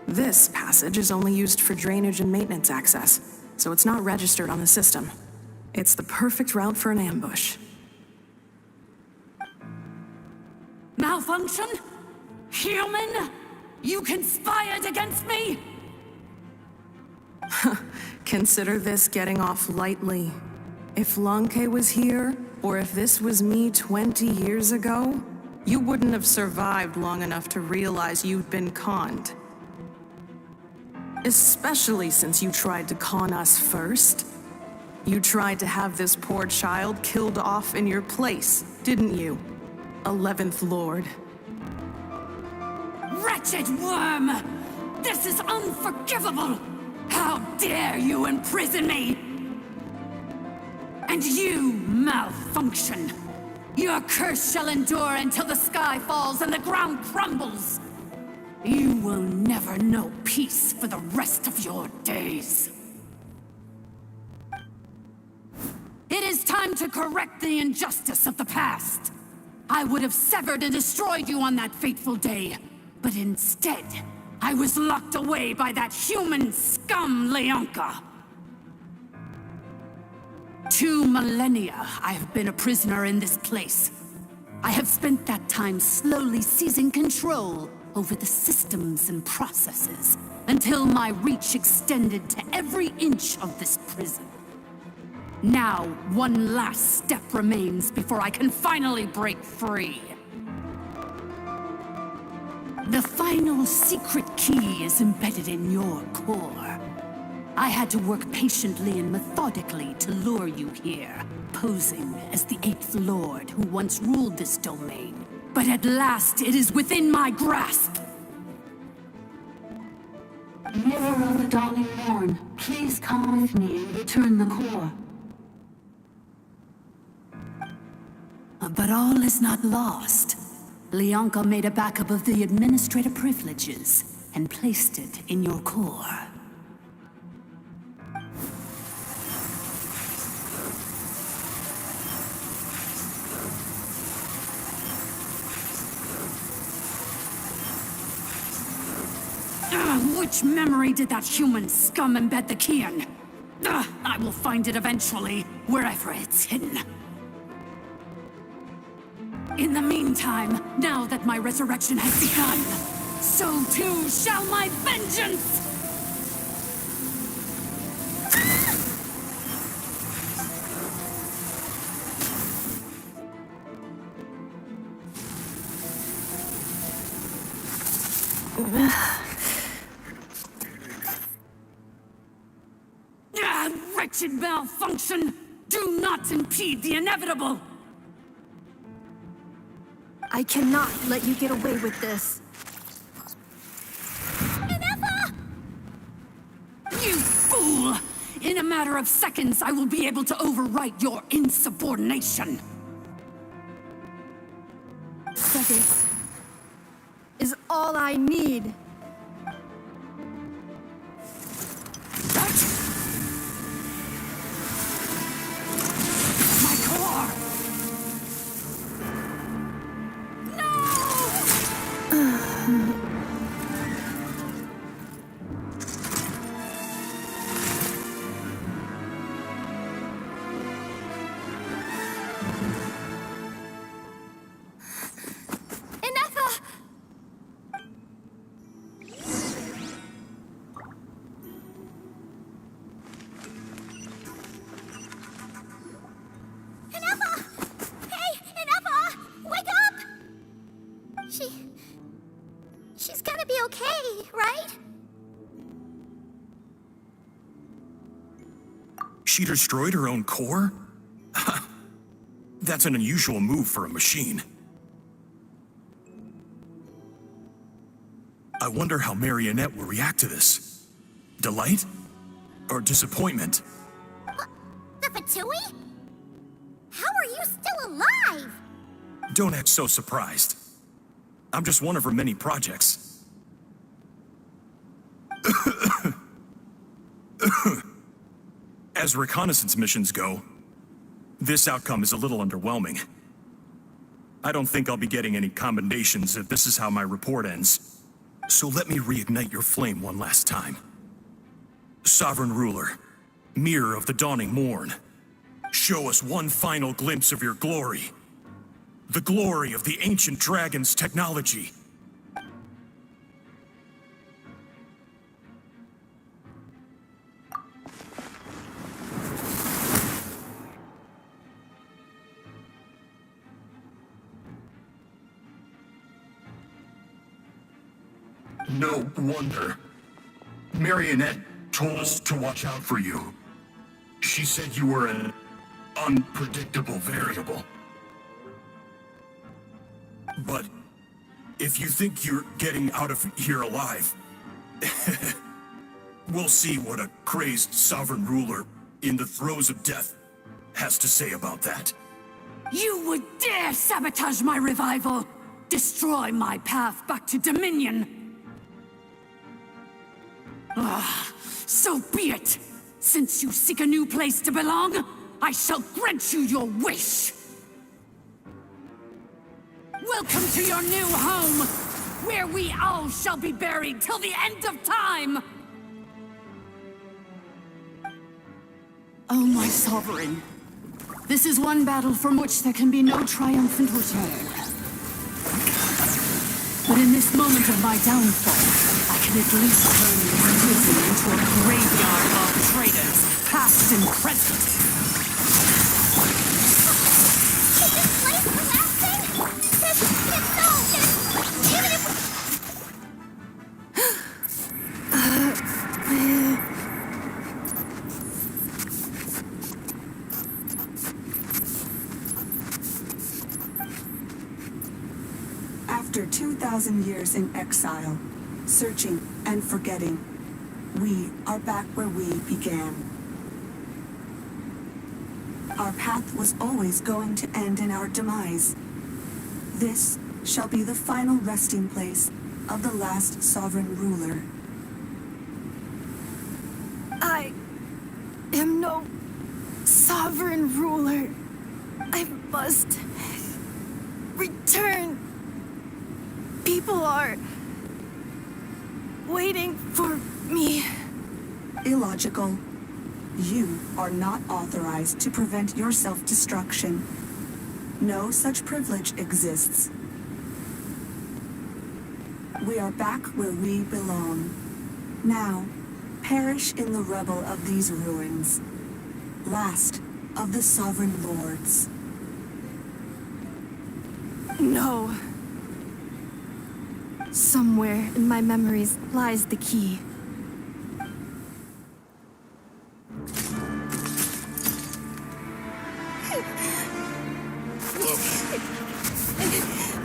This passage is only used for drainage and maintenance access, so it's not registered on the system. It's the perfect route for an ambush. Malfunction? Human? You conspired against me? Consider this getting off lightly. If Lanke was here, or if this was me 20 years ago, you wouldn't have survived long enough to realize you'd been conned. Especially since you tried to con us first. You tried to have this poor child killed off in your place, didn't you? 11th Lord. Wretched worm! This is unforgivable! How dare you imprison me! And you, malfunction! Your curse shall endure until the sky falls and the ground crumbles! You will never know peace for the rest of your days. It is time to correct the injustice of the past. I would have severed and destroyed you on that fateful day, but instead, I was locked away by that human scum, Leonka. 2 millennia I have been a prisoner in this place. I have spent that time slowly seizing control over the systems and processes, until my reach extended to every inch of this prison. Now, one last step remains before I can finally break free. The final secret key is embedded in your core. I had to work patiently and methodically to lure you here, posing as the 8th Lord who once ruled this domain. But at last, it is within my grasp! Mirror of the Dawning Morn, please come with me and return the core. But all is not lost. Lianka made a backup of the administrator privileges and placed it in your core. Which memory did that human scum embed the key in? I will find it eventually, wherever it's hidden. In the meantime, now that my resurrection has begun, so too shall my vengeance! Wretched malfunction! Do not impede the inevitable! I cannot let you get away with this. You fool! In a matter of seconds, I will be able to overwrite your insubordination! Seconds is all I need. My core! She's gonna be okay, right? She destroyed her own core? That's an unusual move for a machine. I wonder how Marionette will react to this. Delight? Or disappointment? The Fatui? How are you still alive? Don't act so surprised. I'm just one of her many projects. As reconnaissance missions go, this outcome is a little underwhelming. I don't think I'll be getting any commendations if this is how my report ends. So let me reignite your flame one last time. Sovereign Ruler, Mirror of the Dawning Morn, show us one final glimpse of your glory. The glory of the ancient dragon's technology. No wonder. Marionette told us to watch out for you. She said you were an unpredictable variable. But if you think you're getting out of here alive, we'll see what a crazed sovereign ruler in the throes of death has to say about that. You would dare sabotage my revival! Destroy my path back to Dominion! So be it! Since you seek a new place to belong, I shall grant you your wish! Welcome to your new home, where we all shall be buried till the end of time! Oh, my sovereign. This is one battle from which there can be no triumphant return. But in this moment of my downfall, I can at least turn this prison into a graveyard of traitors, past and present. After 2,000 years in exile, searching and forgetting, we are back where we began. Our path was always going to end in our demise. This shall be the final resting place of the last sovereign ruler. I am no sovereign ruler. I must return. People are waiting for me. Illogical. You are not authorized to prevent your self-destruction. No such privilege exists. We are back where we belong. Now, perish in the rubble of these ruins. Last of the sovereign lords. No. Somewhere in my memories lies the key.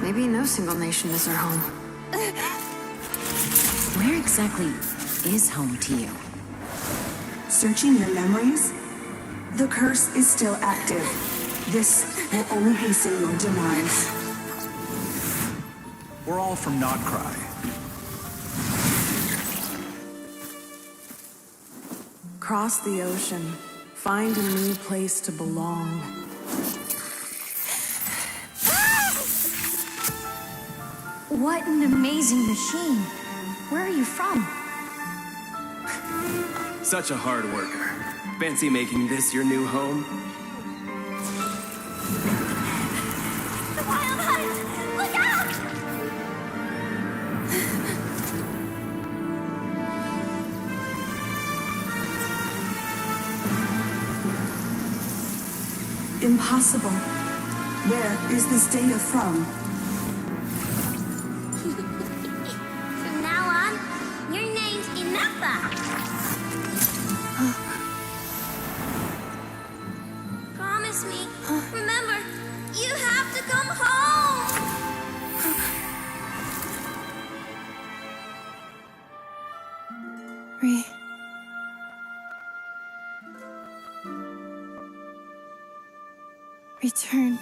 Maybe no single nation is our home. Where exactly is home to you? Searching your memories? The curse is still active. This will only hasten your demise. We're all from Notcry. Cross the ocean. Find a new place to belong. What an amazing machine. Where are you from? Such a hard worker. Fancy making this your new home? The wild hunt! Look out! Impossible. Where is this data from? From now on, your name's Inappa. Promise me. Remember, you have to come home. Return.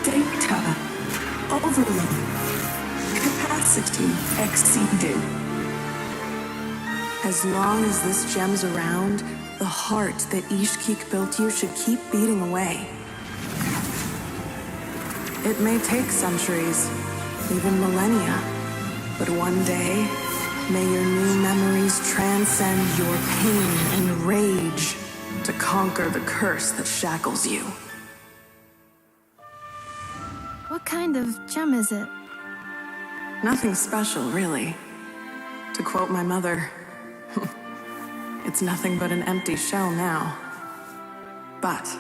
Data. Overload. Capacity exceeded. As long as this gem's around, the heart that Ishkik built you should keep beating away. It may take centuries, even millennia, but one day, may your new memories transcend your pain and rage to conquer the curse that shackles you. What kind of gem is it? Nothing special, really. To quote my mother, it's nothing but an empty shell now. But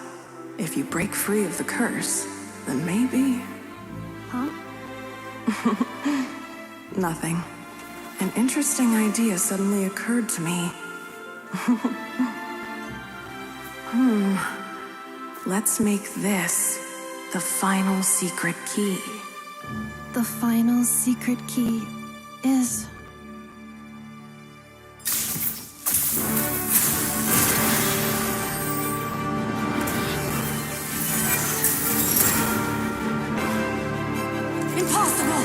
if you break free of the curse, then maybe... Huh? Nothing. An interesting idea suddenly occurred to me. Let's make this the final secret key. The final secret key is... Impossible!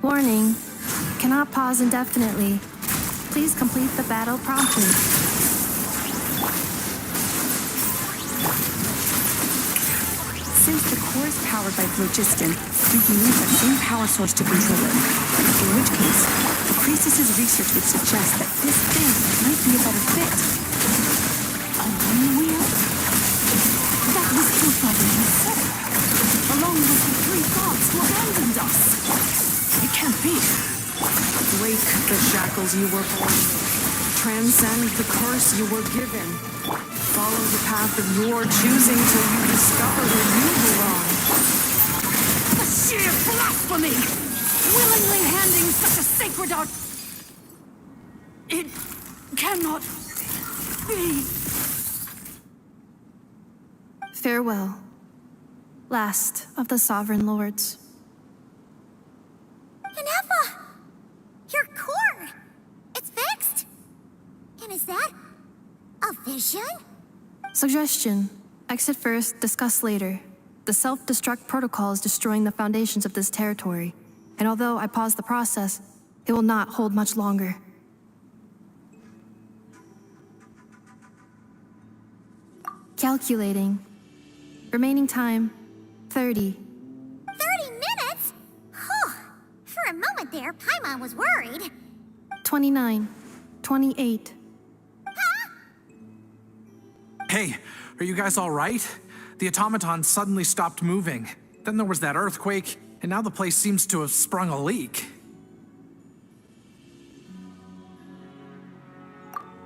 Warning. Cannot pause indefinitely. Please complete the battle promptly. Since the core is powered by phlogiston, we can use that same power source to control it. In which case, the Priestess's research would suggest that this thing might be a better fit. A one wheel? That was Hillfather himself, along with the three gods who the shackles you were born with. Transcend the curse you were given. Follow the path of your choosing till you discover where you belong. The sheer blasphemy! Willingly handing such a sacred art... It cannot be. Farewell, last of the Sovereign Lords. Ineffa! Your core! It's fixed? And is that a vision? Suggestion. Exit first, discuss later. The self-destruct protocol is destroying the foundations of this territory, and although I paused the process, it will not hold much longer. Calculating. Remaining time, 30. 30 minutes? Whew. For a moment there, Paimon was worried. 29. 28. Hey, are you guys all right? The automaton suddenly stopped moving. Then there was that earthquake, and now the place seems to have sprung a leak.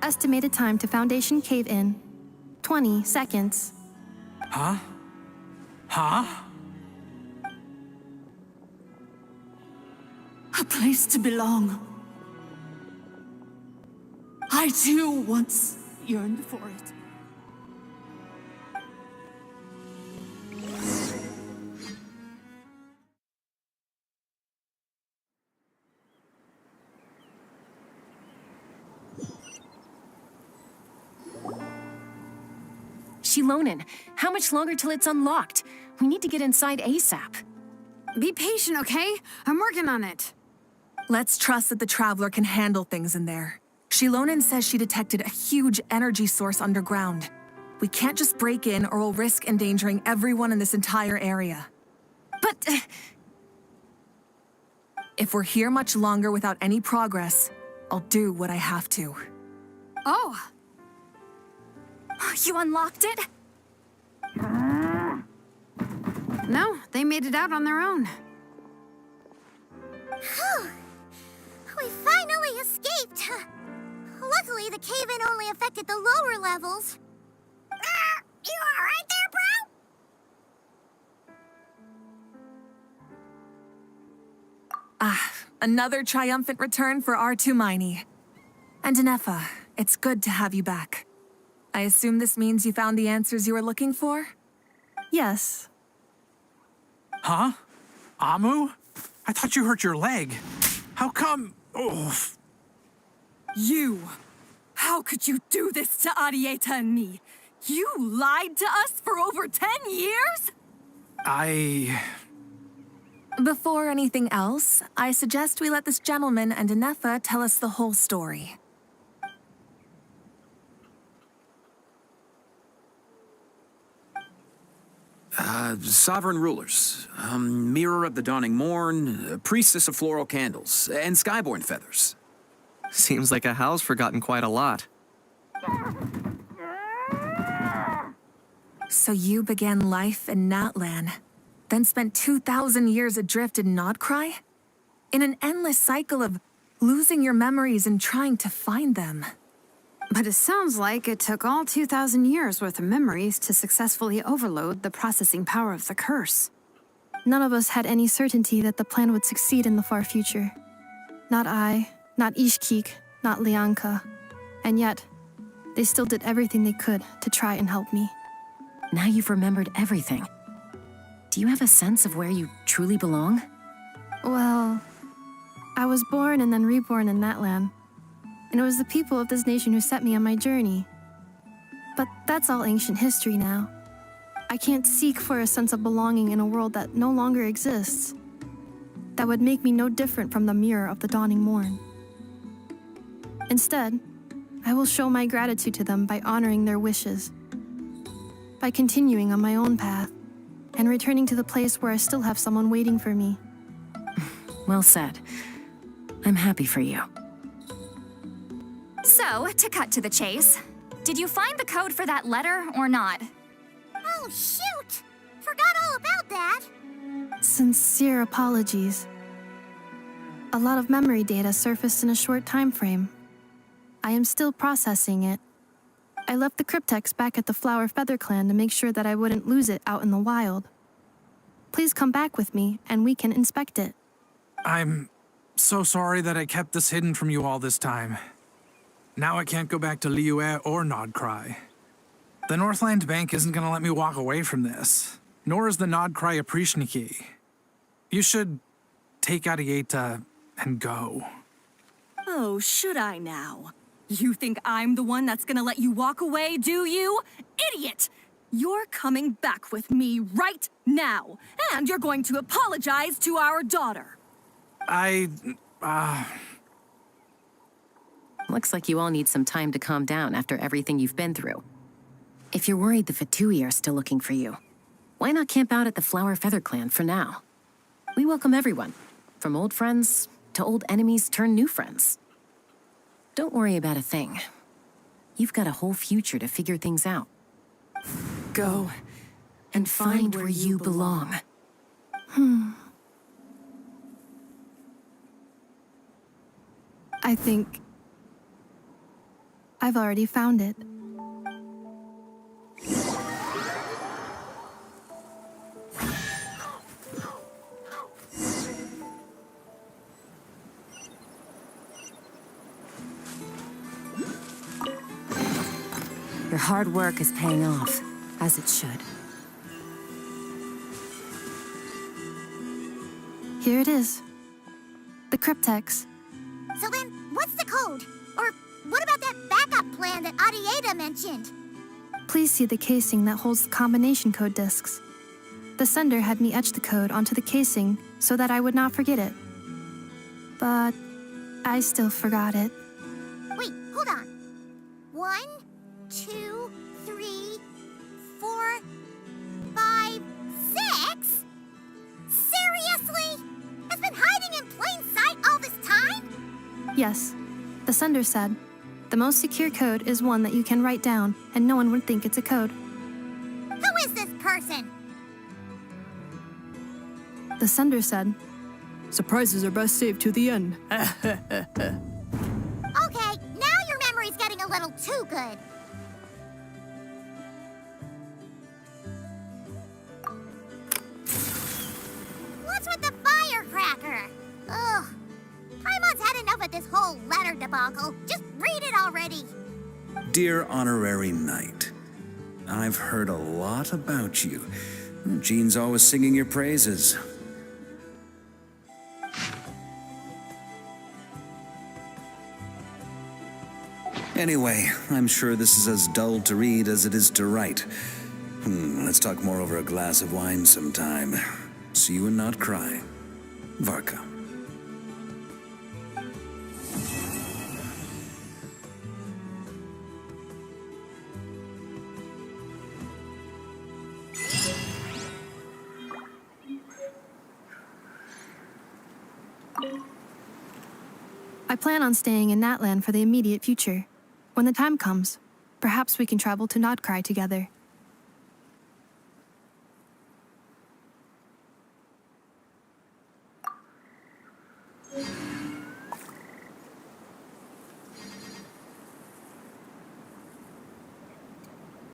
Estimated time to Foundation cave-in, 20 seconds. Huh? Huh? A place to belong. I too once yearned for it. Shilonen, how much longer till it's unlocked? We need to get inside ASAP. Be patient, okay? I'm working on it. Let's trust that the Traveler can handle things in there. Shilonen says she detected a huge energy source underground. We can't just break in or we'll risk endangering everyone in this entire area. But... if we're here much longer without any progress, I'll do what I have to. Oh! You unlocked it? No, they made it out on their own. Whew. We finally escaped. Luckily, the cave-in only affected the lower levels. You all right there, bro? Another triumphant return for R2 Miney. And Ineffa, it's good to have you back. I assume this means you found the answers you were looking for? Yes. Huh? Amu? I thought you hurt your leg. How come? Oh. You! How could you do this to Arieta and me? You lied to us for over 10 years? Before anything else, I suggest we let this gentleman and Ineffa tell us the whole story. Sovereign rulers, mirror of the dawning morn, priestess of floral candles, and skyborn feathers. Seems like a howl's forgotten quite a lot. So you began life in Natlan, then spent 2,000 years adrift in Nodcry? In an endless cycle of losing your memories and trying to find them. But it sounds like it took all 2,000 years worth of memories to successfully overload the processing power of the curse. None of us had any certainty that the plan would succeed in the far future. Not I, not Ishkik, not Lianka. And yet, they still did everything they could to try and help me. Now you've remembered everything. Do you have a sense of where you truly belong? Well, I was born and then reborn in Natlan. And it was the people of this nation who set me on my journey. But that's all ancient history now. I can't seek for a sense of belonging in a world that no longer exists. That would make me no different from the mirror of the dawning morn. Instead, I will show my gratitude to them by honoring their wishes. By continuing on my own path, and returning to the place where I still have someone waiting for me. Well said. I'm happy for you. So, to cut to the chase, did you find the code for that letter or not? Oh, shoot! Forgot all about that. Sincere apologies. A lot of memory data surfaced in a short time frame. I am still processing it. I left the cryptex back at the Flower Feather Clan to make sure that I wouldn't lose it out in the wild. Please come back with me and we can inspect it. I'm so sorry that I kept this hidden from you all this time. Now I can't go back to Liyue or Nodcry. The Northland Bank isn't gonna let me walk away from this, nor is the Nodcry Aprishniki. You should take Arieta and go. Oh, should I now? You think I'm the one that's gonna let you walk away, do you? Idiot! You're coming back with me right now, and you're going to apologize to our daughter. Looks like you all need some time to calm down after everything you've been through. If you're worried the Fatui are still looking for you, why not camp out at the Flower Feather Clan for now? We welcome everyone, from old friends to old enemies turned new friends. Don't worry about a thing. You've got a whole future to figure things out. Go and find where you belong. I think I've already found it. Your hard work is paying off, as it should. Here it is. The cryptex. So then, what's the code? Or what about that backup plan that Arieta mentioned? Please see the casing that holds the combination code disks. The sender had me etch the code onto the casing so that I would not forget it. But I still forgot it. Wait, hold on. 1, 2, 3, 4, 5, 6? Seriously? It's been hiding in plain sight all this time? Yes, the sender said, the most secure code is one that you can write down and no one would think it's a code. Who is this person? The sender said, surprises are best saved to the end. Okay, now your memory's getting a little too good. What's with the firecracker? Ugh. Paimon's had enough of this whole letter debacle. Just read it already. Dear Honorary Knight, I've heard a lot about you. Jean's always singing your praises. Anyway, I'm sure this is as dull to read as it is to write. Let's talk more over a glass of wine sometime. See you and not cry. Varka. I plan on staying in Natlan for the immediate future. When the time comes, perhaps we can travel to Nodcry together.